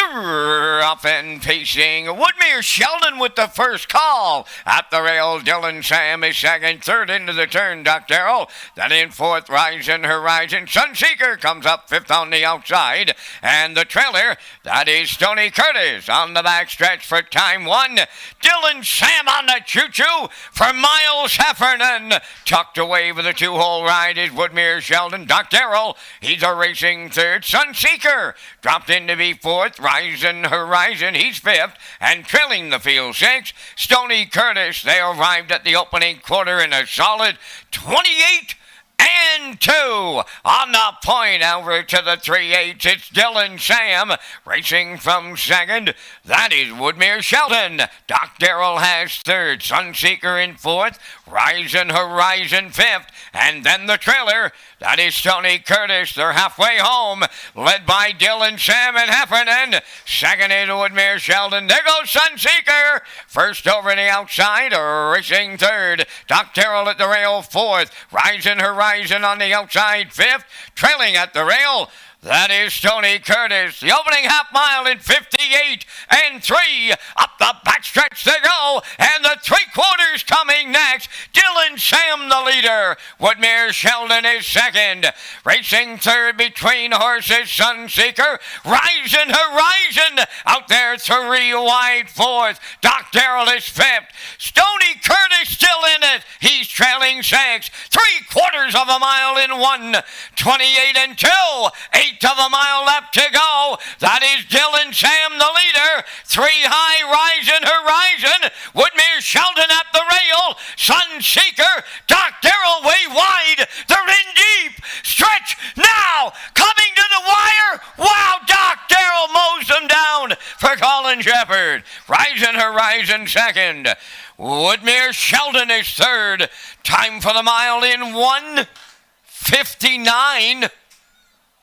Up and pacing, Woodmere Sheldon with the first call. At the rail, Dylan Sam is second, third into the turn, Doc Darrell. Then in fourth, Rising Horizon. Sunseeker comes up fifth on the outside. And the trailer, that is Stony Curtis on the back stretch for time 1. Dylan Sam on the choo-choo for Miles Heffernan. Tucked away with a 2-hole ride is Woodmere Sheldon. Doc Darrell, he's a racing third. Sunseeker dropped in to be fourth. Rising Horizon, he's fifth, and trailing the field 6, Stony Curtis. They arrived at the opening quarter in a solid 28 and 2 on the point over to the 3/8. It's Dylan Sam racing from second. That is Woodmere Sheldon. Doc Darrell has third. Sunseeker in fourth. Rising Horizon fifth. And then the trailer. That is Stony Curtis. They're halfway home, led by Dylan Sam and Heffernan. Second is Woodmere Sheldon. There goes Sunseeker. First over the outside, racing third. Doc Darrell at the rail fourth. Rising Horizon on the outside fifth. Trailing at the rail, that is Stony Curtis. The opening half mile in 58 and 3. Up the backstretch they go. And the 3/4 coming next. Dylan Sam the leader. Woodmere Sheldon is second. Racing third between horses. Sunseeker. Rising Horizon. Out there 3 wide fourth. Doc Darrell is fifth. Stony Curtis still in it. He's trailing 6. 3/4 of a mile in 1. 28 and 2. 8 of a mile left to go. That is Dylan Sam the leader. 3 high, Rising Horizon. Woodmere Sheldon at the rail. Sunseeker. Doc Darrell way wide. They're in deep. Stretch now. Coming to the wire. Wow, Doc Darrell mows them down for Colin Shepard. Rising Horizon second. Woodmere Sheldon is third. Time for the mile in 1:59.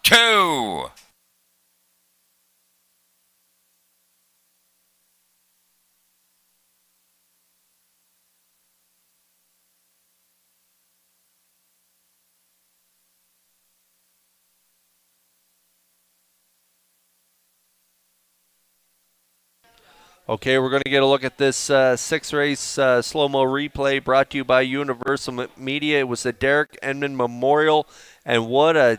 2. Okay, we're going to get a look at this 6th race slow-mo replay brought to you by Universal Media. It was the Derek Inman Memorial, and what a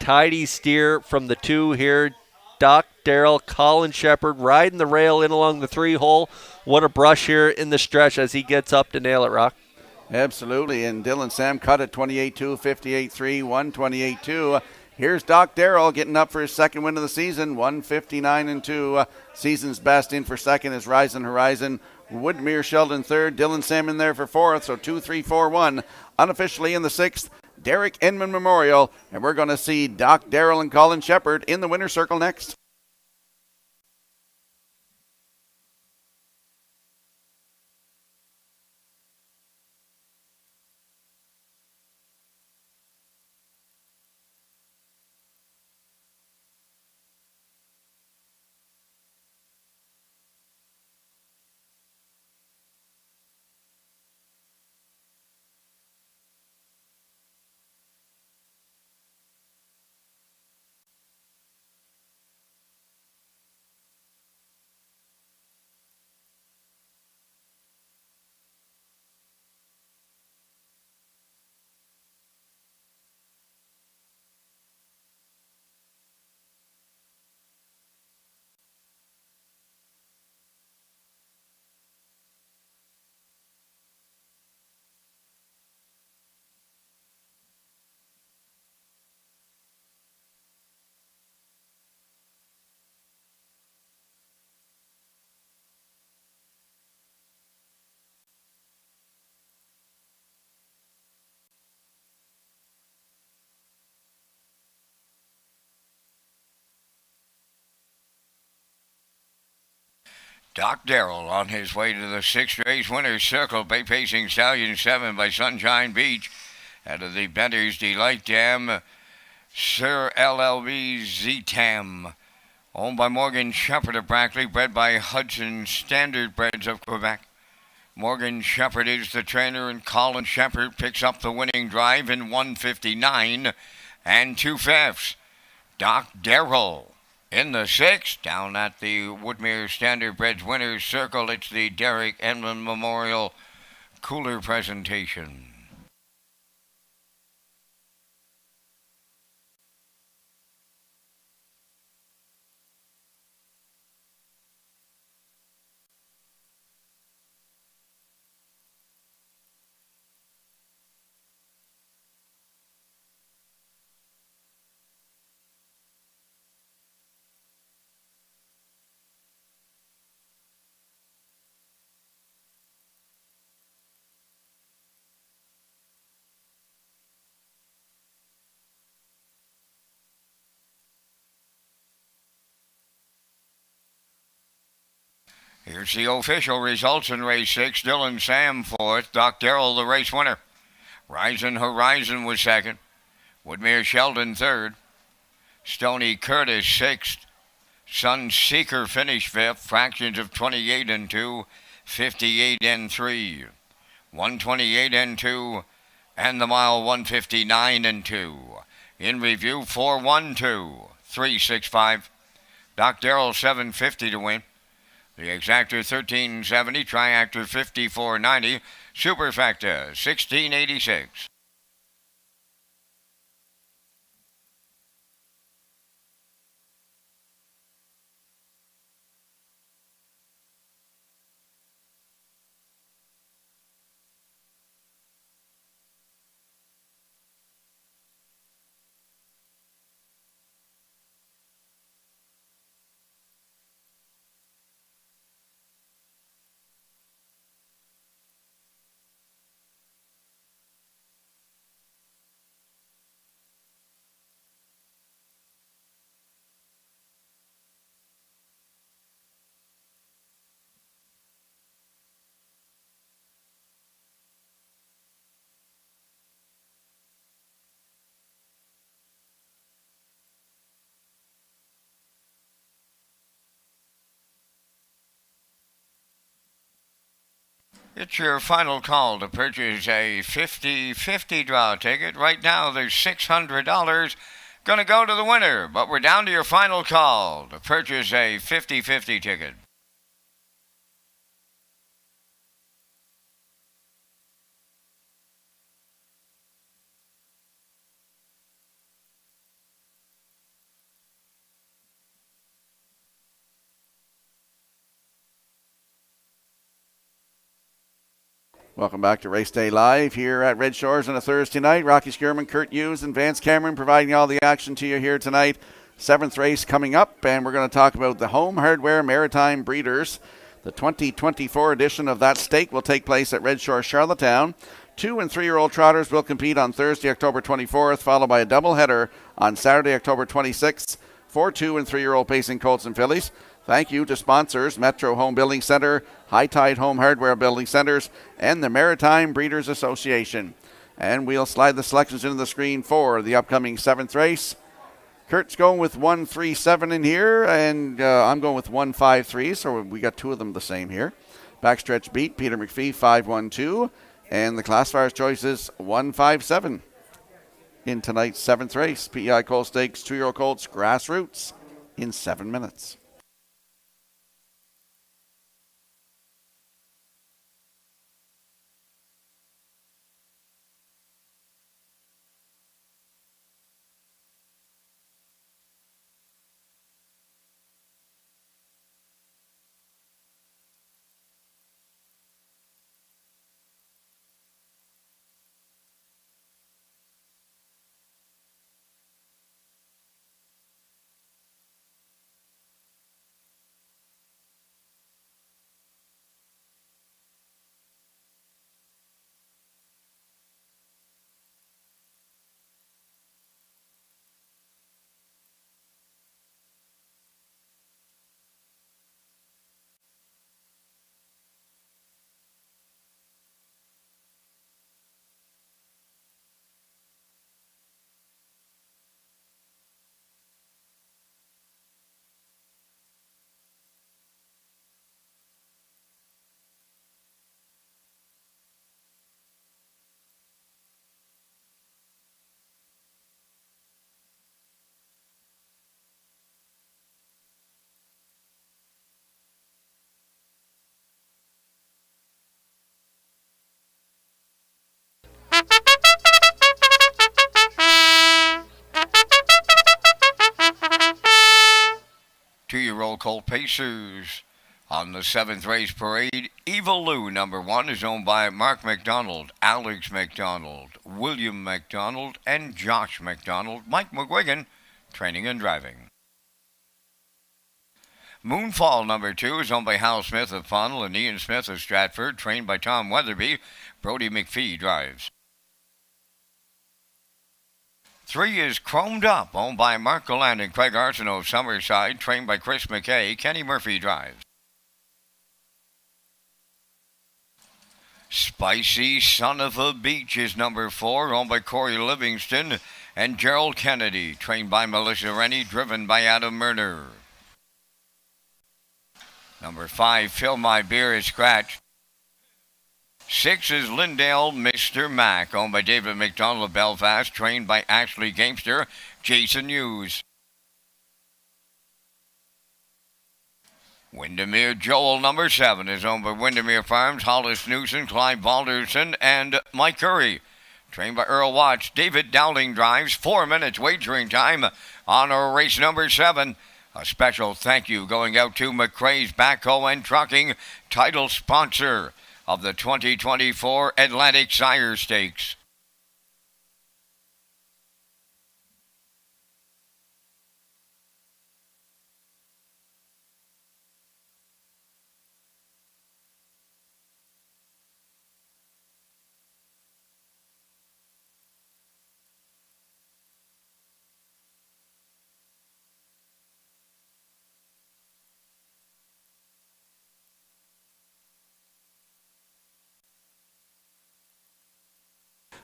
tidy steer from the 2 here. Doc Darrell, Colin Shepard riding the rail in along the 3-hole. What a brush here in the stretch as he gets up to nail it, Rock. Absolutely, and Dylan Sam cut at 28-2, 58-3, 128-2. Here's Doc Darrell getting up for his second win of the season, 159 and 2. Season's best in for second is Rising Horizon. Woodmere Sheldon third. Dylan Sam in there for fourth. So 2, 3, 4, 1. Unofficially in the 6th, Derek Inman Memorial. And we're going to see Doc Darrell and Colin Shepard in the winner's circle next. Doc Darrell on his way to the sixth race winner's circle. Bay Pacing Stallion 7 by Sunshine Beach. Out of the Bender's Delight Dam, Sir LLB Z-Tam. Owned by Morgan Shepherd of Brackley, bred by Hudson Standard Breds of Quebec. Morgan Shepherd is the trainer, and Colin Shepherd picks up the winning drive in 1:59 and 2/5. Doc Darrell in the sixth, down at the Woodmere Standard Breds Winners Circle. It's the Derek Enman Memorial Cooler presentation. Here's the official results in race 6. Dylan Sam fourth. Doc Darrell the race winner. Rising Horizon was second. Woodmere Sheldon third. Stony Curtis sixth. Sunseeker finished fifth. Fractions of 28 and 2. 58 and 3. 128 and 2. And the mile 159 and 2. In review 412. 365. Doc Darrell 750 to win. The Exactor 1370, Triactor 5490, Superfactor 1686. It's your final call to purchase a 50-50 draw ticket. Right now, there's $600 going to go to the winner, but we're down to your final call to purchase a 50-50 ticket. Welcome back to Race Day Live here at Red Shores on a Thursday night. Rocky Skierman, Kurt Hughes, and Vance Cameron providing all the action to you here tonight. Seventh race coming up, and we're going to talk about the Home Hardware Maritime Breeders. The 2024 edition of that stake will take place at Red Shore, Charlottetown. 2- and 3-year-old trotters will compete on Thursday, October 24th, followed by a doubleheader on Saturday, October 26th for 2- and 3-year-old pacing colts and fillies. Thank you to sponsors Metro Home Building Center, High Tide Home Hardware Building Centers, and the Maritime Breeders Association. And we'll slide the selections into the screen for the upcoming seventh race. Kurt's going with 137 in here, and I'm going with 153, so we got two of them the same here. Backstretch beat, Peter McPhee, 512, and the classifier's choice is 157 in tonight's seventh race. PEI Colt Stakes 2-year-old colts, grassroots, in 7 minutes. 2-year-old colt Pacers. On the 7th race parade, Evil Lou, number 1, is owned by Mark McDonald, Alex McDonald, William McDonald, and Josh McDonald. Mike McGuigan, training and driving. Moonfall, number 2, is owned by Hal Smith of Funnel and Ian Smith of Stratford, trained by Tom Weatherby. Brody McPhee drives. 3 is Chromed Up, owned by Mark Galland and Craig Arsenault of Summerside, trained by Chris McKay. Kenny Murphy drives. Spicy Son of a Beach is number 4, owned by Corey Livingston and Gerald Kennedy, trained by Melissa Rennie, driven by Adam Murner. Number 5, Fill My Beer is scratched. 6 is Lindale Mr. Mac, owned by David McDonald of Belfast, trained by Ashley Gamester, Jason Hughes. Windermere Joel, number 7, is owned by Windermere Farms, Hollis Newson, Clive Balderson, and Mike Curry. Trained by Earl Watts, David Dowling drives. 4 minutes wagering time on our race number 7. A special thank you going out to McRae's Backhoe and Trucking, title sponsor of the 2024 Atlantic Sire Stakes.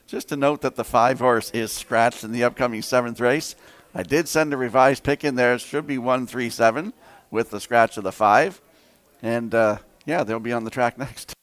Just to note that the 5 horse is scratched in the upcoming 7th race. I did send a revised pick in there. It should be 137 with the scratch of the 5. And yeah, they'll be on the track next.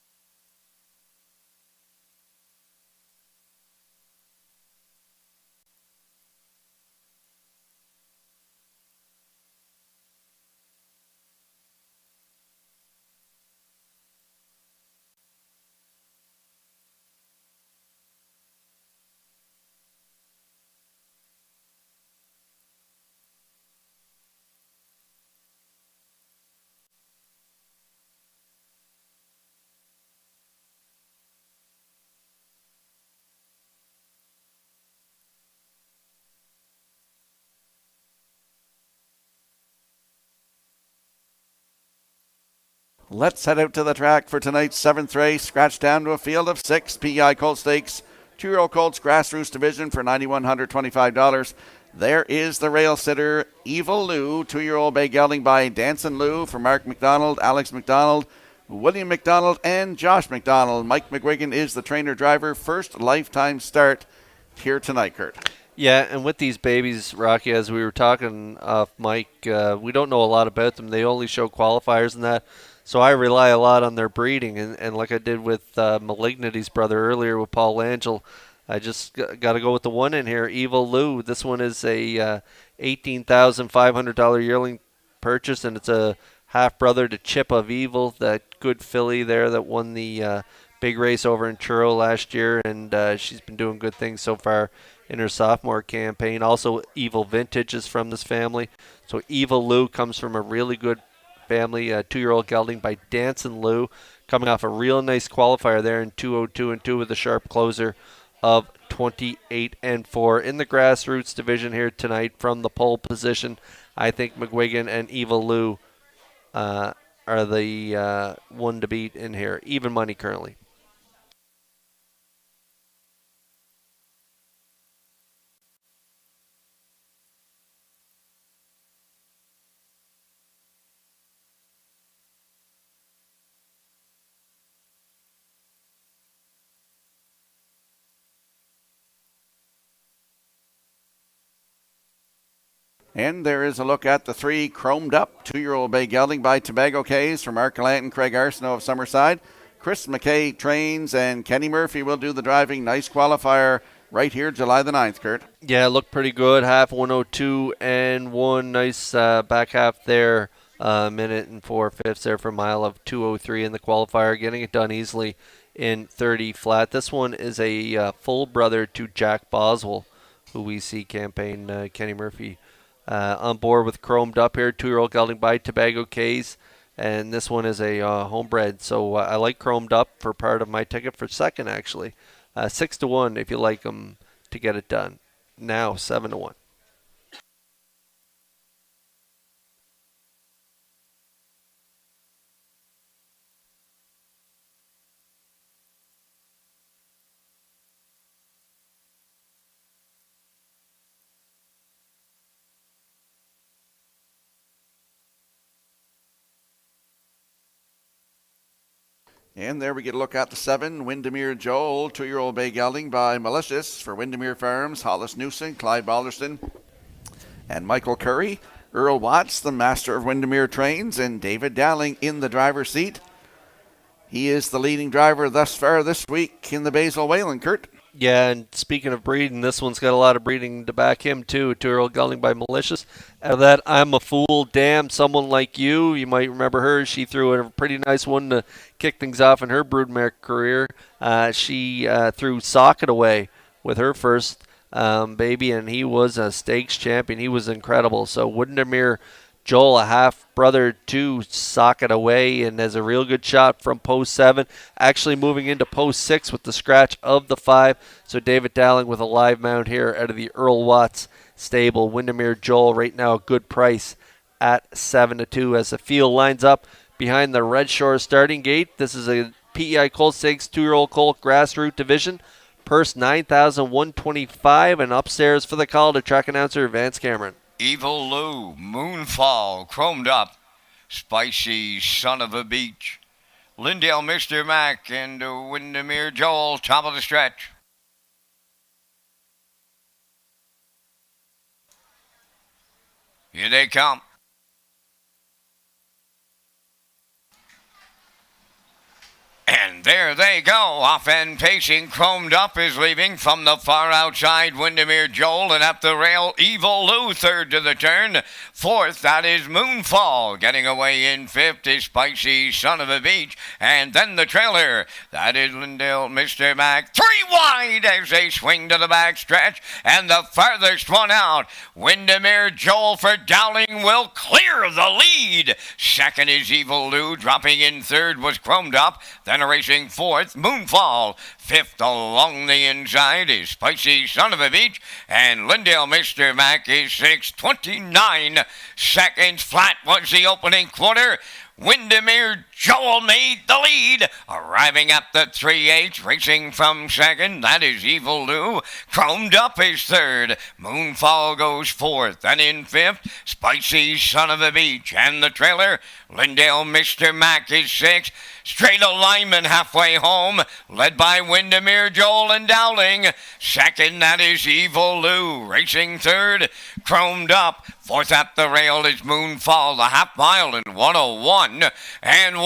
Let's head out to the track for tonight's 7th race. Scratched down to a field of 6 PI Colt Stakes. 2-year-old Colts Grassroots Division for $9,125. There is the rail sitter, Evil Lou. 2-year-old bay gelding by Danson Lou for Mark McDonald, Alex McDonald, William McDonald, and Josh McDonald. Mike McGuigan is the trainer-driver. First lifetime start here tonight, Kurt. Yeah, and with these babies, Rocky, as we were talking off Mike, we don't know a lot about them. They only show qualifiers and that. So I rely a lot on their breeding, and like I did with Malignity's brother earlier with Paul Angel, I just got to go with the one in here, Evil Lou. This one is a $18,500 yearling purchase, and it's a half-brother to Chip of Evil, that good filly there that won the big race over in Truro last year, and she's been doing good things so far in her sophomore campaign. Also, Evil Vintage is from this family. So Evil Lou comes from a really good family, 2-year-old gelding by Danson Lou, coming off a real nice qualifier there in 202-2 with a sharp closer of 28-4 in the grassroots division here tonight from the pole position. I think McGuigan and Evil Lou are the one to beat in here. Even money currently. And there is a look at the 3 Chromed Up 2-year-old bay gelding by Tobago Cays from Mark Gallant and Craig Arsenault of Summerside. Chris McKay trains, and Kenny Murphy will do the driving. Nice qualifier right here, July the 9th, Kurt. Yeah, looked pretty good. Half 102 and 1. Nice back half there. Minute and 4/5 there for a mile of 203 in the qualifier. Getting it done easily in 30 flat. This one is a full brother to Jack Boswell, who we see campaign Kenny Murphy on board with Chromed Up here, 2-year-old gelding by Tobago K's. And this one is a homebred. So I like Chromed Up for part of my ticket for second, actually. 6-1 if you like them to get it done. Now 7-1. And there we get a look at the 7, Windermere Joel, 2-year-old bay gelding by Malicious for Windermere Farms, Hollis Newson, Clyde Balderston, and Michael Curry. Earl Watts, the master of Windermere Trains, and David Dowling in the driver's seat. He is the leading driver thus far this week in the Basil Whalen, Kurt. Yeah, and speaking of breeding, this one's got a lot of breeding to back him, too. 2-year-old gelding by Malicious. Out of that, I'm a Fool, Damn, Someone Like You. You might remember her. She threw a pretty nice one to kick things off in her broodmare career. She threw Socket Away with her first baby, and he was a stakes champion. He was incredible. So Windermere Joel, a half-brother to Socket Away, and has a real good shot from post 7. Actually moving into post 6 with the scratch of the 5. So David Dowling with a live mount here out of the Earl Watts stable. Windermere Joel right now a good price at 7-2 as the field lines up behind the Red Shore starting gate. This is a PEI Colt Stakes 2-year-old colt grassroots division. Purse 9,125, and upstairs for the call to track announcer Vance Cameron. Evil Lou, Moonfall, Chromed Up, Spicy Son of a Beach, Lindale, Mr. Mac, and Windermere Joel, top of the stretch. Here they come. And there they go, off and pacing. Chromed Up is leaving from the far outside. Windermere Joel, and up the rail, Evil Lou, third to the turn. Fourth, that is Moonfall. Getting away in fifth is Spicy Son of a Beach. And then the trailer, that is Lindale, Mr. Mac. 3 wide as they swing to the back stretch. And the farthest one out, Windermere Joel for Dowling will clear the lead. Second is Evil Lou. Dropping in third was Chromed Up. Then racing fourth, Moonfall. Fifth along the inside is Spicy Son of a Beach. And Lindale, Mr. Mac is 6:29 seconds flat was the opening quarter. Windermere Joel made the lead, arriving at the 3/8, racing from second. That is Evil Lou. Chromed Up is third. Moonfall goes fourth, and in fifth, Spicy Son of a Beach. And the trailer, Lindale, Mr. Mac is sixth. Straight alignment halfway home, led by Windermere Joel and Dowling. Second, that is Evil Lou. Racing third, Chromed Up. Fourth at the rail is Moonfall, the half mile in 1:01. And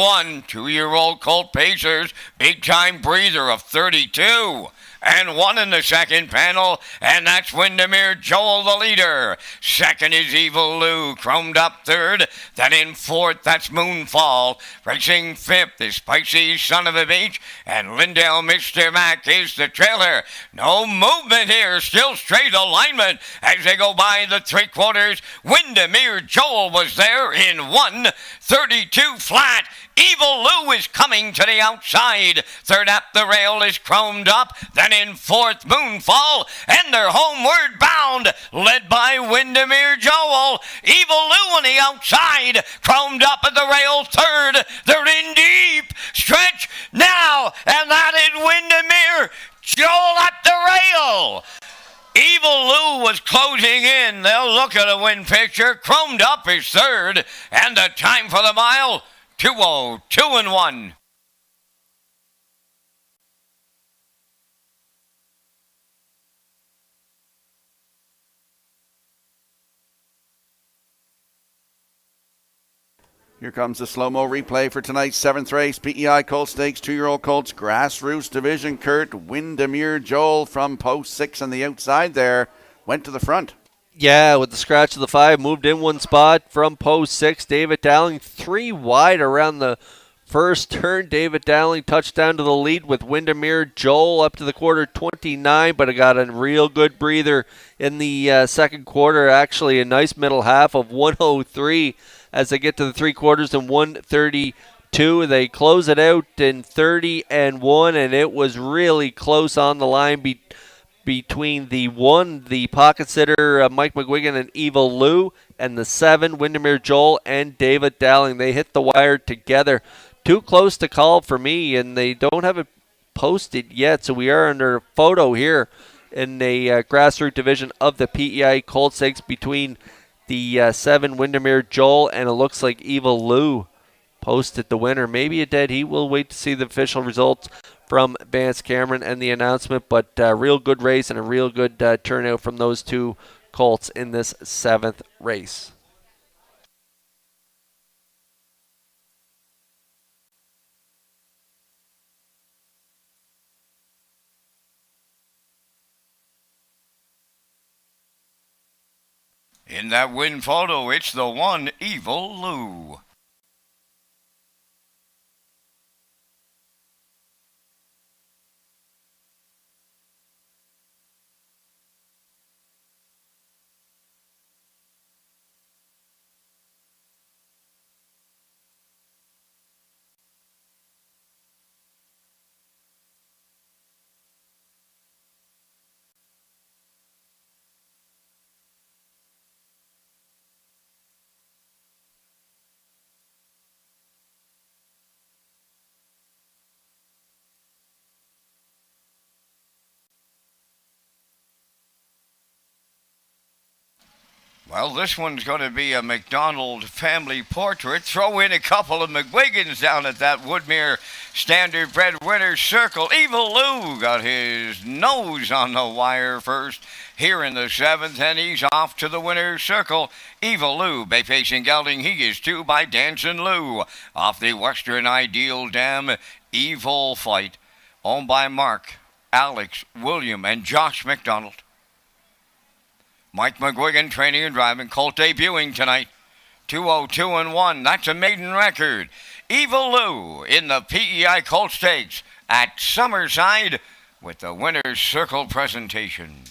2-year-old Colt Pacers, big time breather of 32. And 1 in the second panel, and that's Windermere Joel, the leader. Second is Evil Lou, Chromed Up third. Then in fourth, that's Moonfall. Racing fifth is Spicy Son of a Beach, and Lindale, Mr. Mac is the trailer. No movement here, still straight alignment as they go by the 3/4. Windermere Joel was there in 1:32 flat. Evil Lou is coming to the outside. Third at the rail is Chromed Up. Then in fourth, Moonfall. And they're homeward bound, led by Windermere Joel. Evil Lou on the outside. Chromed Up at the rail third. They're in deep stretch now. And that is Windermere Joel at the rail. Evil Lou was closing in. They'll look at a win picture. Chromed Up is third. And the time for the mile, 2:02 and 1. Here comes the slow-mo replay for tonight's 7th race. PEI Colt Stakes, 2-year-old colts, grassroots division. Kurt, Windermere Joel from post 6 on the outside there. Went to the front. Yeah, with the scratch of the 5, moved in one spot from post 6. David Dowling 3 wide around the first turn. David Dowling touchdown to the lead with Windermere Joel up to the quarter 29, but it got a real good breather in the second quarter. Actually, a nice middle half of 103 as they get to the three quarters in 132. They close it out in 30-1, and it was really close on the line between the pocket sitter Mike McGuigan and Evil Lou, and the 7 Windermere Joel and David Dowling. They hit the wire together. Too close to call for me, and they don't have it posted yet, so we are under a photo here in the grassroots division of the PEI Colt Stakes between the 7 Windermere Joel, and it looks like Evil Lou posted the winner. Maybe a dead heat. We'll wait to see the official results from Vance Cameron and the announcement, but real good race and a real good turnout from those two colts in this 7th race. In that win photo, it's the 1 Evil Lou. Well, this one's going to be a McDonald family portrait. Throw in a couple of McGuigans down at that Woodmere Standardbred Winners Circle. Evil Lou got his nose on the wire first here in the 7th, and he's off to the Winners Circle. Evil Lou, bay facing gelding, he is 2 by Dancing Lou. Off the Western Ideal Dam, Evil Fight, owned by Mark, Alex, William, and Josh McDonald. Mike McGuigan training and driving. Colt debuting tonight. 202-1. That's a maiden record. Evil Lou in the PEI Colt Stakes at Summerside with the Winners Circle presentation.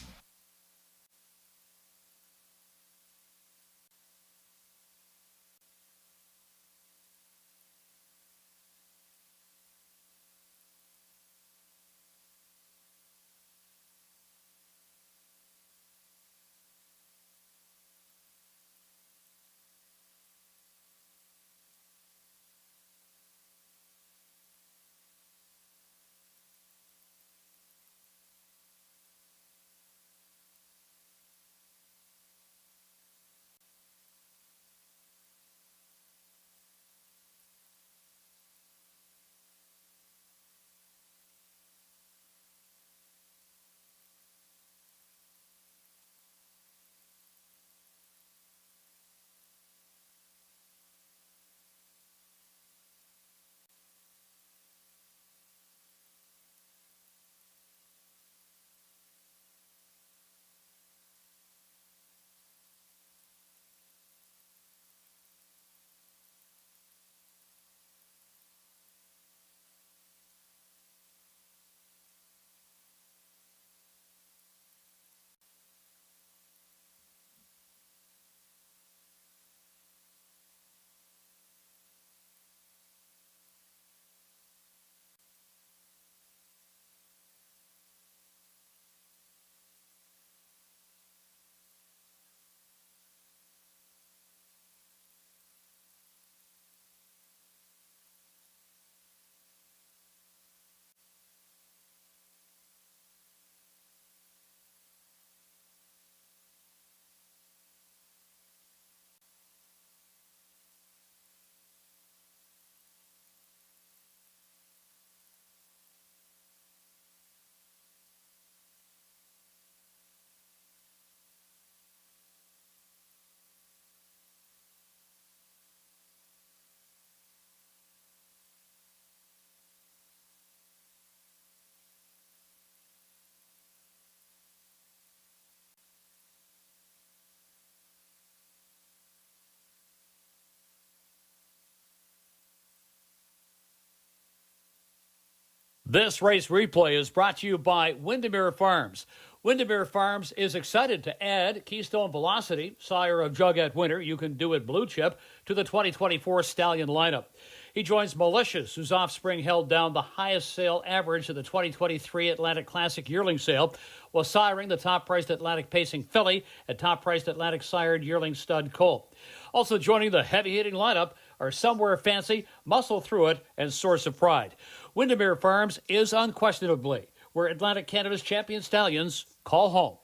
This race replay is brought to you by Windermere Farms. Windermere Farms is excited to add Keystone Velocity, sire of Jugette Winter, You Can Do It Blue Chip, to the 2024 Stallion lineup. He joins Malicious, whose offspring held down the highest sale average of the 2023 Atlantic Classic yearling sale, while siring the top-priced Atlantic Pacing filly and top-priced Atlantic sired yearling stud colt. Also joining the heavy-hitting lineup are Somewhere Fancy, Muscle Through It, and Source of Pride. Windermere Farms is unquestionably where Atlantic Canada's champion stallions call home.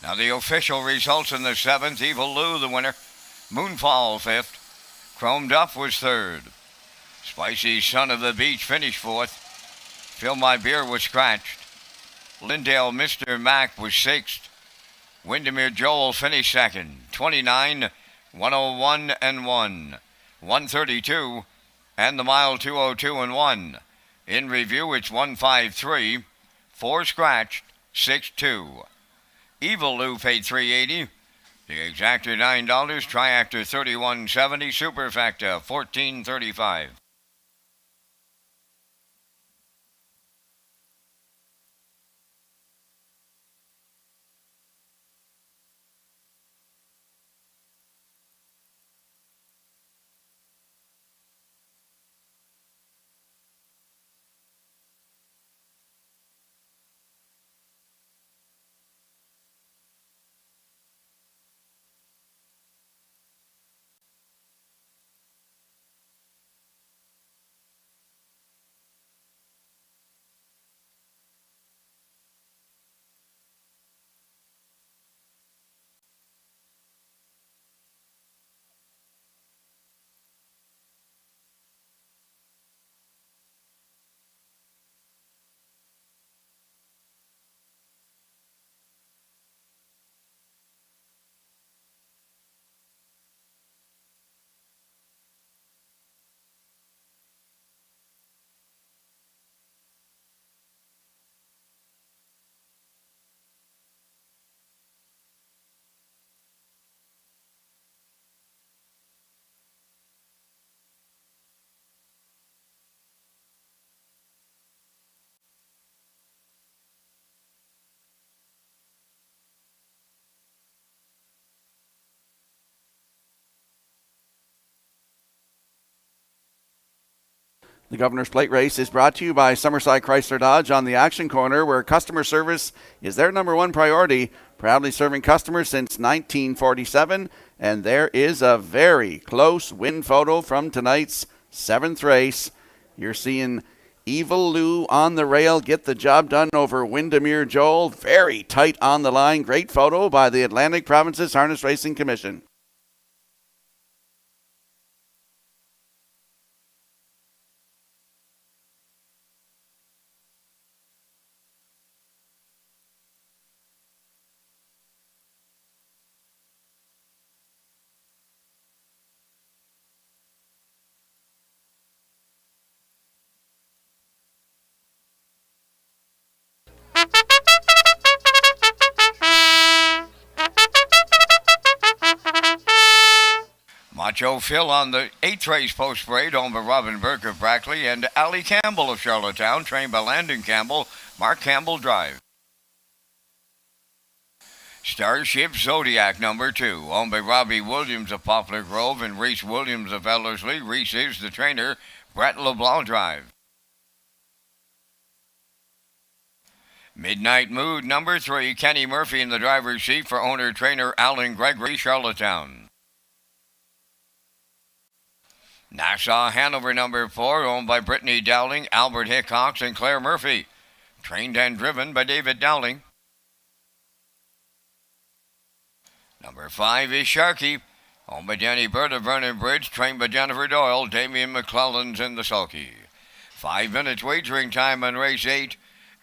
Now the official results in the 7th. Evil Lou, the winner. Moonfall, 5th. Chrome Duff was 3rd. Spicy Son of the Beach finished 4th. Fill My Beer was scratched. Lindale Mr. Mac was 6th. Windermere Joel finished 2nd. 29, 101 and 1. 132 and the mile 202 and 1. In review, it's 153, 4 scratched, 6-2. Evil Lou paid $3.80. The exactor $9, triactor $31.70, superfactor $14.35. The Governor's Plate race is brought to you by Summerside Chrysler Dodge on the Action Corner, where customer service is their number one priority, proudly serving customers since 1947. And there is a very close win photo from tonight's 7th race. You're seeing Evil Lou on the rail get the job done over Windermere Joel. Very tight on the line. Great photo by the Atlantic Provinces Harness Racing Commission. Macho Phil on the 8th race post parade, owned by Robin Burke of Brackley and Ali Campbell of Charlottetown, trained by Landon Campbell, Mark Campbell Drive. Starship Zodiac number 2, owned by Robbie Williams of Poplar Grove and Reese Williams of Ellerslie. Reese is the trainer, Brett LeBlanc Drive. Midnight Mood number 3, Kenny Murphy in the driver's seat for owner-trainer Alan Gregory, Charlottetown. Nassau Hanover number 4, owned by Brittany Dowling, Albert Hickox, and Claire Murphy. Trained and driven by David Dowling. Number 5 is Sharky, owned by Danny Bird of Vernon Bridge, trained by Jennifer Doyle, Damian McClellan's in the sulky. 5 minutes wagering time on race 8.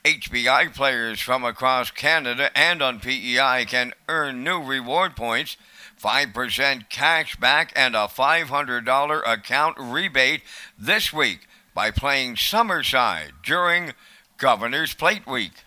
HBI players from across Canada and on PEI can earn new reward points, 5% cash back, and a $500 account rebate this week by playing Summerside during Governor's Plate Week.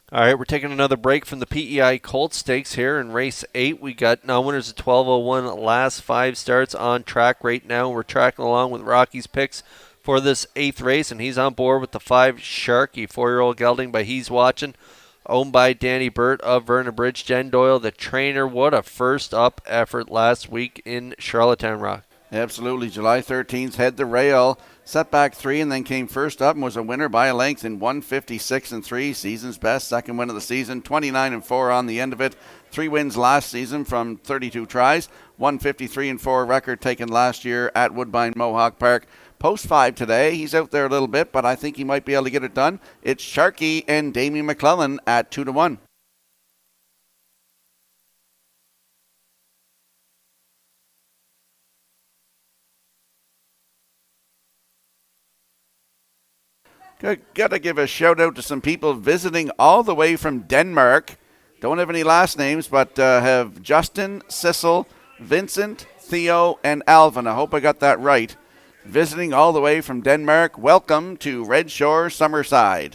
All right, we're taking another break from the PEI Colt Stakes here in race 8. We got now winners of 12:01 last 5 starts on track right now. We're tracking along with Rocky's picks for this 8th race, and he's on board with the 5 Sharky, 4-year-old gelding by He's Watching, owned by Danny Burt of Vernon Bridge. Jen Doyle, the trainer. What a first up effort last week in Charlottetown, Rock. Absolutely. July 13th, head the rail, set back 3, and then came first up and was a winner by a length in 156-3. Season's best, second win of the season, 29-4 on the end of it. 3 wins last season from 32 tries, 153-4 record taken last year at Woodbine Mohawk Park. Post 5 today. He's out there a little bit, but I think he might be able to get it done. It's Sharky and Damien McClellan at 2-1. Got to give a shout out to some people visiting all the way from Denmark. Don't have any last names, but have Justin, Sissel, Vincent, Theo, and Alvin. I hope I got that right. Visiting all the way from Denmark. Welcome to Red Shore, Summerside.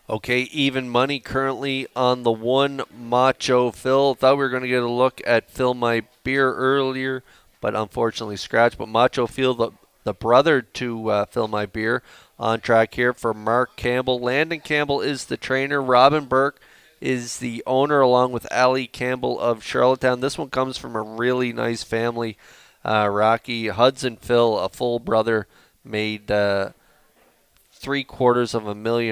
Okay, even money currently on the 1 Macho Phil. Thought we were going to get a look at Fill My Beer earlier, but unfortunately scratched. But Macho Phil, the brother to Fill My Beer, on track here for Mark Campbell. Landon Campbell is the trainer. Robin Burke is the owner, along with Ali Campbell of Charlottetown. This one comes from a really nice family. Rocky Hudson Phil, a full brother, made $750,000,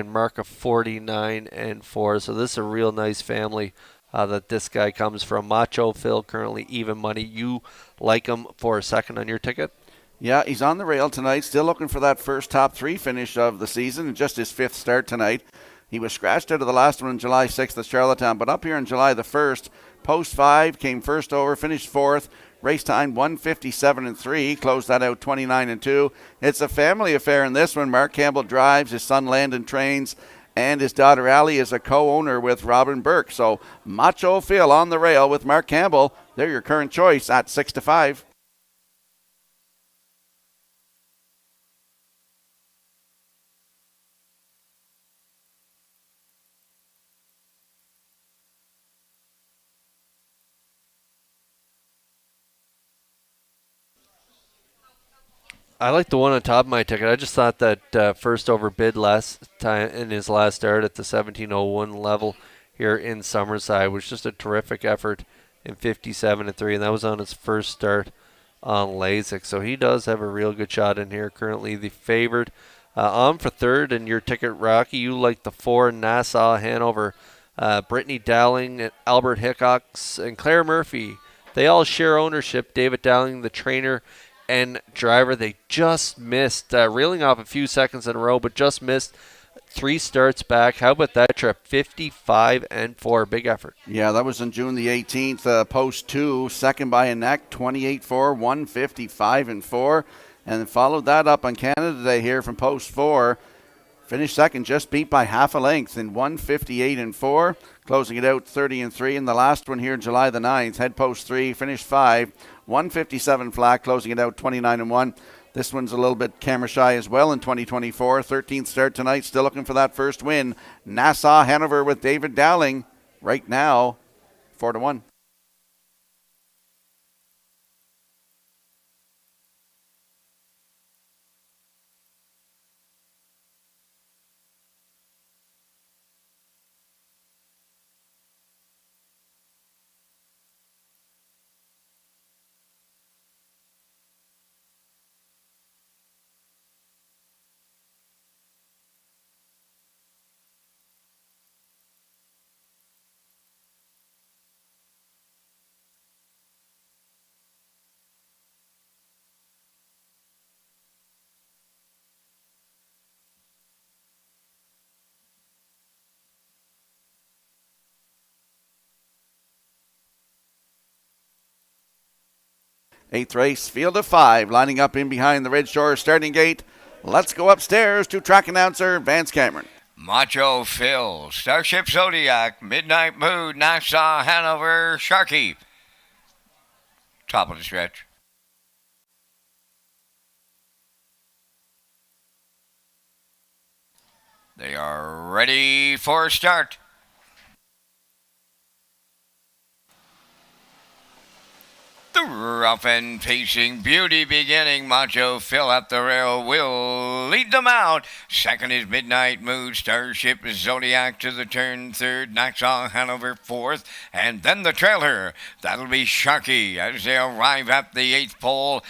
mark of 49-4. So this is a real nice family that this guy comes from. Macho Phil, currently even money. You like him for a second on your ticket? Yeah, he's on the rail tonight, still looking for that first top 3 finish of the season, and just his 5th start tonight. He was scratched out of the last one on July 6th at Charlottetown, but up here on July the 1st, post 5, came first over, finished 4th. Race time 157-3, closed that out 29-2. It's a family affair in this one. Mark Campbell drives, his son Landon trains, and his daughter Allie is a co-owner with Robin Burke. So Macho Phil on the rail with Mark Campbell. They're your current choice at 6-5. I like the one on top of my ticket. I just thought that first over bid last time in his last start at the 17:01 level here in Summerside was just a terrific effort in 57-3, and that was on his first start on Lasik. So he does have a real good shot in here. Currently the favored. On for third, and your ticket, Rocky, you like the 4 Nassau Hanover. Brittany Dowling, Albert Hickox, and Claire Murphy. They all share ownership. David Dowling, the trainer and driver, they just missed, reeling off a few seconds in a row, but just missed 3 starts back. How about that trip? 55-4, big effort. Yeah, that was on June the 18th. Post 2, second by a neck, 28-4, 155-4, and followed that up on Canada Day here from post 4. Finished second, just beat by half a length in 158-4, closing it out 30-3. And the last one here, July the 9th, head post 3, finished 5, 157 flat, closing it out 29-1. This one's a little bit camera shy as well in 2024. 13th start tonight, still looking for that first win. Nassau Hanover with David Dowling right now, 4-1. Eighth race, field of 5, lining up in behind the Red Shore starting gate. Let's go upstairs to track announcer Vance Cameron. Macho Phil, Starship Zodiac, Midnight Mood, Nassau, Hanover, Sharky. Top of the stretch. They are ready for a start. The rough and pacing beauty beginning. Macho Phil at the rail will lead them out. Second is Midnight Mood. Starship Zodiac to the turn. Third, Nassau Hanover fourth. And then the trailer. That'll be Sharky as they arrive at the eighth pole.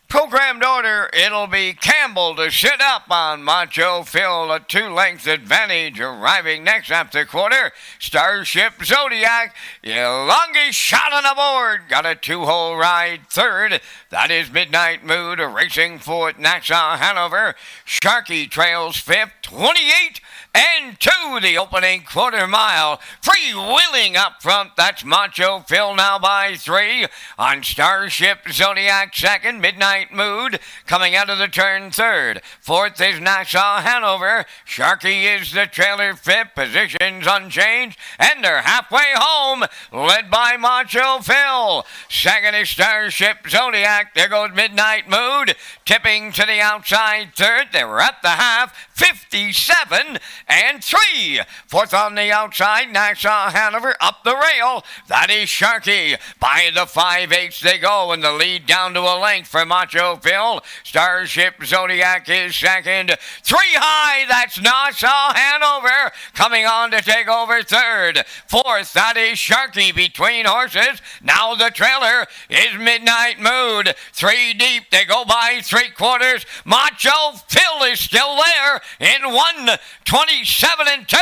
Programmed order, it'll be Campbell to sit up on Macho Phil, a 2-length advantage. Arriving next at the quarter, Starship Zodiac, longest shot on the board. Got a 2-hole ride third. That is Midnight Mood, racing fourth, Nassau Hanover. Sharky trails fifth, 28 and 2, the opening quarter mile. Freewheeling up front, that's Macho Phil now by 3. On Starship Zodiac second, Midnight Mood coming out of the turn third. Fourth is Nassau Hanover. Sharky is the trailer fifth, positions unchanged, and they're halfway home, led by Macho Phil. Second is Starship Zodiac. There goes Midnight Mood, tipping to the outside third. They were at the half, 57 and 3. Fourth on the outside, Nassau Hanover up the rail. That is Sharky. By the 5/8 they go, and the lead down to a length for Macho Phil. Starship Zodiac is second. 3 high, that's Nassau Hanover coming on to take over third. Fourth, that is Sharky between horses. Now the trailer is Midnight Mood. 3 deep, they go by 3/4. Macho Phil is still there in 1:27 and 2.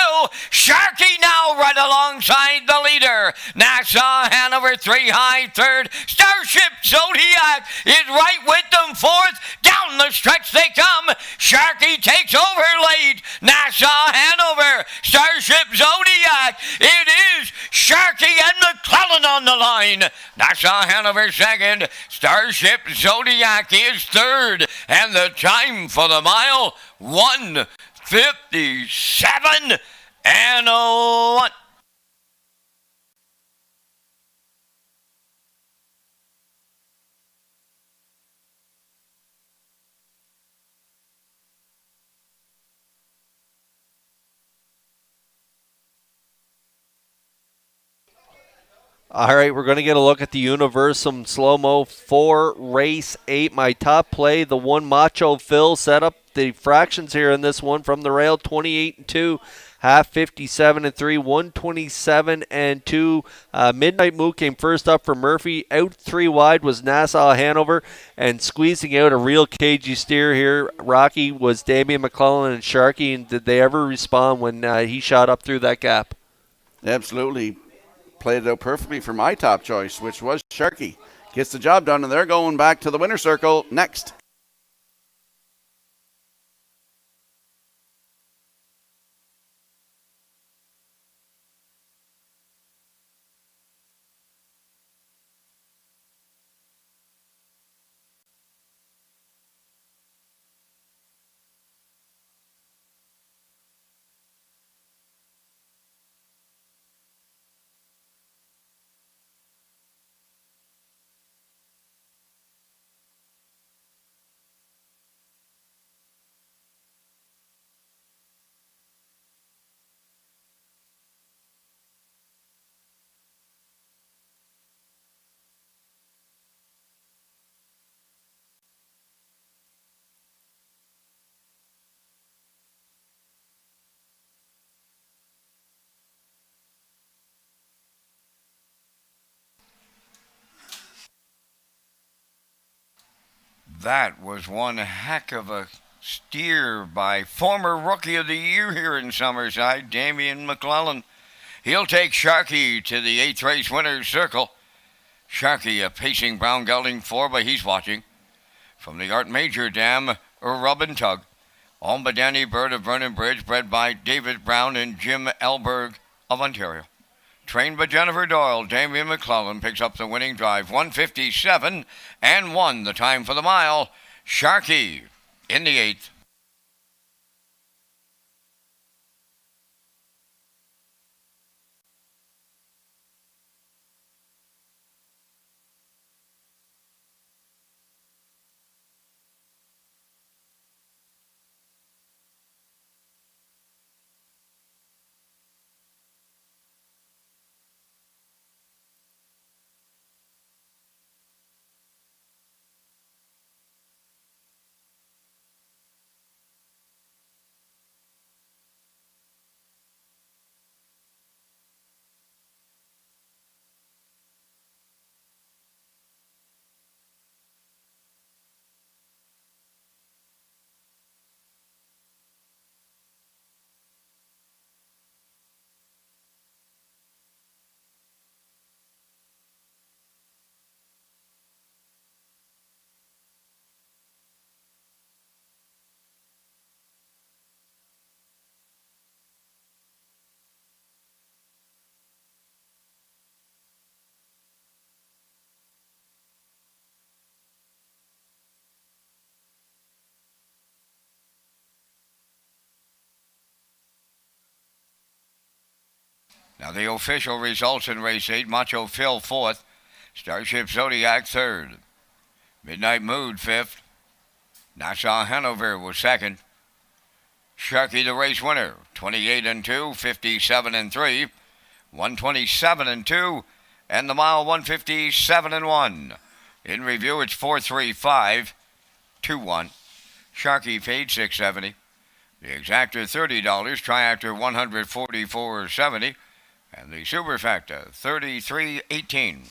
Sharky now right alongside the leader. Nassau Hanover 3 high third. Starship Zodiac is right with them fourth. Down the stretch they come. Sharky takes over late. Nassau Hanover. Starship Zodiac. It is Sharky and McClellan on the line. Nassau Hanover second. Starship Zodiac is third. And the time for the mile, 1:57 and 1. All right, we're going to get a look at the Universum Slow-Mo for race 8. My top play, the one Macho Phil set up the fractions here in this one from the rail, 28 and 2, half 57 and 3, 127 and 2. Midnight Mood came first up for Murphy. Out 3 wide was Nassau Hanover, and squeezing out a real cagey steer here, Rocky, was Damian McClellan and Sharky. And did they ever respond when he shot up through that gap? Absolutely. Played it out perfectly for my top choice, which was Sharky. Gets the job done, and they're going back to the winner's circle next. That was one heck of a steer by former Rookie of the Year here in Summerside, Damian McClellan. He'll take Sharky to the 8th race winner's circle. Sharky, a pacing brown gelding 4, but he's watching. From the Art Major Dam, Rub and Tug. Ombadani Bird of Vernon Bridge, bred by David Brown and Jim Elberg of Ontario. Trained by Jennifer Doyle, Damian McClellan picks up the winning drive. 1:57 and 1, the time for the mile. Sharky in the 8th. Now the official results in race 8, Macho Phil 4th, Starship Zodiac 3rd, Midnight Mood 5th, Nassau Hanover was 2nd, Sharky the race winner, 28 and 2, 57 and 3, 127 and 2, and the mile 157 and 1. In review, it's 435, 2-1. Sharky paid $670. The exactor $30, triactor $144.70, and the superfecta $33.18.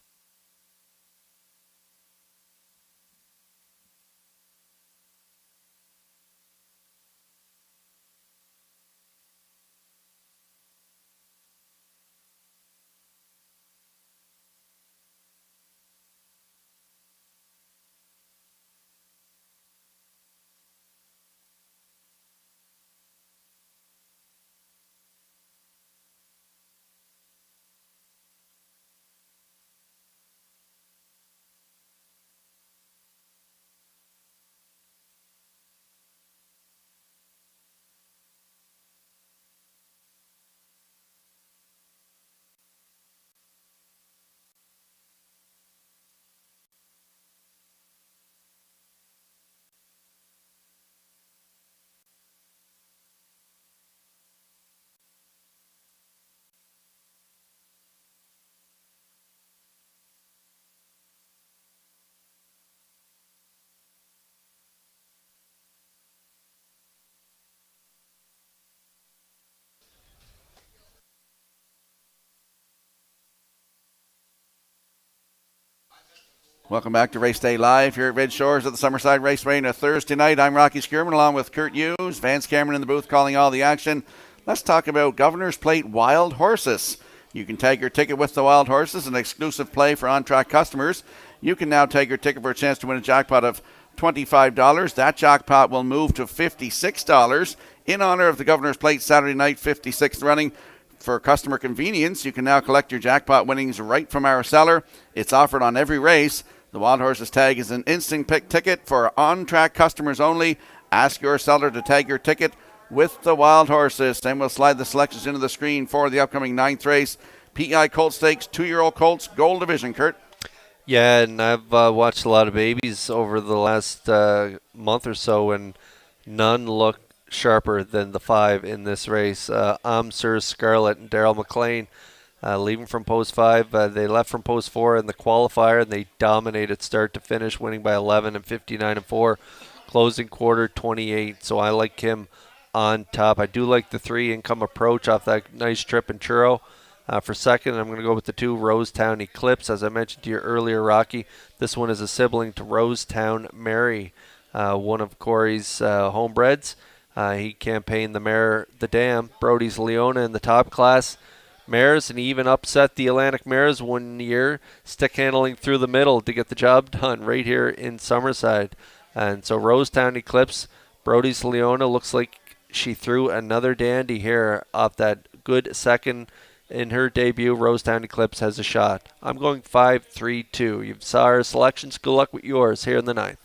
Welcome back to Race Day Live here at Red Shores at the Summerside Raceway on a Thursday night. I'm Rocky Skierman along with Kurt Hughes, Vance Cameron in the booth calling all the action. Let's talk about Governor's Plate Wild Horses. You can tag your ticket with the Wild Horses, an exclusive play for on-track customers. You can now tag your ticket for a chance to win a jackpot of $25. That jackpot will move to $56 in honor of the Governor's Plate Saturday night 56th running. For customer convenience, you can now collect your jackpot winnings right from our seller. It's offered on every race. The Wild Horses tag is an instant pick ticket for on-track customers only. Ask your seller to tag your ticket with the Wild Horses. And we'll slide the selections into the screen for the upcoming 9th race. PEI Colt Stakes, 2-year-old Colts, Gold Division, Kurt. Yeah, and I've watched a lot of babies over the last month or so, and none look sharper than the 5 in this race. Sir Scarlet and Daryl McLean leaving from post 5. They left from post 4 in the qualifier, and they dominated start to finish, winning by 11 and 59 and 4, closing quarter 28. So I like him on top. I do like the 3 Income Approach off that nice trip in Churro. For second, I'm going to go with the 2 Rosetown Eclipse. As I mentioned to you earlier, Rocky, this one is a sibling to Rosetown Mary, one of Corey's homebreds. He campaigned the mare, the dam, Brody's Leona in the top class mares, and he even upset the Atlantic Mares one year, stick handling through the middle to get the job done right here in Summerside. And so Rosetown Eclipse, Brody's Leona, looks like she threw another dandy here off that good second in her debut. Rosetown Eclipse has a shot. I'm going 5-3-2. You saw our selections. Good luck with yours here in the 9th.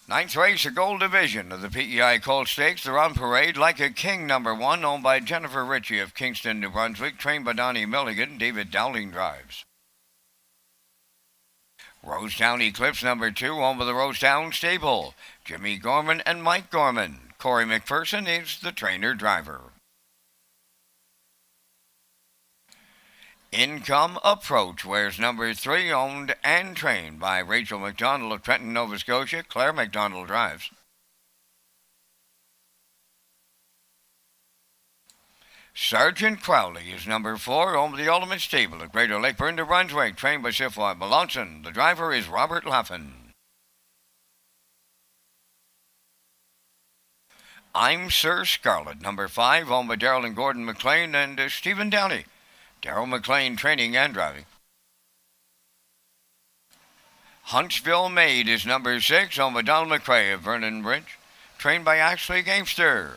Ninth race, a Gold Division of the PEI Colt Stakes. They're on parade like a king, number 1, owned by Jennifer Ritchie of Kingston, New Brunswick, trained by Donnie Milligan. David Dowling drives. Rosetown Eclipse, number 2, owned by the Rosetown Stable. Jimmy Gorman and Mike Gorman. Corey McPherson is the trainer-driver. Income Approach wears number 3, owned and trained by Rachel McDonald of Trenton, Nova Scotia. Claire McDonald drives. Sergeant Crowley is number 4, owned by the Ultimate Stable at Greater Lakeburn, New Brunswick, trained by Sifwat Melanson. The driver is Robert Laffin. I'm Sir Scarlet, number 5, owned by Daryl and Gordon McLean and Stephen Downey. Daryl McLean, training and driving. Huntsville Maid is number 6, owned by Donald McRae of Vernon Bridge, trained by Ashley Gamester.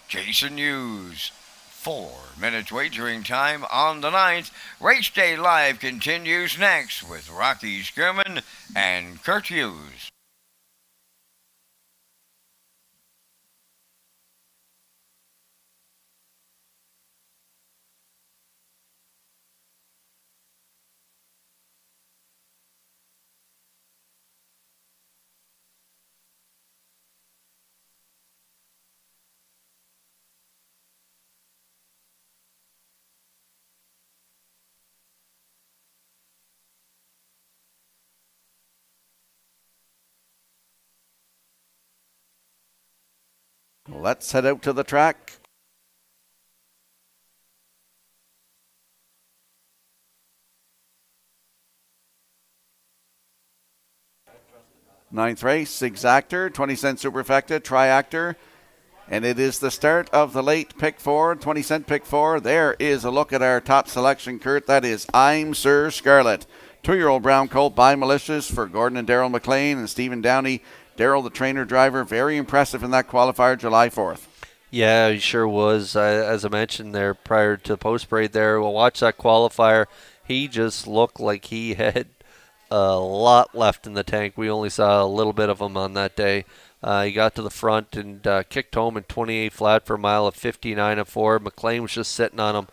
Jason Hughes. 4 minutes wagering time on the 9th. Race Day Live continues next with Rocky Skirman and Kurt Hughes. Let's head out to the track. Ninth race, Exactor, 20-cent Superfecta, Triactor. And it is the start of the late pick 4, 20-cent pick 4. There is a look at our top selection, Kurt. That is I'm Sir Scarlet. 2-year-old brown colt by Malicious for Gordon and Daryl McLean and Stephen Downey. Daryl, the trainer driver, very impressive in that qualifier July 4th. Yeah, he sure was. As I mentioned there prior to post-parade there, we'll watch that qualifier. He just looked like he had a lot left in the tank. We only saw a little bit of him on that day. He got to the front and kicked home in 28 flat for a mile of 59 and 4. McLean was just sitting on him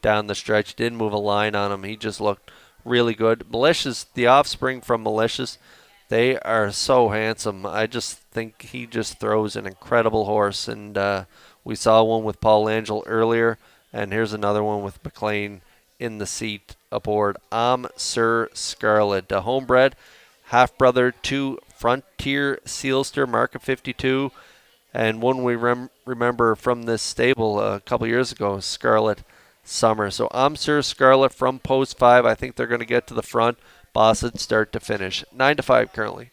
down the stretch. Didn't move a line on him. He just looked really good. Malicious, the offspring from Malicious, they are so handsome. I just think he just throws an incredible horse. And we saw one with Paul Angel earlier, and here's another one with McLean in the seat aboard. I'm Sir Scarlet, a homebred, half-brother to Frontier Sealster, mark of 52, and one we remember from this stable a couple years ago, Scarlet Summer. So I'm Sir Scarlet from post 5. I think they're going to get to the front. Boston start to finish. 9-5 currently.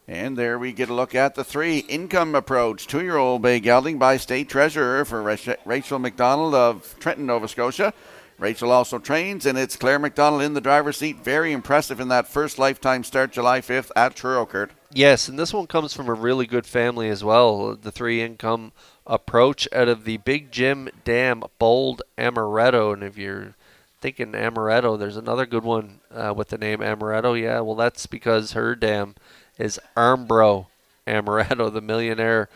And there we get a look at the 3 Income Approach. 2-year-old bay gelding by State Treasurer for Rachel McDonald of Trenton, Nova Scotia. Rachel also trains, and it's Claire McDonald in the driver's seat. Very impressive in that first lifetime start July 5th at Truro, Kurt. Yes, and this one comes from a really good family as well. The 3 Income Approach out of the Big Jim Dam Bold Amaretto. And if you're thinking Amaretto, there's another good one with the name Amaretto. Yeah, well, that's because her dam is Armbro Amaretto, the millionaire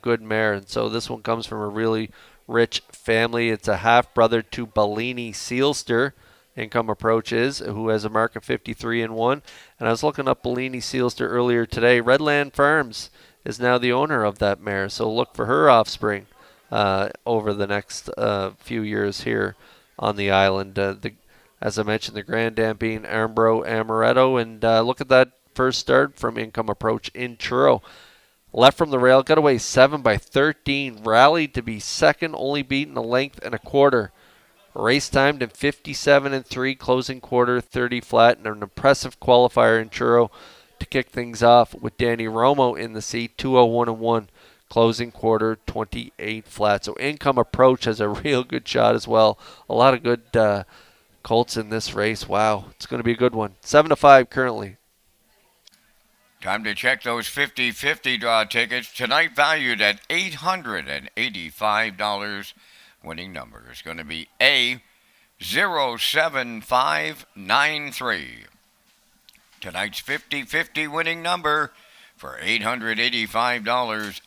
good mare. And so this one comes from a really rich family. It's a half-brother to Bellini Sealster, Income Approach is, who has a mark of 53 and 1. And I was looking up Bellini Sealster earlier today. Redland Farms is now the owner of that mare, so look for her offspring over the next few years here on the island. As I mentioned, the Grand Dam being Armbro Amaretto, and look at that first start from Income Approach in Truro. Left from the rail, got away 7 by 13, rallied to be second, only beaten a length and a quarter. Race timed in 57 and 3, closing quarter 30 flat, and an impressive qualifier in Truro to kick things off with Danny Romo in the seat, 201 and 1, closing quarter 28 flat. So Income Approach has a real good shot as well. A lot of good colts in this race. Wow, it's going to be a good one. 7-5 currently. Time to check those 50-50 draw tickets. Tonight valued at $885. Winning number is going to be A07593. Tonight's 50-50 winning number for $885,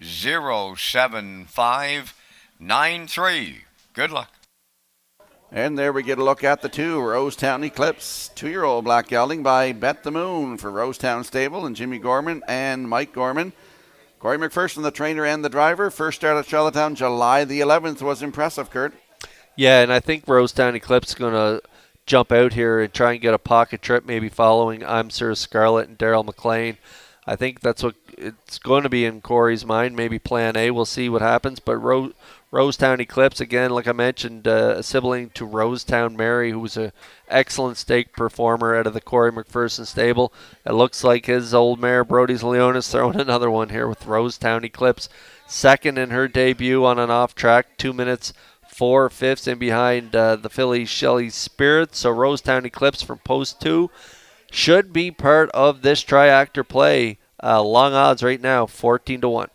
A07593. Good luck. And there we get a look at the 2 Rosetown Eclipse. 2-year-old black gelding by Bet the Moon for Rosetown Stable and Jimmy Gorman and Mike Gorman. Corey McPherson, the trainer and the driver. First start at Charlottetown, July the 11th, was impressive, Kurt. Yeah, and I think Rosetown Eclipse is going to jump out here and try and get a pocket trip, maybe following I'm Sir Scarlet and Daryl McLean. I think that's what it's going to be in Corey's mind. Maybe plan A. We'll see what happens. But Rosetown Eclipse, again, like I mentioned, a sibling to Rosetown Mary, who was an excellent stake performer out of the Corey McPherson stable. It looks like his old mare, Brody's Leonis, throwing another one here with Rosetown Eclipse. Second in her debut on an off track, 2 minutes 4/5 in behind the filly Shelley Spirit. So Rosetown Eclipse from post 2 should be part of this triactor play. Long odds right now, 14-1.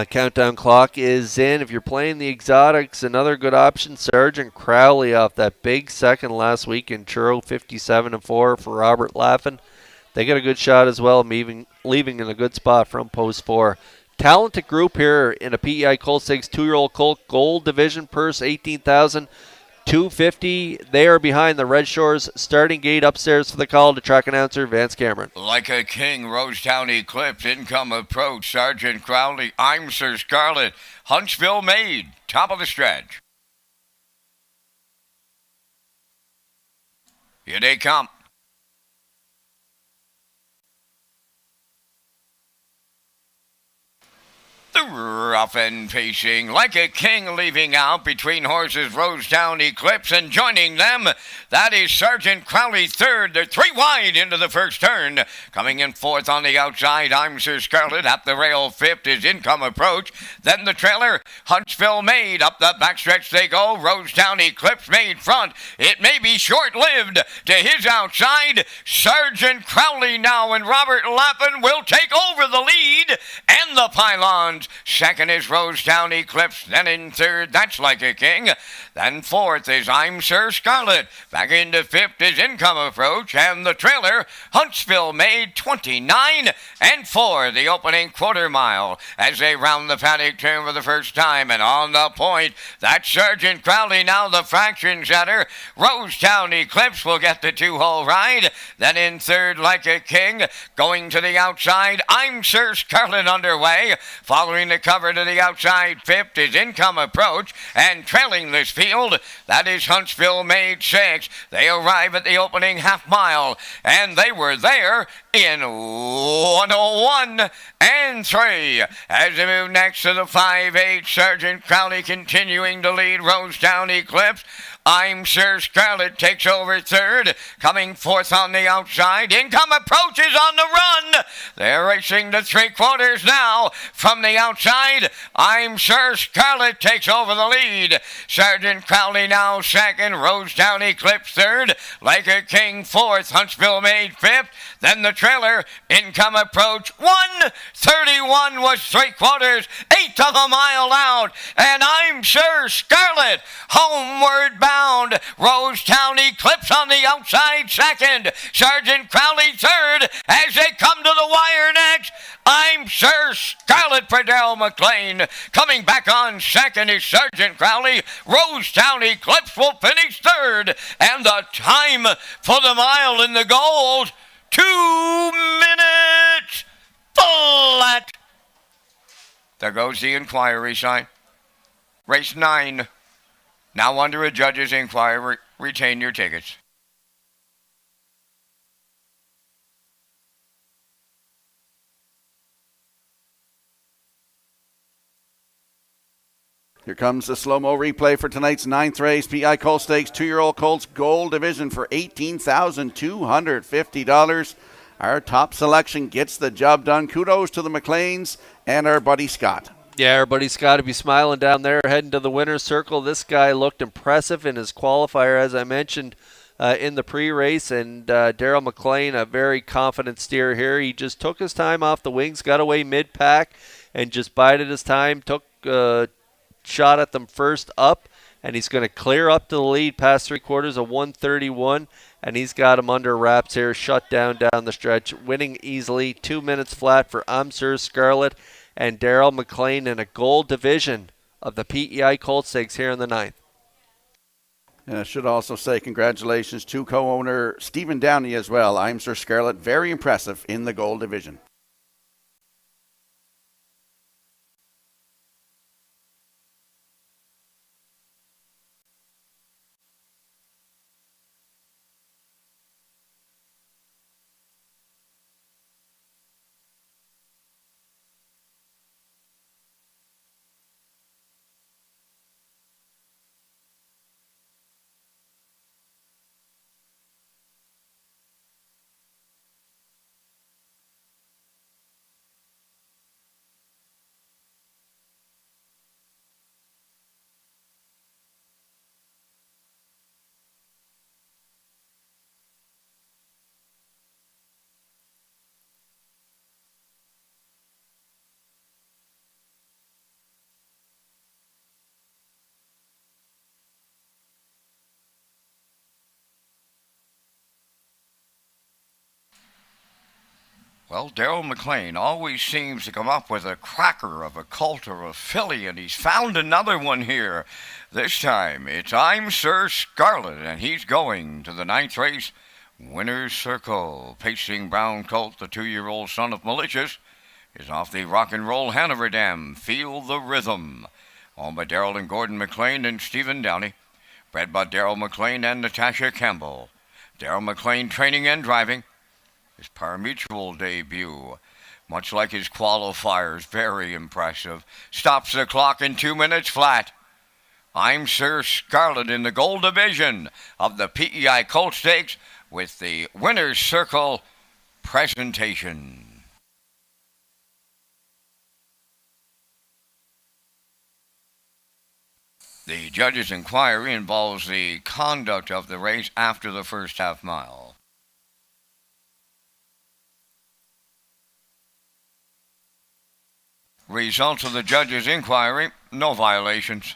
Countdown clock is in. If you're playing the exotics, another good option, Sergeant Crowley off that big second last week in Churro, 57-4 for Robert Laffin. They get a good shot as well, leaving in a good spot from post 4. Talented group here in a PEI Colt Stakes 2-year-old colt, gold division purse, $18,250. They are behind the Red Shores starting gate. Upstairs for the call to track announcer Vance Cameron. Like a king, Rosetown Eclipse, income approach, Sergeant Crowley, I'm Sir Scarlet, Huntsville Maid, top of the stretch. Here they come. The rough and pacing, like a king, leaving out between horses Rosetown Eclipse, and joining them, that is Sergeant Crowley third. They're 3 wide into the first turn. Coming in fourth on the outside, I'm Sir Scarlet. Up the rail fifth is Income Approach. Then the trailer, Huntsville Maid. Up the backstretch they go. Rosetown Eclipse Maid front. It may be short-lived. To his outside, Sergeant Crowley now, and Robert Lappin will take over the lead and the pylons. Second is Rosetown Eclipse. Then in third, that's Like a King. Then fourth is I'm Sir Scarlet. Back into fifth is Income Approach. And the trailer, Huntsville Maid, 29-4. The opening quarter mile as they round the paddock turn for the first time. And on the point, that's Sergeant Crowley, now the fraction setter. Rosetown Eclipse will get the 2-hole ride. Then in third, Like a King. Going to the outside, I'm Sir Scarlet underway. Following the cover to the outside, fifth is Income Approach, and trailing this field, that is Huntsville Maid 6. They arrive at the opening half mile, and they were there in 101-3. As they move next to the 5-8, Sergeant Crowley continuing to lead Rosetown Eclipse. I'm Sir Scarlet takes over third. Coming fourth on the outside, Income Approach is on the run. They're racing to 3/4 now. From the outside, I'm Sir Scarlet takes over the lead. Sergeant Crowley now second. Rosetown Eclipse third. Like a King fourth. Huntsville Maid fifth. Then the trailer, Income Approach, 1:31 was 3/4, eighth of a mile out, and I'm Sir Scarlet, homeward bound. Rosetown Eclipse on the outside second, Sergeant Crowley third, as they come to the wire next. I'm Sir Scarlet for Darrell McLean. Coming back on second is Sergeant Crowley. Rosetown Eclipse will finish third, and the time for the mile in the gold, 2 minutes flat. There goes the inquiry sign. Race 9. Now under a judge's inquiry. Retain your tickets. Here comes the slow-mo replay for tonight's 9th race. PI Colt Stakes 2-year-old Colts Gold Division for $18,250. Our top selection gets the job done. Kudos to the McLeans and our buddy Scott. Yeah, our buddy Scott will be smiling down there heading to the winner's circle. This guy looked impressive in his qualifier, as I mentioned, in the pre-race. And Darrell McLean, a very confident steer here. He just took his time off the wings, got away mid-pack, and just bided his time, took shot at them first up, and he's going to clear up to the lead past 3/4 of 131, and he's got him under wraps here, shut down the stretch, winning easily. 2 minutes flat for I'm Sir Scarlet and Darrell McLean in a gold division of the PEI Colt Stakes here in the 9th. And I should also say congratulations to co-owner Stephen Downey as well. I'm Sir Scarlett, very impressive in the gold division. Well, Daryl McLean always seems to come up with a cracker of a colt or a filly, and he's found another one here. This time it's I'm Sir Scarlett, and he's going to the 9th race, Winner's Circle. Pacing brown colt, the 2-year-old son of Malicious, is off the Rock and Roll Hanover Dam. Feel the Rhythm. Owned by Daryl and Gordon McLean and Stephen Downey. Bred by Daryl McLean and Natasha Campbell. Daryl McLean training and driving. His pari-mutuel debut, much like his qualifiers, very impressive. Stops the clock in 2 minutes flat. I'm Sir Scarlett in the gold division of the PEI Colt Stakes with the Winner's Circle presentation. The judge's inquiry involves the conduct of the race after the first half mile. Results of the judge's inquiry, no violations.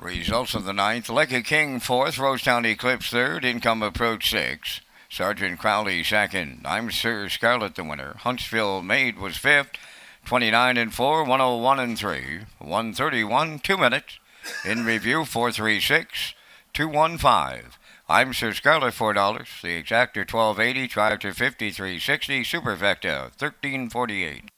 Results of the ninth. Lecca King fourth, Rosetown Eclipse third, Income Approach sixth, Sergeant Crowley second. I'm Sir Scarlet the winner. Huntsville Maid was fifth, 29 and 4, 101 and 3, 131, 2 minutes. In review, 436, 215. I'm Sir Scarlet, $4. The Exactor, $12.80. Tractor, $53.60. Supervecta, $13.48.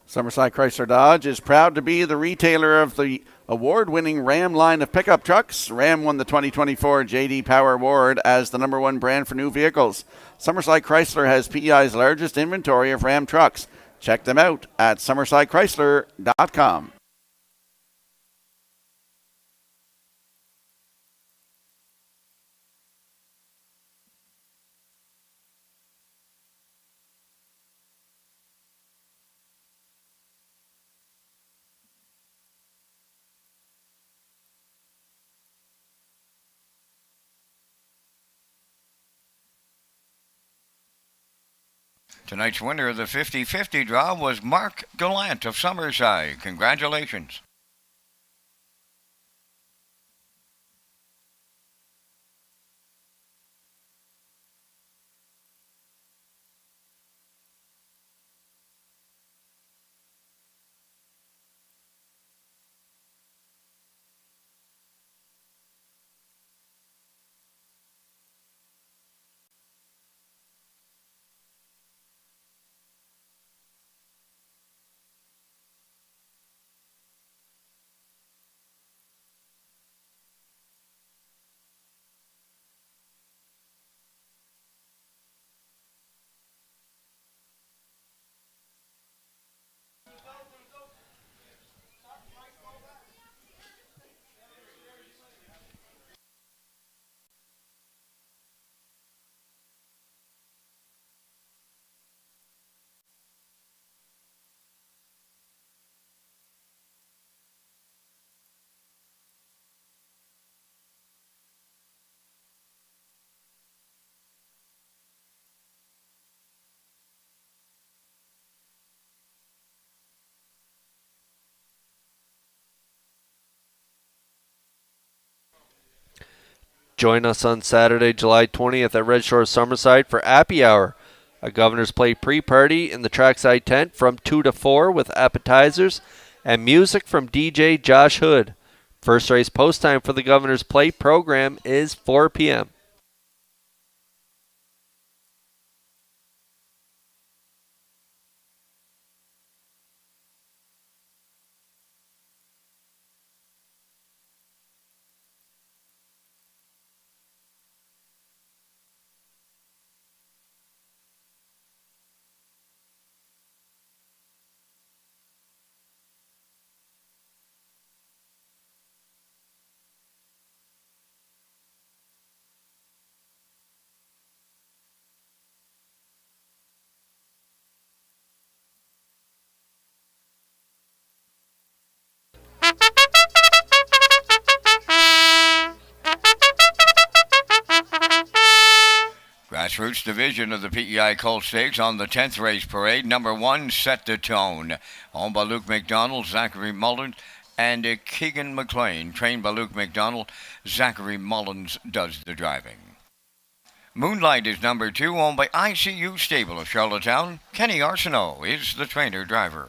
Summerside Chrysler Dodge is proud to be the retailer of the award-winning Ram line of pickup trucks. Ram won the 2024 J.D. Power Award as the #1 brand for new vehicles. Summerside Chrysler has PEI's largest inventory of Ram trucks. Check them out at summersidechrysler.com. Tonight's winner of the 50-50 draw was Mark Gallant of Summerside. Congratulations. Join us on Saturday, July 20th at Red Shores Summerside for Appy Hour, a Governor's Plate pre-party in the trackside tent from 2 to 4 with appetizers and music from DJ Josh Hood. First race post time for the Governor's Plate program is 4 p.m. Grassroots division of the PEI Colt Stakes on the 10th race parade. Number 1, Set the Tone. Owned by Luke McDonald, Zachary Mullins, and Keegan McLean. Trained by Luke McDonald, Zachary Mullins does the driving. Moonlight is number 2, owned by ICU Stable of Charlottetown. Kenny Arsenault is the trainer-driver.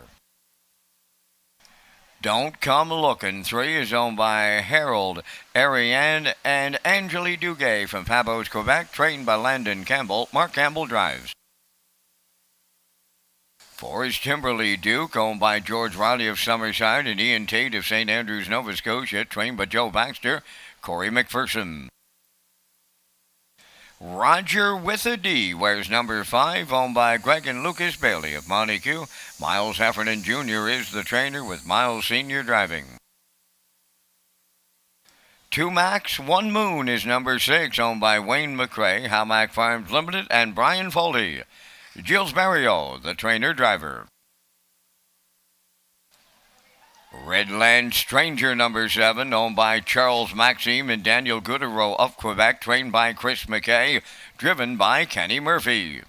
Don't Come Looking 3 is owned by Harold Ariane and Angeli Duguay from Pabos, Quebec, trained by Landon Campbell. Mark Campbell drives. 4 is Timberly Duke, owned by George Riley of Summerside and Ian Tate of St. Andrews, Nova Scotia, trained by Joe Baxter, Corey McPherson. Roger with a D wears number 5, owned by Greg and Lucas Bailey of Montague. Miles Heffernan Jr. is the trainer with Miles Sr. driving. 2 Max, 1 Moon is number 6, owned by Wayne McRae, Hamac Farms Limited, and Brian Foley. Gilles Barrio, the trainer-driver. Redland Stranger number 7, owned by Charles Maxime and Daniel Goodero of Quebec, trained by Chris McKay, driven by Kenny Murphy.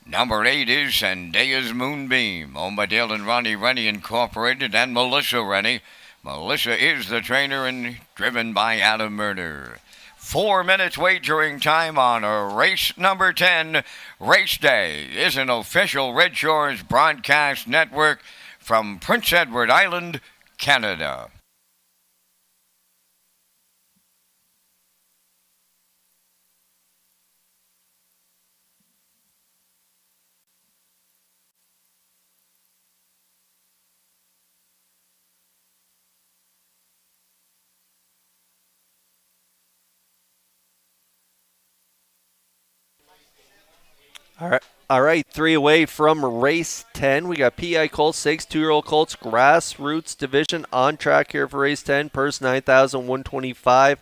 Number 8 is Zendaya's Moonbeam, owned by Dale and Ronnie Rennie Incorporated and Melissa Rennie. Melissa is the trainer and driven by Adam Murner. 4 minutes wagering time on race number 10. Race Day is an official Red Shores broadcast network from Prince Edward Island, Canada. All right, 3 away from race 10. We got PI Colts Stakes, 2-year-old Colts Grassroots Division on track here for race 10. Purse 9,125.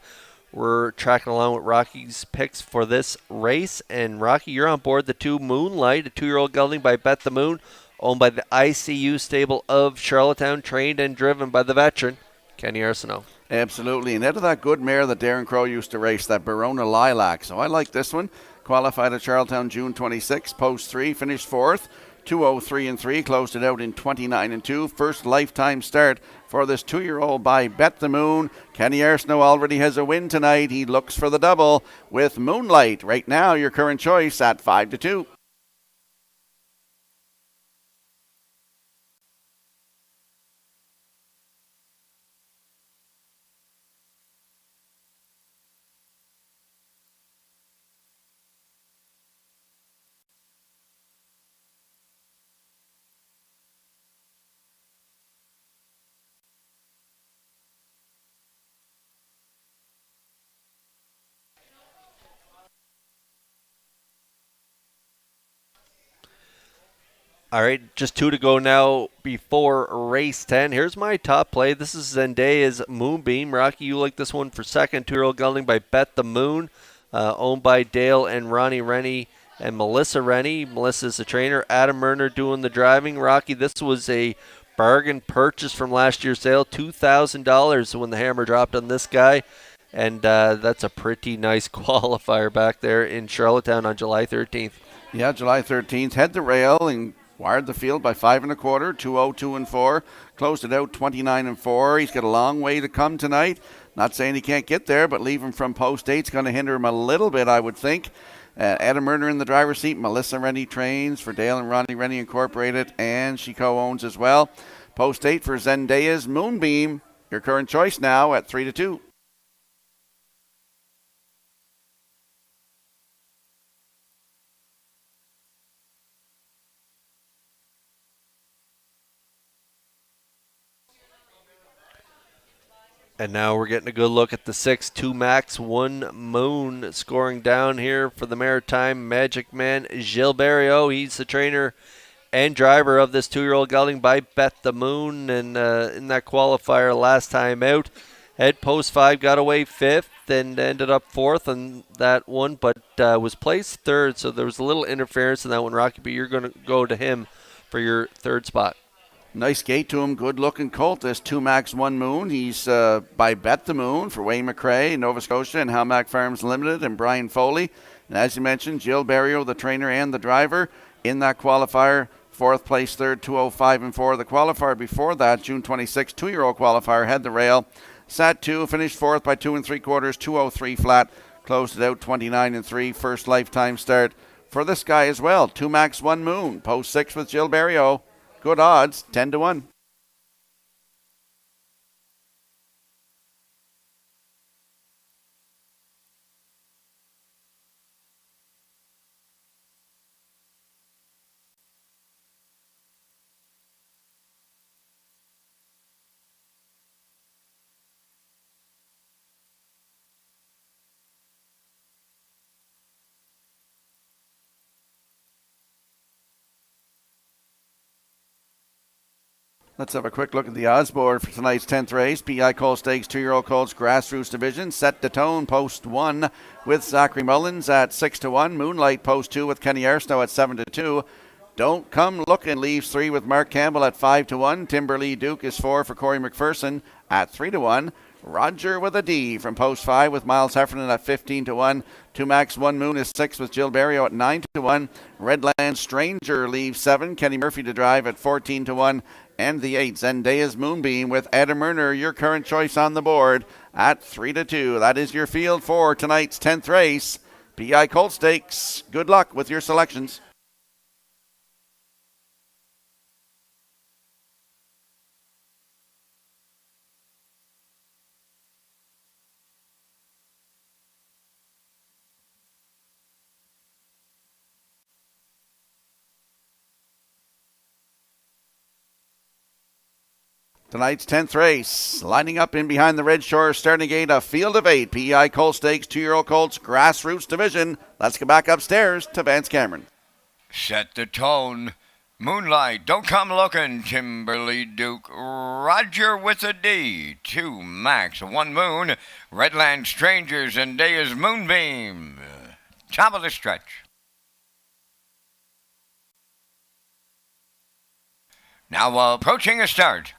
We're tracking along with Rocky's picks for this race. And Rocky, you're on board the 2 Moonlight, a 2-year-old gelding by Bet the Moon, owned by the ICU stable of Charlottetown, trained and driven by the veteran Kenny Arsenault. Absolutely. And out of that good mare that Darren Crow used to race, that Barona Lilac. So I like this one. Qualified at Charlottetown June 26, post 3, finished 4th, 2:03.3, closed it out in 29.2. First lifetime start for this 2-year-old by Bet the Moon. Kenny Arsenault already has a win tonight. He looks for the double with Moonlight. Right now, your current choice at 5-2. All right, just 2 to go now before race 10. Here's my top play. This is Zendaya's Moonbeam. Rocky, you like this one for second. 2-year-old gelding by Bet the Moon, owned by Dale and Ronnie Rennie and Melissa Rennie. Melissa's the trainer. Adam Murner doing the driving. Rocky, this was a bargain purchase from last year's sale. $2,000 when the hammer dropped on this guy. And that's a pretty nice qualifier back there in Charlottetown on July 13th. Yeah, July 13th. Head the rail and wired the field by 5 1/4, 2:02.4. Closed it out 29.4. He's got a long way to come tonight. Not saying he can't get there, but leaving from post 8's going to hinder him a little bit, I would think. Adam Murner in the driver's seat. Melissa Rennie trains for Dale and Ronnie Rennie Incorporated, and she co-owns as well. Post 8 for Zendaya's Moonbeam. Your current choice now at 3-2. And now we're getting a good look at the 6, 2 Max, 1 Moon, scoring down here for the Maritime Magic Man, Gilles Barrio. He's the trainer and driver of this 2-year-old gelding by Bet the Moon. And in that qualifier last time out, head post 5 got away 5th and ended up 4th on that one, but was placed 3rd. So there was a little interference in that one, Rocky, but you're going to go to him for your 3rd spot. Nice gate to him, good-looking colt. This 2 Max 1 Moon. He's by Bet the Moon for Wayne McRae, Nova Scotia, and Hamac Farms Limited, and Brian Foley. And as you mentioned, Gilles Barrio, the trainer and the driver, in that qualifier. 4th place, 3rd, 2:05.4. The qualifier before that, June 26, 2-year-old qualifier, had the rail. Sat 2, finished 4th by 2 3/4, 2:03 flat. Closed it out 29.3. First lifetime start for this guy as well. 2 Max 1 Moon. Post 6 with Gilles Barrio. Good odds, 10-1. Let's have a quick look at the odds board for tonight's 10th race. PI Cole Stakes 2-year-old Colts Grassroots Division. Set the tone, post 1 with Zachary Mullins at 6-1. Moonlight post 2 with Kenny Arsenault at 7-2. Don't Come Looking leaves 3 with Mark Campbell at 5-1. Timberlee Duke is 4 for Corey McPherson at 3-1. Roger with a D from post 5 with Miles Heffernan at 15-1. 2 Max 1 Moon is 6 with Jill Barrio at 9-1. Redland Stranger leaves 7. Kenny Murphy to drive at 14-1. And the 8, Zendaya's Moonbeam with Adam Murner, your current choice on the board at 3-2. That is your field for tonight's 10th race. PI Colt Stakes. Good luck with your selections. Tonight's 10th race, lining up in behind the Red Shores starting gate, a field of 8. PEI Colt Stakes, 2-year-old Colts, Grassroots Division. Let's go back upstairs to Vance Cameron. Set the tone. Moonlight, Don't Come Looking, Kimberly Duke, Roger with a D, 2 Max, 1 Moon, Redland Strangers, and Daya's Moonbeam. Top of the stretch. Now approaching a start.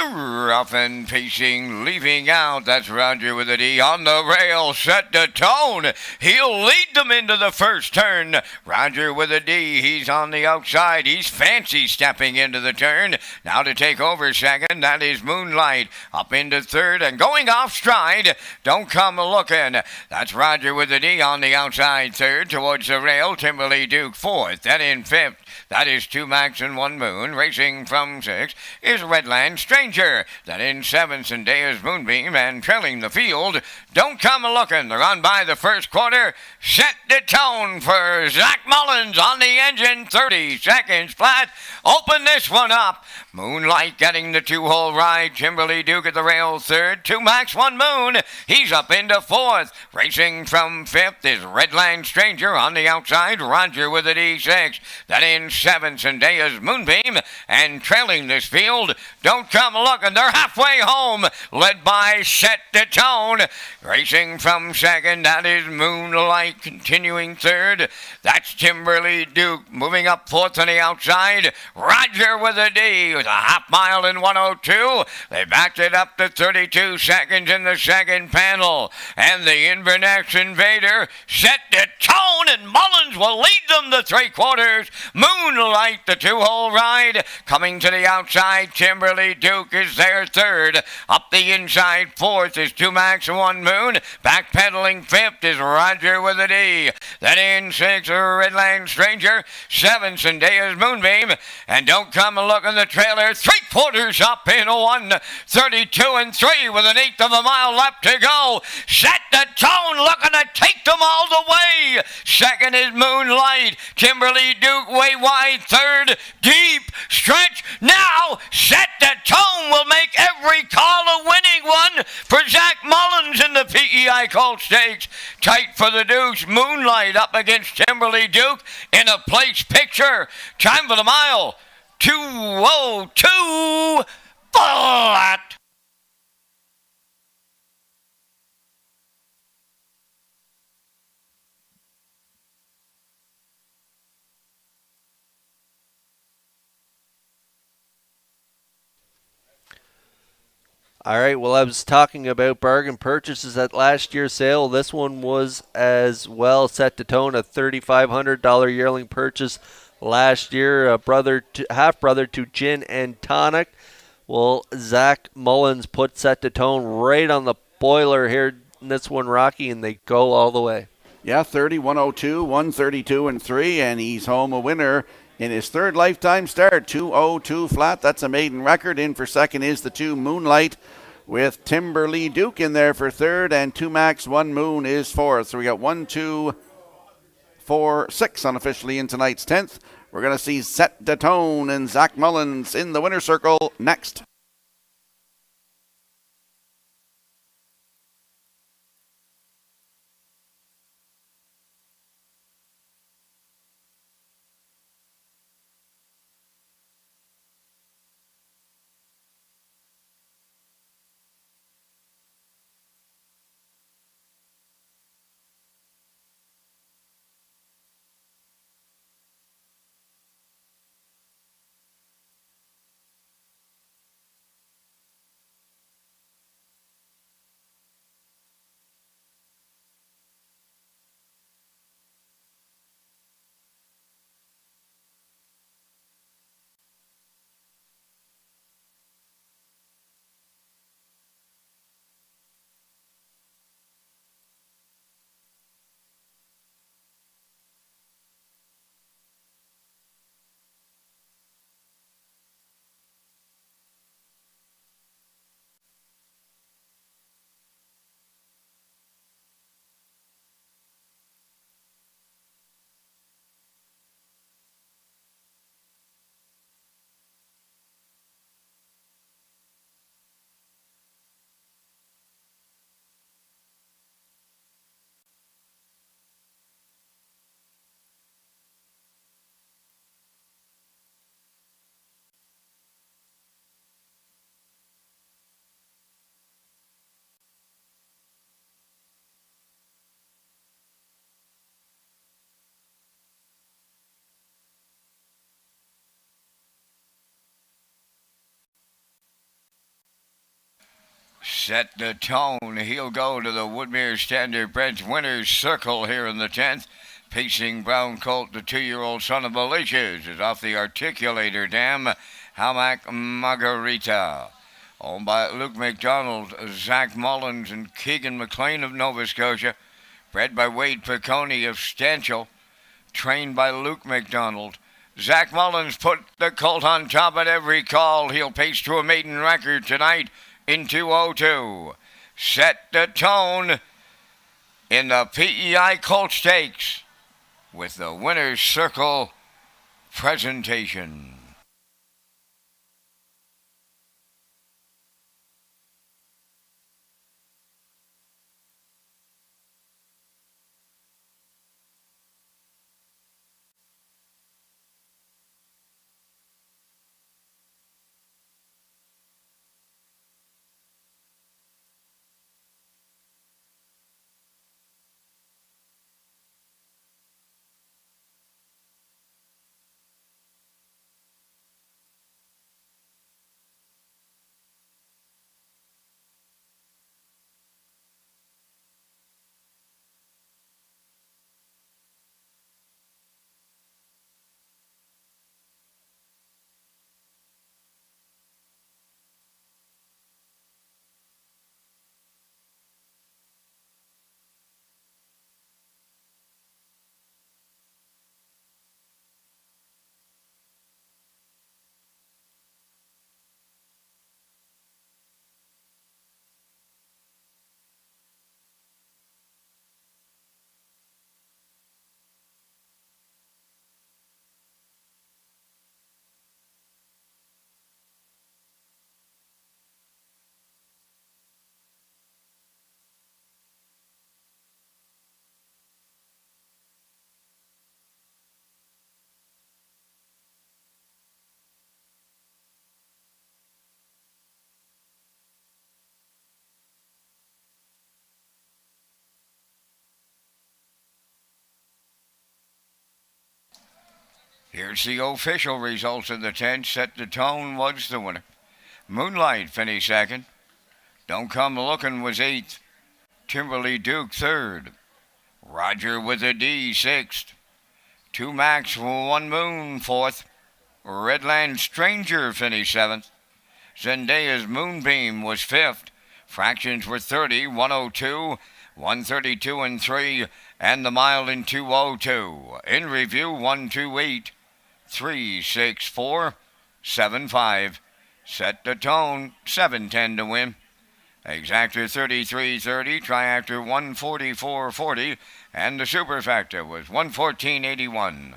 Rough and pacing, leaving out, that's Roger with a D on the rail, set the tone. He'll lead them into the first turn. Roger with a D, he's on the outside. He's fancy stepping into the turn. Now to take over second, that is Moonlight. Up into third and going off stride. Don't Come Looking. That's Roger with a D on the outside third towards the rail. Timberly Duke fourth. Then in fifth, that is 2 Max and 1 Moon. Racing from 6 is Redland Stranger. Then in 7th, Zendaya's Moonbeam, and trailing the field, Don't Come A-Looking. They're on by the first quarter. Set the tone for Zach Mullins on the engine. 30 seconds flat. Open this one up. Moonlight getting the 2-hole ride. Kimberly Duke at the rail third. 2 Max 1 Moon. He's up into 4th. Racing from 5th is Redland Stranger on the outside. Roger with a D6. Then in 7th, Zendaya's Moonbeam, and trailing this field, Don't Come Looking. They're halfway home, led by Set the Tone. Racing from second, that is Moonlight. Continuing third, that's Timberly Duke. Moving up fourth on the outside, Roger with a D with a half mile in 102. They backed it up to 32 seconds in the second panel. And the Inverness Invader, Set the Tone, and Mullins will lead them to 3/4. Moonlight, the 2-hole ride. Coming to the outside, Timberly Duke is there third. Up the inside fourth is 2 Max 1 Moon. Backpedaling fifth is Roger with a D. Then in 6th, Redland Stranger. 7th, Zendaya's Moonbeam. And Don't Come Looking, the trailer. 3/4 up in 1:32 and 3 with an 1/8 of a mile left to go. Set the Tone, looking to take them all the way. Second is Moonlight. Timberly Duke way wide. Third, deep stretch. Now, Set the Tone will make every call a winning one for Zach Mullins in the PEI Colt Stakes. Tight for the Dukes. Moonlight up against Timberly Duke in a place picture. Time for the mile. 2:02 flat. All right, well, I was talking about bargain purchases at last year's sale. This one was as well. Set to Tone, a $3,500 yearling purchase last year, half-brother to Gin and Tonic. Well, Zach Mullins put Set to Tone right on the boiler here in this one, Rocky, and they go all the way. Yeah, 30, 102, 132 and 3, and he's home a winner in his third lifetime start. 2:02 flat. That's a maiden record. In for second is the 2 Moonlight with Timberly Duke in there for third, and 2 Max 1 Moon is fourth. So we got 1, 2, 4, 6 unofficially in tonight's 10th. We're going to see Set the Tone and Zach Mullins in the winner's circle next. set the tone. He'll go to the Woodmere Standard Bred's winner's circle here in the 10th. Pacing brown colt, the 2-year-old son of Militias, is off the articulator dam. Hamac Margarita. Owned by Luke McDonald, Zach Mullins, and Keegan McLean of Nova Scotia. Bred by Wade Piccone of Stanchel. Trained by Luke McDonald. Zach Mullins put the colt on top at every call. He'll pace to a maiden record tonight in 2:02. Set the tone in the PEI Colt Stakes with the winner's circle presentation. Here's the official results of the 10th. Set the Tone was the winner. Moonlight finished second. Don't Come Looking was 8th. Timberly Duke 3rd. Roger with a D 6th. 2 Max 1 Moon 4th. Redland Stranger finished 7th. Zendaya's Moonbeam was 5th. Fractions were 30, 102, 132 and 3, and the mile in 2:02. In review, 128, 364, 75. Set the Tone, 710 to win. Exactor 33.30, Triactor 144.40, and the Superfactor was 114.81.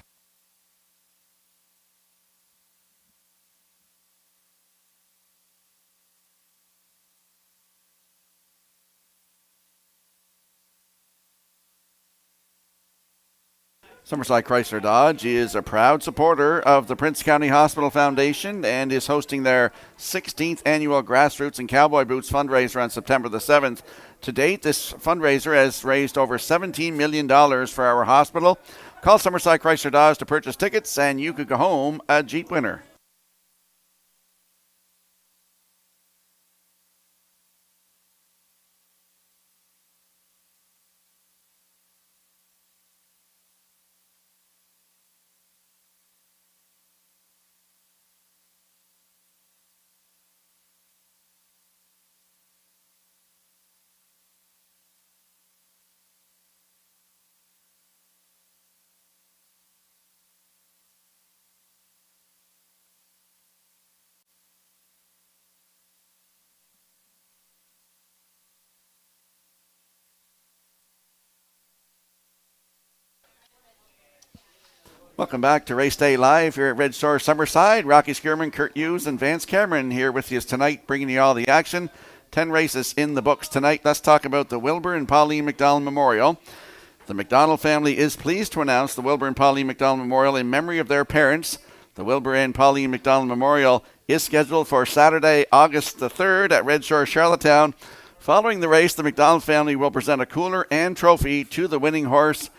Summerside Chrysler Dodge is a proud supporter of the Prince County Hospital Foundation and is hosting their 16th annual Grassroots and Cowboy Boots fundraiser on September the 7th. To date, this fundraiser has raised over $17 million for our hospital. Call Summerside Chrysler Dodge to purchase tickets and you could go home a Jeep winner. Welcome back to Race Day Live here at Red Shore Summerside. Rocky Skierman, Kurt Hughes, and Vance Cameron here with you tonight, bringing you all the action. 10 races in the books tonight. Let's talk about the Wilbur and Pauline McDonald Memorial. The McDonald family is pleased to announce the Wilbur and Pauline McDonald Memorial in memory of their parents. The Wilbur and Pauline McDonald Memorial is scheduled for Saturday, August the 3rd at Red Shore, Charlottetown. Following the race, the McDonald family will present a cooler and trophy to the winning horse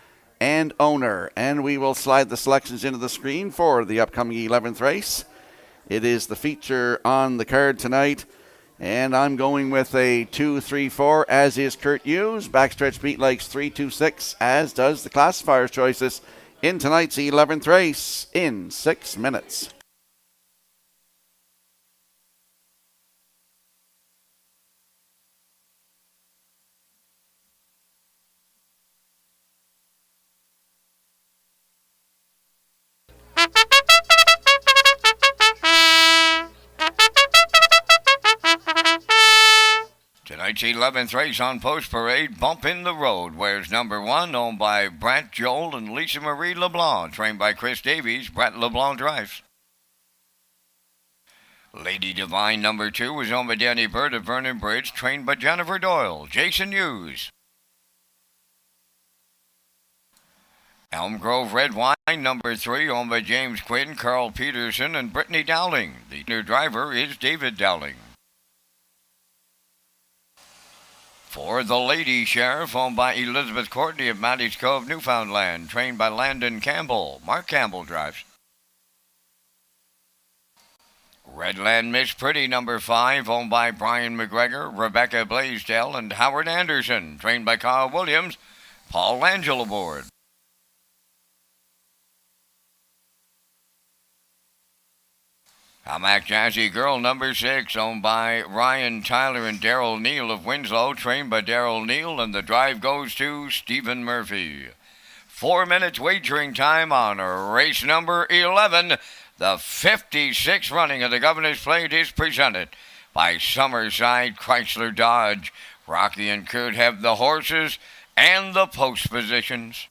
and owner. And we will slide the selections into the screen for the upcoming 11th race. It is the feature on the card tonight. And I'm going with a 2-3-4, as is Kurt Hughes. Backstretch beat likes 3-2-6, as does the classifier's choices in tonight's 11th race in 6 minutes. Tonight's 11th race on Post Parade, Bump in the Road, wears number 1, owned by Brant Joel and Lisa Marie LeBlanc, trained by Chris Davies. Brant LeBlanc drives. Lady Divine, number 2, was owned by Danny Bird of Vernon Bridge, trained by Jennifer Doyle. Jason Hughes. Elm Grove Red Wine, number 3, owned by James Quinn, Carl Peterson, and Brittany Dowling. The new driver is David Dowling. For the Lady Sheriff, owned by Elizabeth Courtney of Matty's Cove, Newfoundland, trained by Landon Campbell. Mark Campbell drives. Redland Miss Pretty, number 5, owned by Brian McGregor, Rebecca Blaisdell, and Howard Anderson, trained by Kyle Williams. Paul Angel aboard. Hamac Jazzy Girl, number 6, owned by Ryan Tyler and Daryl Neal of Winslow, trained by Daryl Neal, and the drive goes to Stephen Murphy. 4 minutes wagering time on race number 11. The 56th running of the Governor's Plate is presented by Summerside Chrysler Dodge. Rocky and Kurt have the horses and the post positions.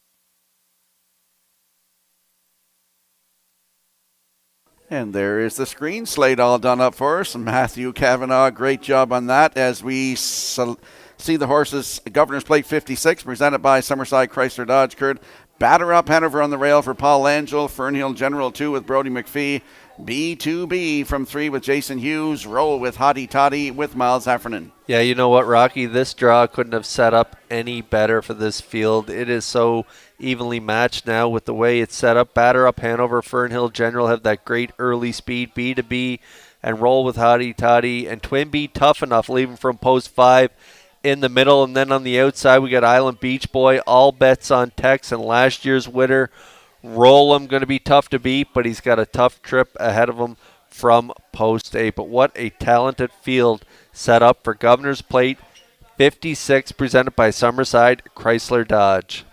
And there is the screen slate all done up for us. Matthew Cavanaugh, great job on that as we see the horses. Governor's Plate 56 presented by Summerside Chrysler Dodge. Kurt, Batter Up Hanover on the rail for Paul Angel. Fernhill General 2 with Brody McPhee. B2B from 3 with Jason Hughes. Roll with Hottie Toddy with Miles Heffernan. Yeah, you know what, Rocky? This draw couldn't have set up any better for this field. It is so evenly matched now with the way it's set up. Batter Up Hanover, Fernhill General have that great early speed. B2B and Roll with Hottie Toddy. And Twin B Tough Enough leaving from post 5 in the middle. And then on the outside, we got Island Beach Boy. All bets on Tex and last year's winner. Roll him, going to be tough to beat, but he's got a tough trip ahead of him from post 8. But what a talented field set up for Governor's Plate 56, presented by Summerside Chrysler Dodge.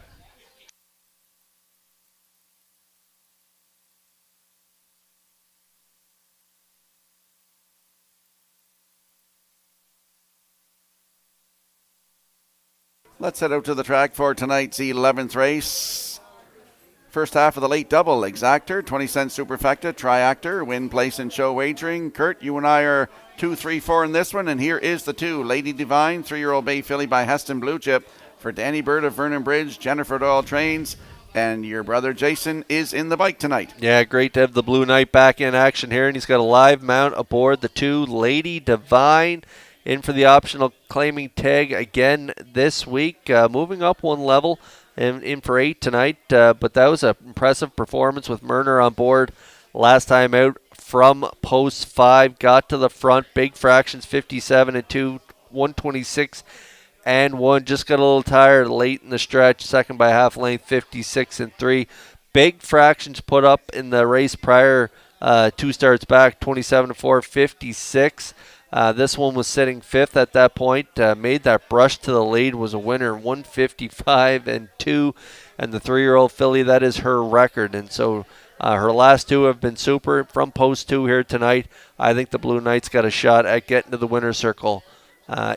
Let's head out to the track for tonight's 11th race. First half of the late double, Exactor, 20 cent Superfecta, Triactor, win, place, and show wagering. Kurt, you and I are 2, 3, 4 in this one, and here is the 2. Lady Divine, 3-year-old Bay Filly by Heston Blue Chip for Danny Bird of Vernon Bridge, Jennifer Doyle trains, and your brother Jason is in the bike tonight. Yeah, great to have the Blue Knight back in action here, and he's got a live mount aboard the 2, Lady Divine, in for the optional claiming tag again this week, moving up one level. And in for 8 tonight, but that was an impressive performance with Myrner on board last time out from post 5. Got to the front, big fractions, 57 and 2, 126 and 1. Just got a little tired late in the stretch, second by half length, 56 and 3. Big fractions put up in the race prior, 2 starts back, 27 and 4, 56. This one was sitting 5th at that point. Made that brush to the lead, was a winner, 155 and 2. And the 3-year-old filly, that is her record. And so her last 2 have been super from post 2 here tonight. I think the Blue Knights got a shot at getting to the winner's circle.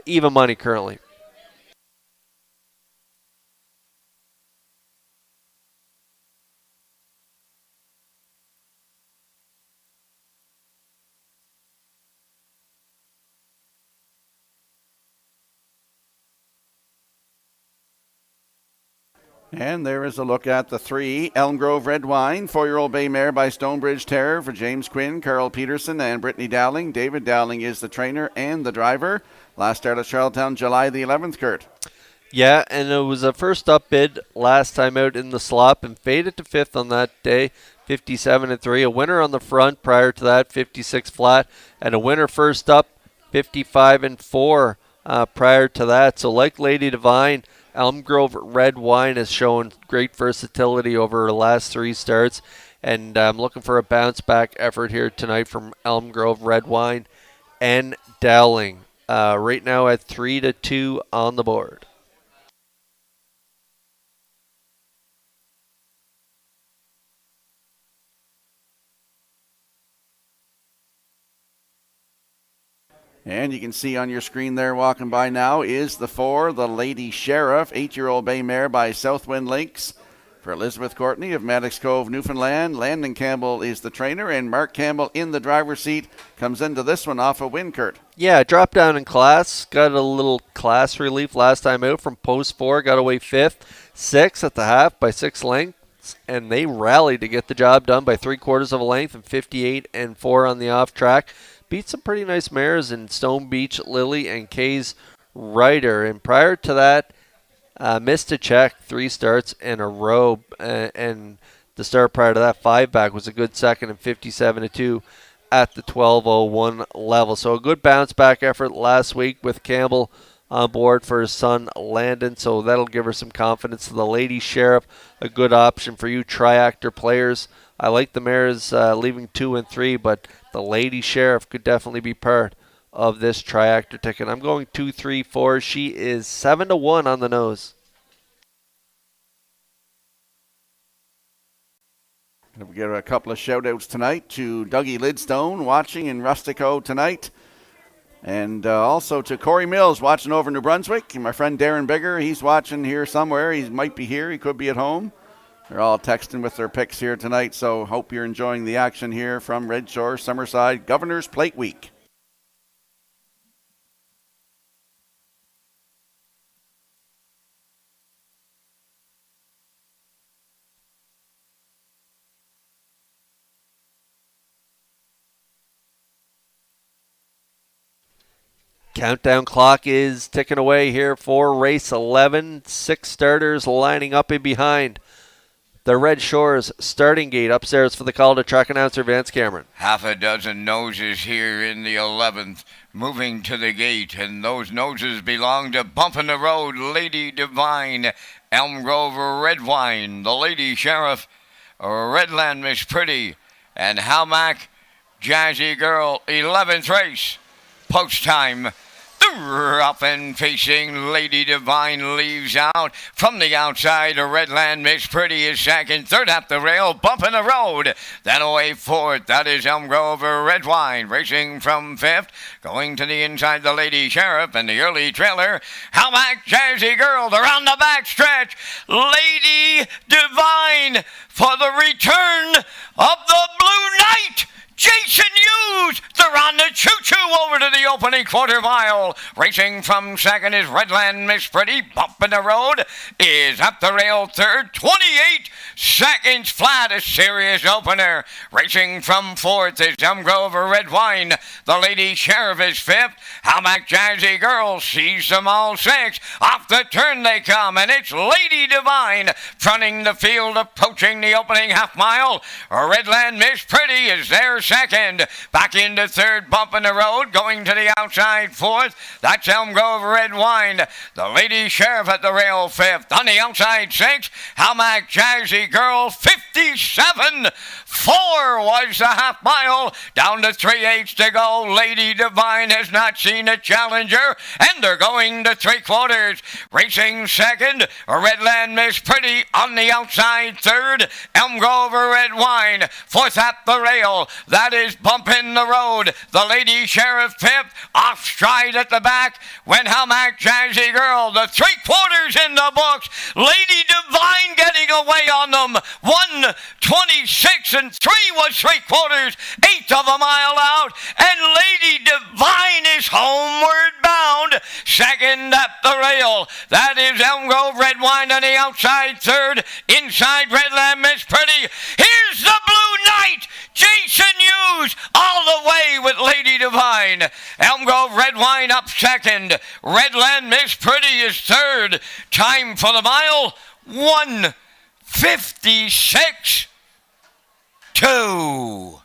Even money currently. And there is a look at the 3, Elm Grove Red Wine, 4-year-old bay mare by Stonebridge Terror for James Quinn, Carl Peterson, and Brittany Dowling. David Dowling is the trainer and the driver. Last start at Charlottetown, July the 11th, Kurt. Yeah, and it was a first up bid last time out in the slop and faded to 5th on that day, 57 and 3. A winner on the front prior to that, 56 flat, and a winner first up 55-4 prior to that. So like Lady Divine, Elm Grove Red Wine has shown great versatility over her last 3 starts. And I'm looking for a bounce-back effort here tonight from Elm Grove Red Wine and Dowling. Right now at 3-2 on the board. And you can see on your screen there walking by now is the 4, the Lady Sheriff, 8-year-old bay mare by Southwind Links. For Elizabeth Courtney of Maddox Cove, Newfoundland, Landon Campbell is the trainer, and Mark Campbell in the driver's seat comes into this one off of Winkert. Yeah, dropped down in class. Got a little class relief last time out from post 4. Got away 5th, 6 at the half by 6 lengths, and they rallied to get the job done by 3/4 of a length and 58-4 on the off track. Beat some pretty nice mares in Stone Beach, Lily, and Kay's Rider. And prior to that, missed a check 3 starts in a row. And the start prior to that, 5-back, was a good second and 57-2 at the 12:01 level. So a good bounce back effort last week with Campbell on board for his son Landon. So that'll give her some confidence. The Lady Sheriff, a good option for you triactor players. I like the mares leaving 2 and 3, but the Lady Sheriff could definitely be part of this triactor ticket. I'm going 2, 3, 4. She is 7-1 on the nose. We get a couple of shout-outs tonight to Dougie Lidstone watching in Rustico tonight. And also to Corey Mills watching over New Brunswick. And my friend Darren Bigger, he's watching here somewhere. He might be here. He could be at home. They're all texting with their picks here tonight, so hope you're enjoying the action here from Red Shore, Summerside, Governor's Plate Week. Countdown clock is ticking away here for race 11. 6 starters lining up in behind the Red Shores starting gate. Upstairs for the call to track announcer Vance Cameron. Half a dozen noses here in the 11th, moving to the gate, and those noses belong to Bump in the Road, Lady Divine, Elm Grove Red Wine, the Lady Sheriff, Redland Miss Pretty, and Halmack Jazzy Girl. 11th race, post time. Up and facing Lady Divine leaves out. From the outside, Redland Miss Pretty is second. Third up the rail, Bump in the Road. Then away fourth, that is Elm Grove Red Wine. Racing from fifth, going to the inside, the Lady Sheriff, and the early trailer, Halmack Jazzy Girl. They're on the back stretch. Lady Divine for the return of the Blue Knight. Jason Hughes, they're on the choo-choo over to the opening quarter mile. Racing from second is Redland Miss Pretty. Bump in the Road is up the rail third. 28 seconds flat, a serious opener. Racing from fourth is Elm Grove Red Wine. The Lady Sheriff is fifth. Halmack Jazzy Girl sees them all 6. Off the turn they come, and it's Lady Divine fronting the field, approaching the opening half mile. Redland Miss Pretty is there second. Back into third, Bump in the Road, going to the outside fourth. That's Elm Grove Red Wine. The Lady Sheriff at the rail fifth. On the outside 6, Halmack Jazzy Girl. 57-4 was the half mile. Down to 3/8 to go. Lady Divine has not seen a challenger, and they're going to 3/4. Racing second, Redland Miss Pretty. On the outside third, Elm Grove Red Wine. Fourth at the rail, that is Bump in the Road. The Lady Sheriff fifth. Off stride at the back when Halmack Jazzy Girl. The 3/4 in the books. Lady Divine getting away on them. 1:26 and 3 was 3/4. 1/8 of a mile out, and Lady Divine is homeward bound. Second at the rail, that is Elm Grove Red Wine on the outside third. Inside Redland Miss Pretty. Here's the Blue Knight, Jason Hughes, all the way with Lady Divine. Elm Grove Red Wine up second. Redland Miss Pretty is third. Time for the mile, 1:56.2.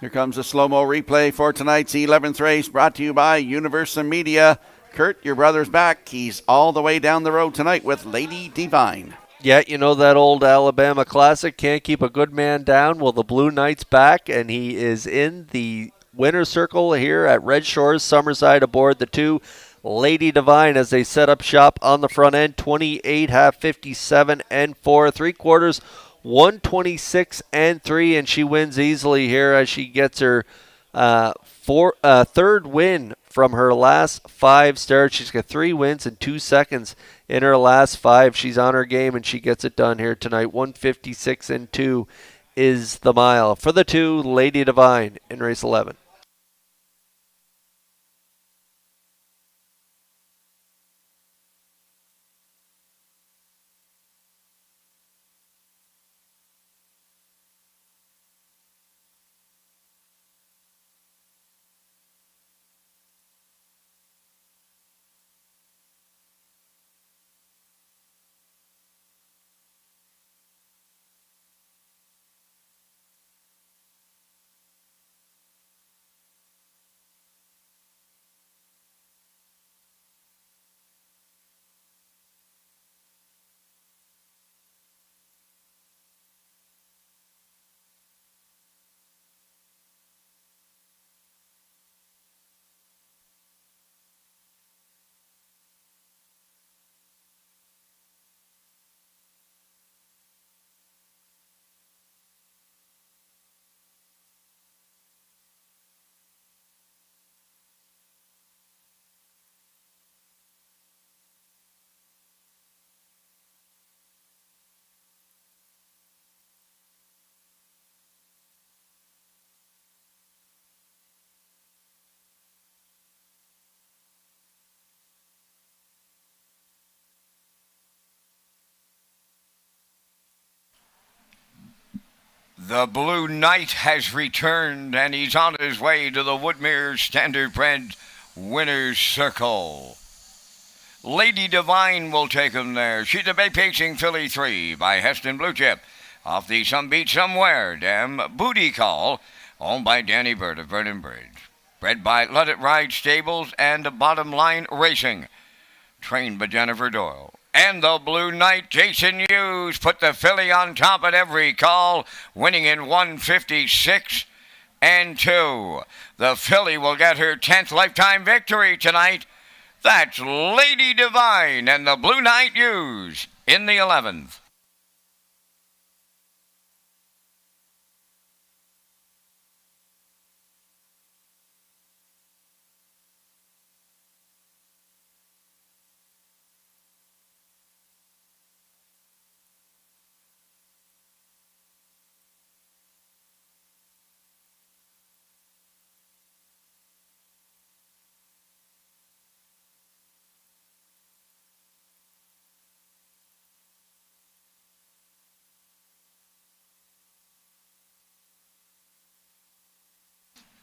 Here comes a slow-mo replay for tonight's 11th race, brought to you by Universal Media. Kurt, your brother's back. He's all the way down the road tonight with Lady Divine. Yeah, you know that old Alabama classic, can't keep a good man down. Well, the Blue Knight's back, and he is in the winner's circle here at Red Shores, Summerside, aboard the 2. Lady Divine as they set up shop on the front end, 28, half 57 and 4, 3/4, 126 and 3, and she wins easily here as she gets her third win from her last 5 starts. She's got 3 wins and 2 seconds in her last 5. She's on her game, and she gets it done here tonight. 156 and 2 is the mile for the 2, Lady Divine, in race 11. The Blue Knight has returned, and he's on his way to the Woodmere Standardbred Winner's Circle. Lady Divine will take him there. She's a bay pacing filly 3 by Heston Blue Chip. Off the Some Beat Somewhere Dam Booty Call, owned by Danny Bird of Vernon Bridge. Bred by Let It Ride Stables and Bottom Line Racing. Trained by Jennifer Doyle. And the Blue Knight, Jason Hughes, put the filly on top at every call, winning in 156 and 2. The filly will get her 10th lifetime victory tonight. That's Lady Divine and the Blue Knight Hughes in the 11th.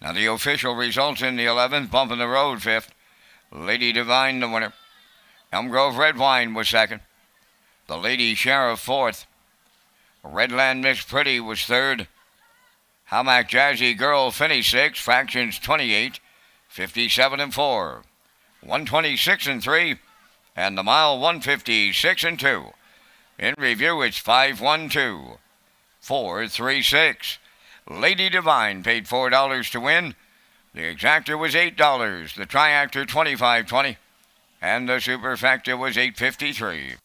Now the official results in the 11th, bump in the road 5th. Lady Divine the winner. Elm Grove Red Wine was 2nd. The Lady Sheriff 4th. Redland Miss Pretty was 3rd. Hamac Jazzy Girl finished 6th. Fractions 28, 57 and 4. 126 and 3. And the mile 156 and 2. In review, it's 5-1-2. 4-3-6. Lady Divine paid $4 to win. The exactor was $8. The triactor $25.20. And the superfecta was $8.53.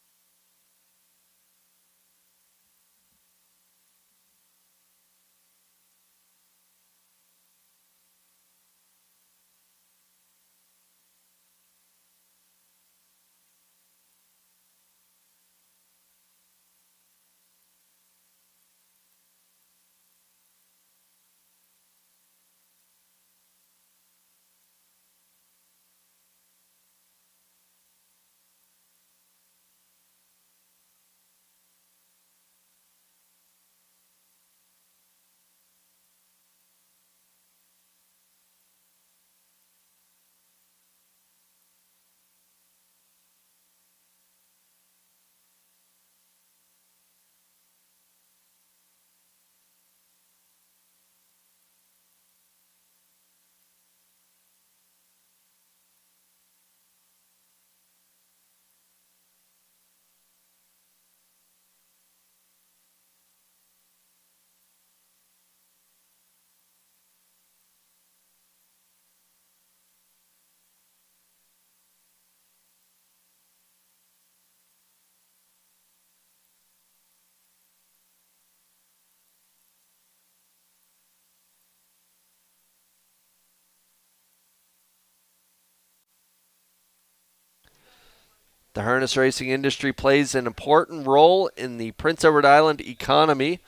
The harness racing industry plays an important role in the Prince Edward Island economy.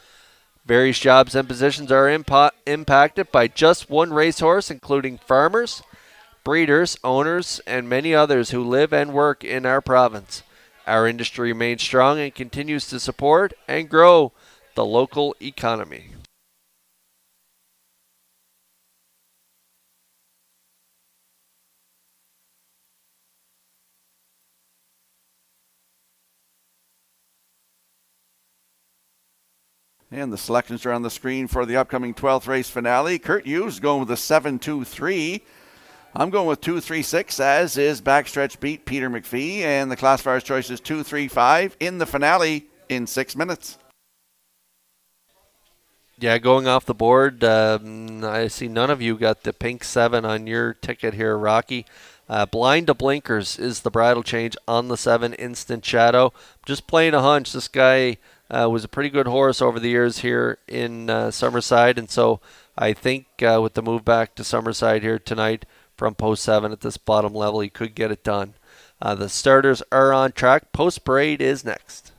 Various jobs and positions are impacted by just one racehorse, including farmers, breeders, owners, and many others who live and work in our province. Our industry remains strong and continues to support and grow the local economy. And the selections are on the screen for the upcoming 12th race finale. Kurt Hughes going with a 7-2-3. I'm going with 2-3-6, as is Backstretch Beat Peter McPhee. And the classifier's choice is 2-3-5 in the finale in 6 minutes. Yeah, going off the board, I see none of you got the pink 7 on your ticket here, Rocky. Blind to Blinkers is the bridle change on the 7, Instant Shadow. Just playing a hunch. This guy was a pretty good horse over the years here in Summerside, and so I think with the move back to Summerside here tonight from post 7 at this bottom level, he could get it done. The starters are on track. Post parade is next.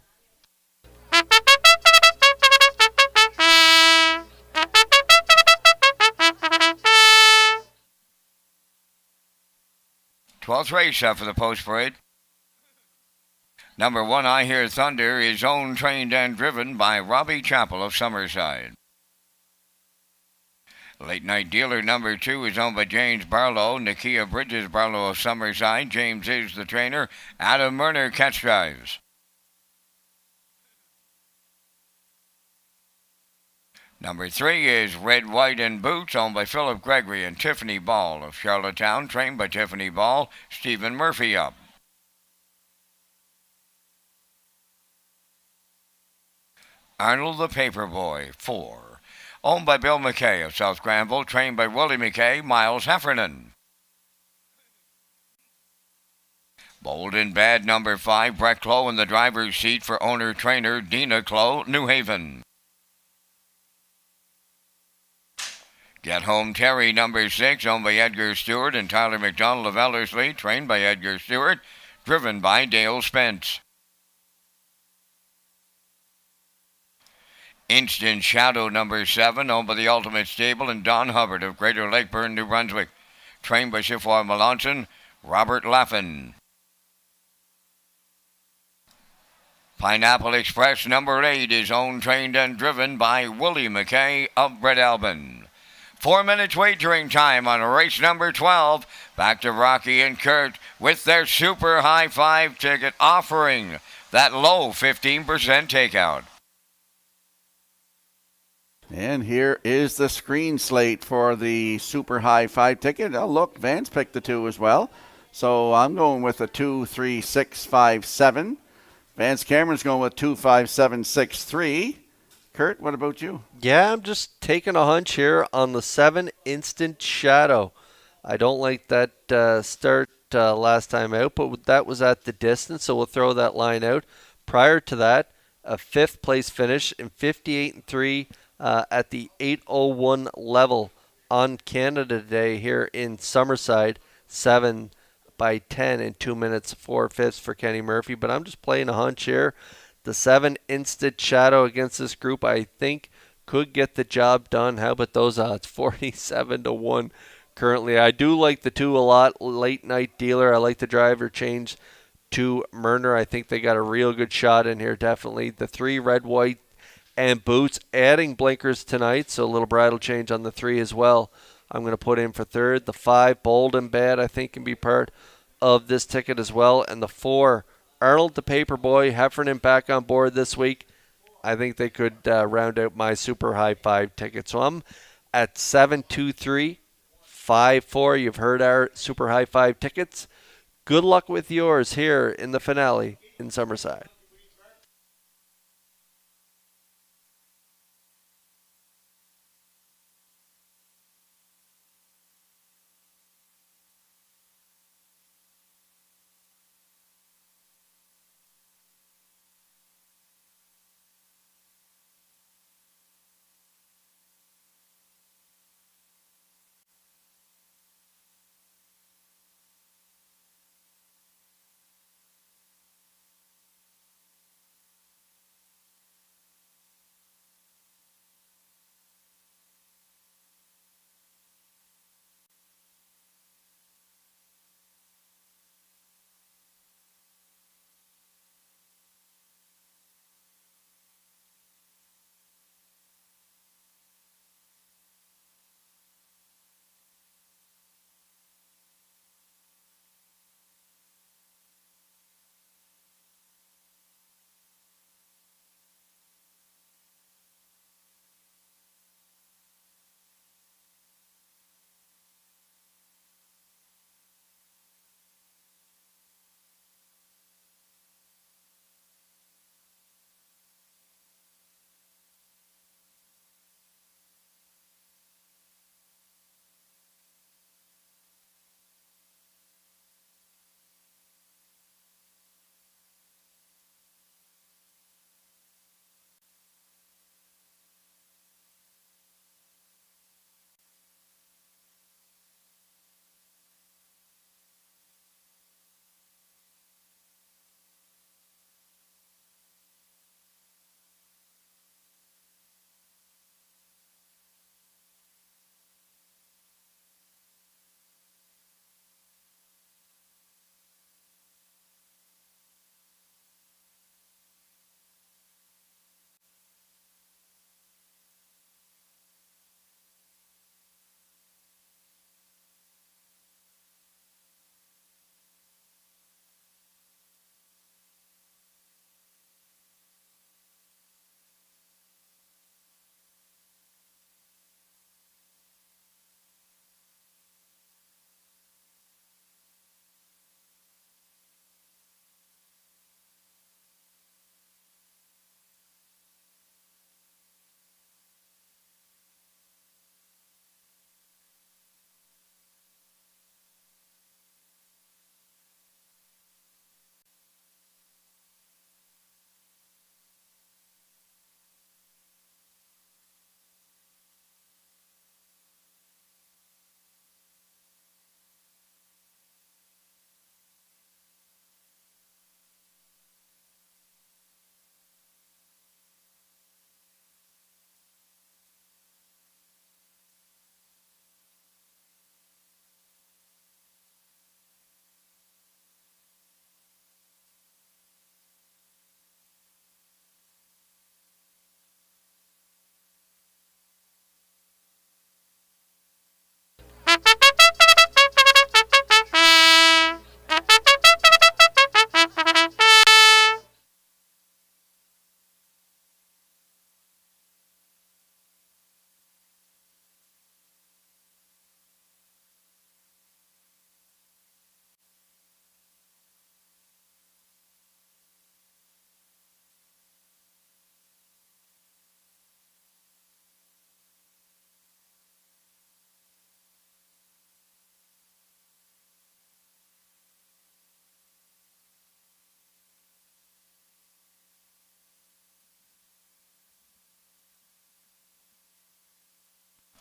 Twelfth race for the post parade. Number 1, I Hear Thunder, is owned, trained, and driven by Robbie Chappell of Summerside. Late Night Dealer number 2 is owned by James Barlow, Nakia Bridges Barlow of Summerside. James is the trainer. Adam Murner catch drives. Number 3 is Red, White, and Boots, owned by Philip Gregory and Tiffany Ball of Charlottetown, trained by Tiffany Ball. Stephen Murphy up. Arnold the Paperboy, 4. Owned by Bill McKay of South Granville, trained by Willie McKay, Miles Heffernan. Bold and Bad number 5, Brett Clow in the driver's seat for owner-trainer Dina Clow, New Haven. Get Home Terry number 6, owned by Edgar Stewart and Tyler McDonald of Ellerslie, trained by Edgar Stewart, driven by Dale Spence. Instant Shadow number 7, owned by the Ultimate Stable and Don Hubbard of Greater Lakeburn, New Brunswick, trained by Chiffoy Melanson, Robert Laffin. Pineapple Express number 8 is owned, trained, and driven by Willie McKay of Brett Albin. 4 minutes wagering time on race number 12. Back to Rocky and Kurt with their super high 5 ticket offering that low 15% takeout. And here is the screen slate for the super high 5 ticket. Oh, look, Vance picked the 2 as well. So I'm going with a 2, 3, 6, 5, 7. Vance Cameron's going with 2, 5, 7, 6, 3. Kurt, what about you? Yeah, I'm just taking a hunch here on the 7, Instant Shadow. I don't like that start last time out, but that was at the distance, so we'll throw that line out. Prior to that, a 5th place finish in 58-3 at the 8:01 level on Canada Day here in Summerside. 7 by 10 in 2 minutes 4/5 for Kenny Murphy, but I'm just playing a hunch here. The 7, Instant Shadow against this group, I think, could get the job done. How about those odds? 47-1 currently. I do like the 2 a lot. Late Night Dealer. I like the driver change to Murner. I think they got a real good shot in here, definitely. The 3, Red, White, and Boots, adding blinkers tonight, so a little bridle change on the 3 as well. I'm going to put in for 3rd. The 5, Bold and Bad, I think can be part of this ticket as well. And the 4, Arnold the Paperboy, Heffernan back on board this week. I think they could round out my super high 5 ticket. So I'm at 7-2-3, 5-4. You've heard our super high 5 tickets. Good luck with yours here in the finale in Summerside.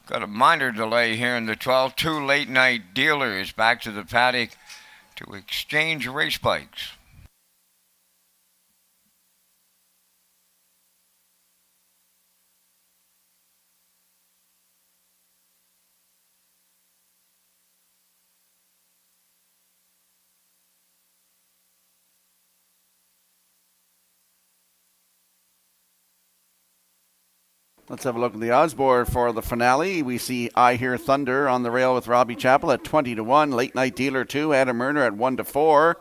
Got a minor delay here in the 12th. Two late night dealers back to the paddock to exchange race bikes. Let's have a look at the odds board for the finale. We see I Hear Thunder on the rail with Robbie Chappell at 20-1. Late Night Dealer 2, Adam Murner at 1-4.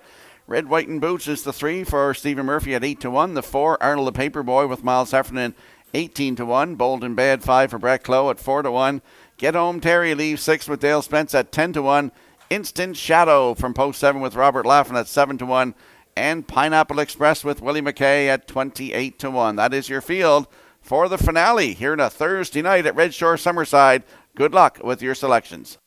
Red, White, and Boots is the 3 for Stephen Murphy at 8-1. The 4, Arnold the Paperboy with Miles Heffernan 18-1. Bold and Bad 5 for Brett Clough at 4-1. Get Home Terry leaves 6 with Dale Spence at 10-1. Instant Shadow from Post 7 with Robert Laughlin at 7-1. And Pineapple Express with Willie McKay at 28-1. That is your field for the finale here on a Thursday night at Red Shore Summerside. Good luck with your selections.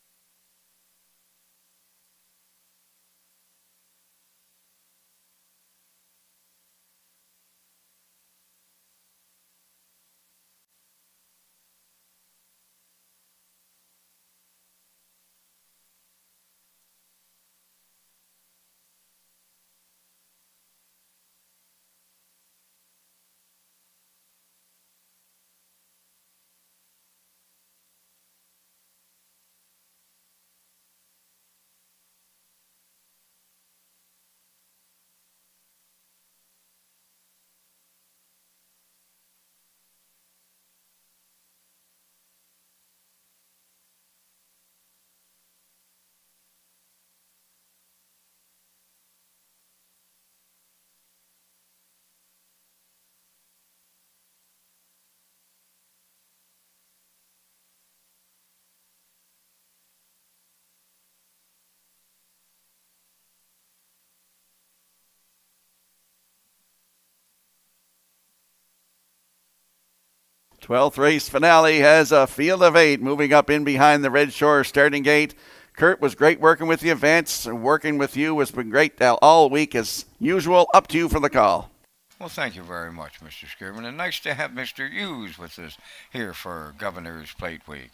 Twelfth race finale has a field of 8 moving up in behind the Red Shore starting gate. Kurt, was great working with you. Vance, working with you has been great all week as usual. Up to you for the call. Well, thank you very much, Mr. Skirman, and nice to have Mr. Hughes with us here for Governor's Plate Week.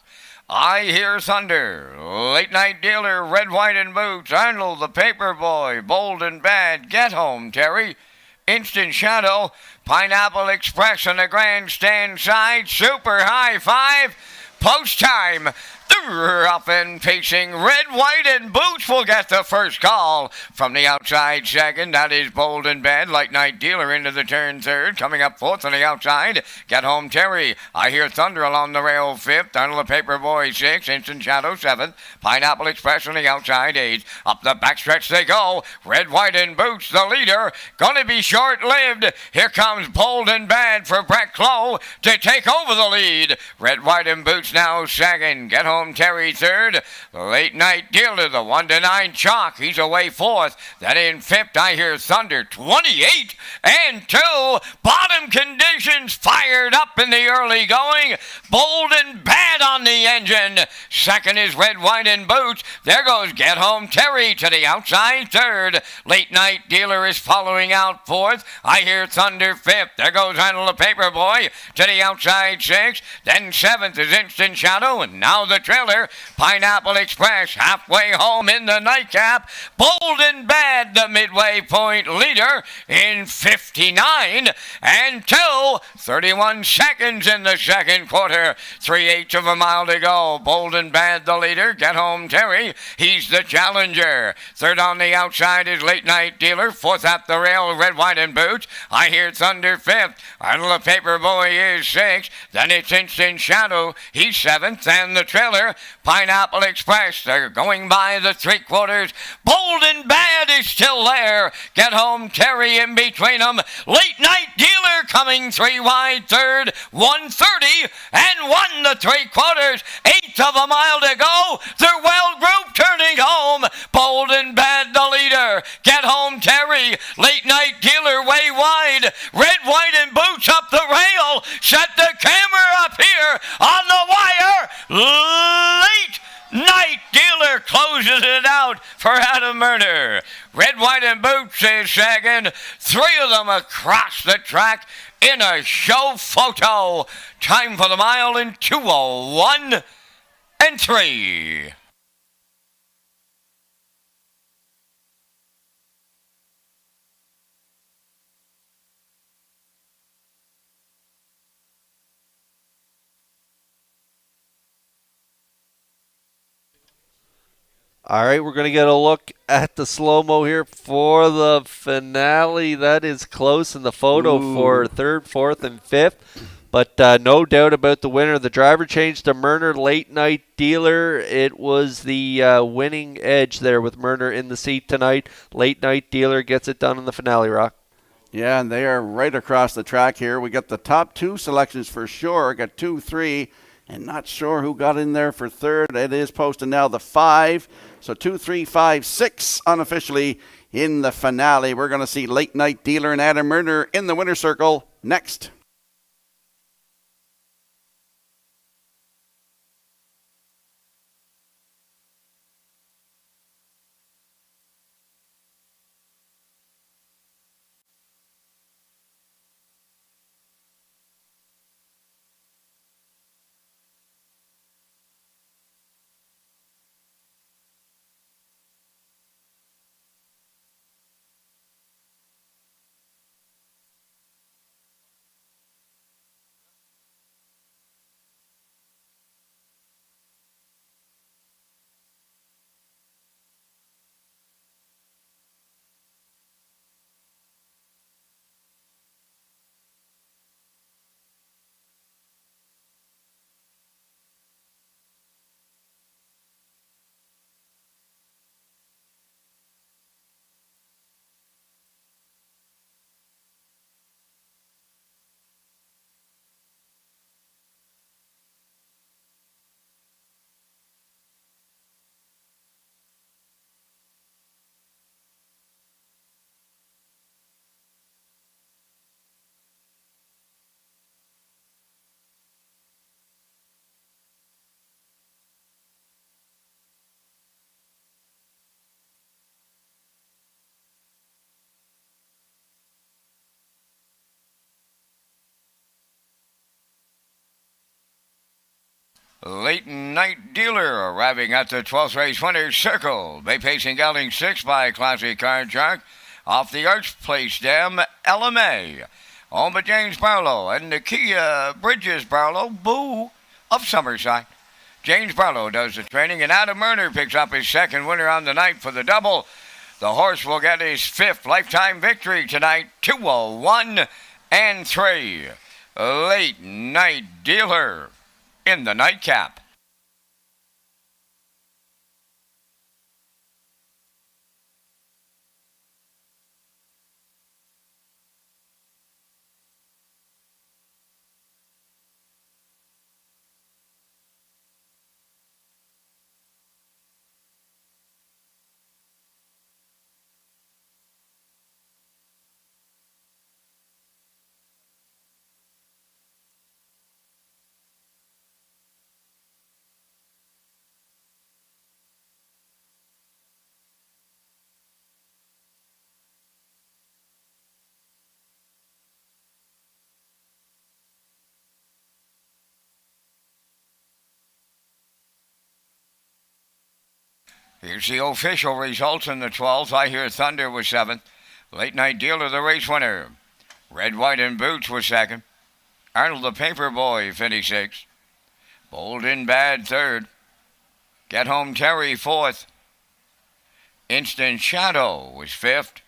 I Hear Thunder, Late Night Dealer, Red, White, and Boots, Arnold the Paperboy, Bold and Bad, Get Home Terry, Instant Shadow, Pineapple Express on the grandstand side, Super High Five, Post Time. Up and pacing, Red, White, and Boots will get the first call. From the outside second, that is Bold and Bad. Light Night Dealer into the turn third. Coming up fourth on the outside, Get Home Terry. I Hear Thunder along the rail fifth. Arnold the Paperboy sixth. Instant Shadow seventh. Pineapple Express on the outside eighth. Up the backstretch they go. Red, White, and Boots, the leader. Gonna be short-lived. Here comes Bold and Bad for Brett Clough to take over the lead. Red, White, and Boots now second. Get Home Terry third. Late Night Dealer, the 1-9 chalk. He's away fourth. Then in fifth, I Hear Thunder, 28 and 2. Bottom conditions fired up in the early going. Bold and Bad on the engine. Second is Red, White, and Boots. There goes Get Home Terry to the outside third. Late Night Dealer is following out fourth. I Hear Thunder fifth. There goes Arnold the Paperboy to the outside sixth. Then seventh is Instant Shadow, and now the trailer, Pineapple Express, halfway home in the nightcap. Bold and Bad, the midway point leader in 59 and 2. 31 seconds in the second quarter. 3/8 of a mile to go. Bold and Bad, the leader. Get Home Terry, he's the challenger. Third on the outside is Late Night Dealer. Fourth at the rail, Red, White, and Boots. I Hear Thunder fifth. Arnold the Paperboy is sixth. Then it's Instant Shadow. He's seventh. And the trailer, Pineapple Express. They're going by the three quarters. Bold and Bad is still there. Get Home Terry in between them. Late Night Dealer coming three wide third. 1:30 and 1 the three quarters. 1/8 of a mile to go. They're well grouped turning home. Bold and Bad the leader. Get Home Terry. Late Night Dealer way wide. Red, White, and Boots up the rail. Set the camera up here on the wire. Late Night Dealer closes it out for Adam Murner. Red, White, and Boots is second. Three of them across the track in a show photo. Time for the mile in 2:01 and 3. All right, we're going to get a look at the slow-mo here for the finale. That is close in the photo for third, fourth, and fifth. But no doubt about the winner. The driver changed to Murner, late night dealer. It was the winning edge there with Murner in the seat tonight. Late night dealer gets it done in the finale, Rock. Yeah, and they are right across the track here. We got the top 2 selections for sure. Got 2, 3, and not sure who got in there for third. It is posted now the 5. So 2, 3, 5, 6 unofficially in the finale. We're going to see Late Night Dealer and Adam Murner in the winner's circle next. Late Night Dealer arriving at the 12th race winner's circle. Bay pacing gelding 6 by Classic Card Shark. Off the Arch Place Dam, LMA. Owned by James Barlow and Nakia Bridges Barlow, Boo of Summerside. James Barlow does the training, and Adam Murner picks up his second winner on the night for the double. The horse will get his 5th lifetime victory tonight, 201 and 3. Late Night Dealer in the nightcap. Here's the official results in the 12th. I Hear Thunder was 7th. Late Night Dealer, the race winner. Red, White, and Boots was 2nd. Arnold the Paperboy finished 6th. Bold in Bad 3rd. Get Home Terry 4th. Instant Shadow was 5th.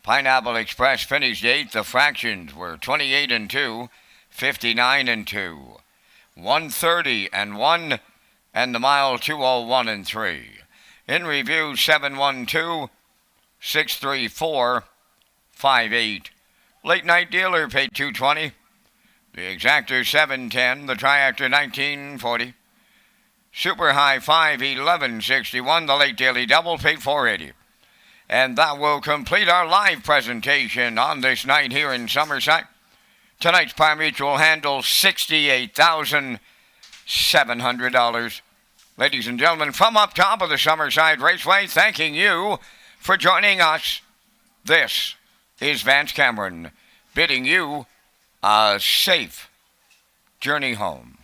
Pineapple Express finished 8th. The fractions were 28 and 2, 59 and 2, 130 and 1, and the mile 201 and 3. In review, 712, 634, 58. Late Night Dealer paid $220. The Exactor $710. The Triactor $1940. Super High 51161. The Late Daily Double paid $480. And that will complete our live presentation on this night here in Summerside. Tonight's Par Mutual handle $68,700. Ladies and gentlemen, from up top of the Summerside Raceway, thanking you for joining us. This is Vance Cameron bidding you a safe journey home.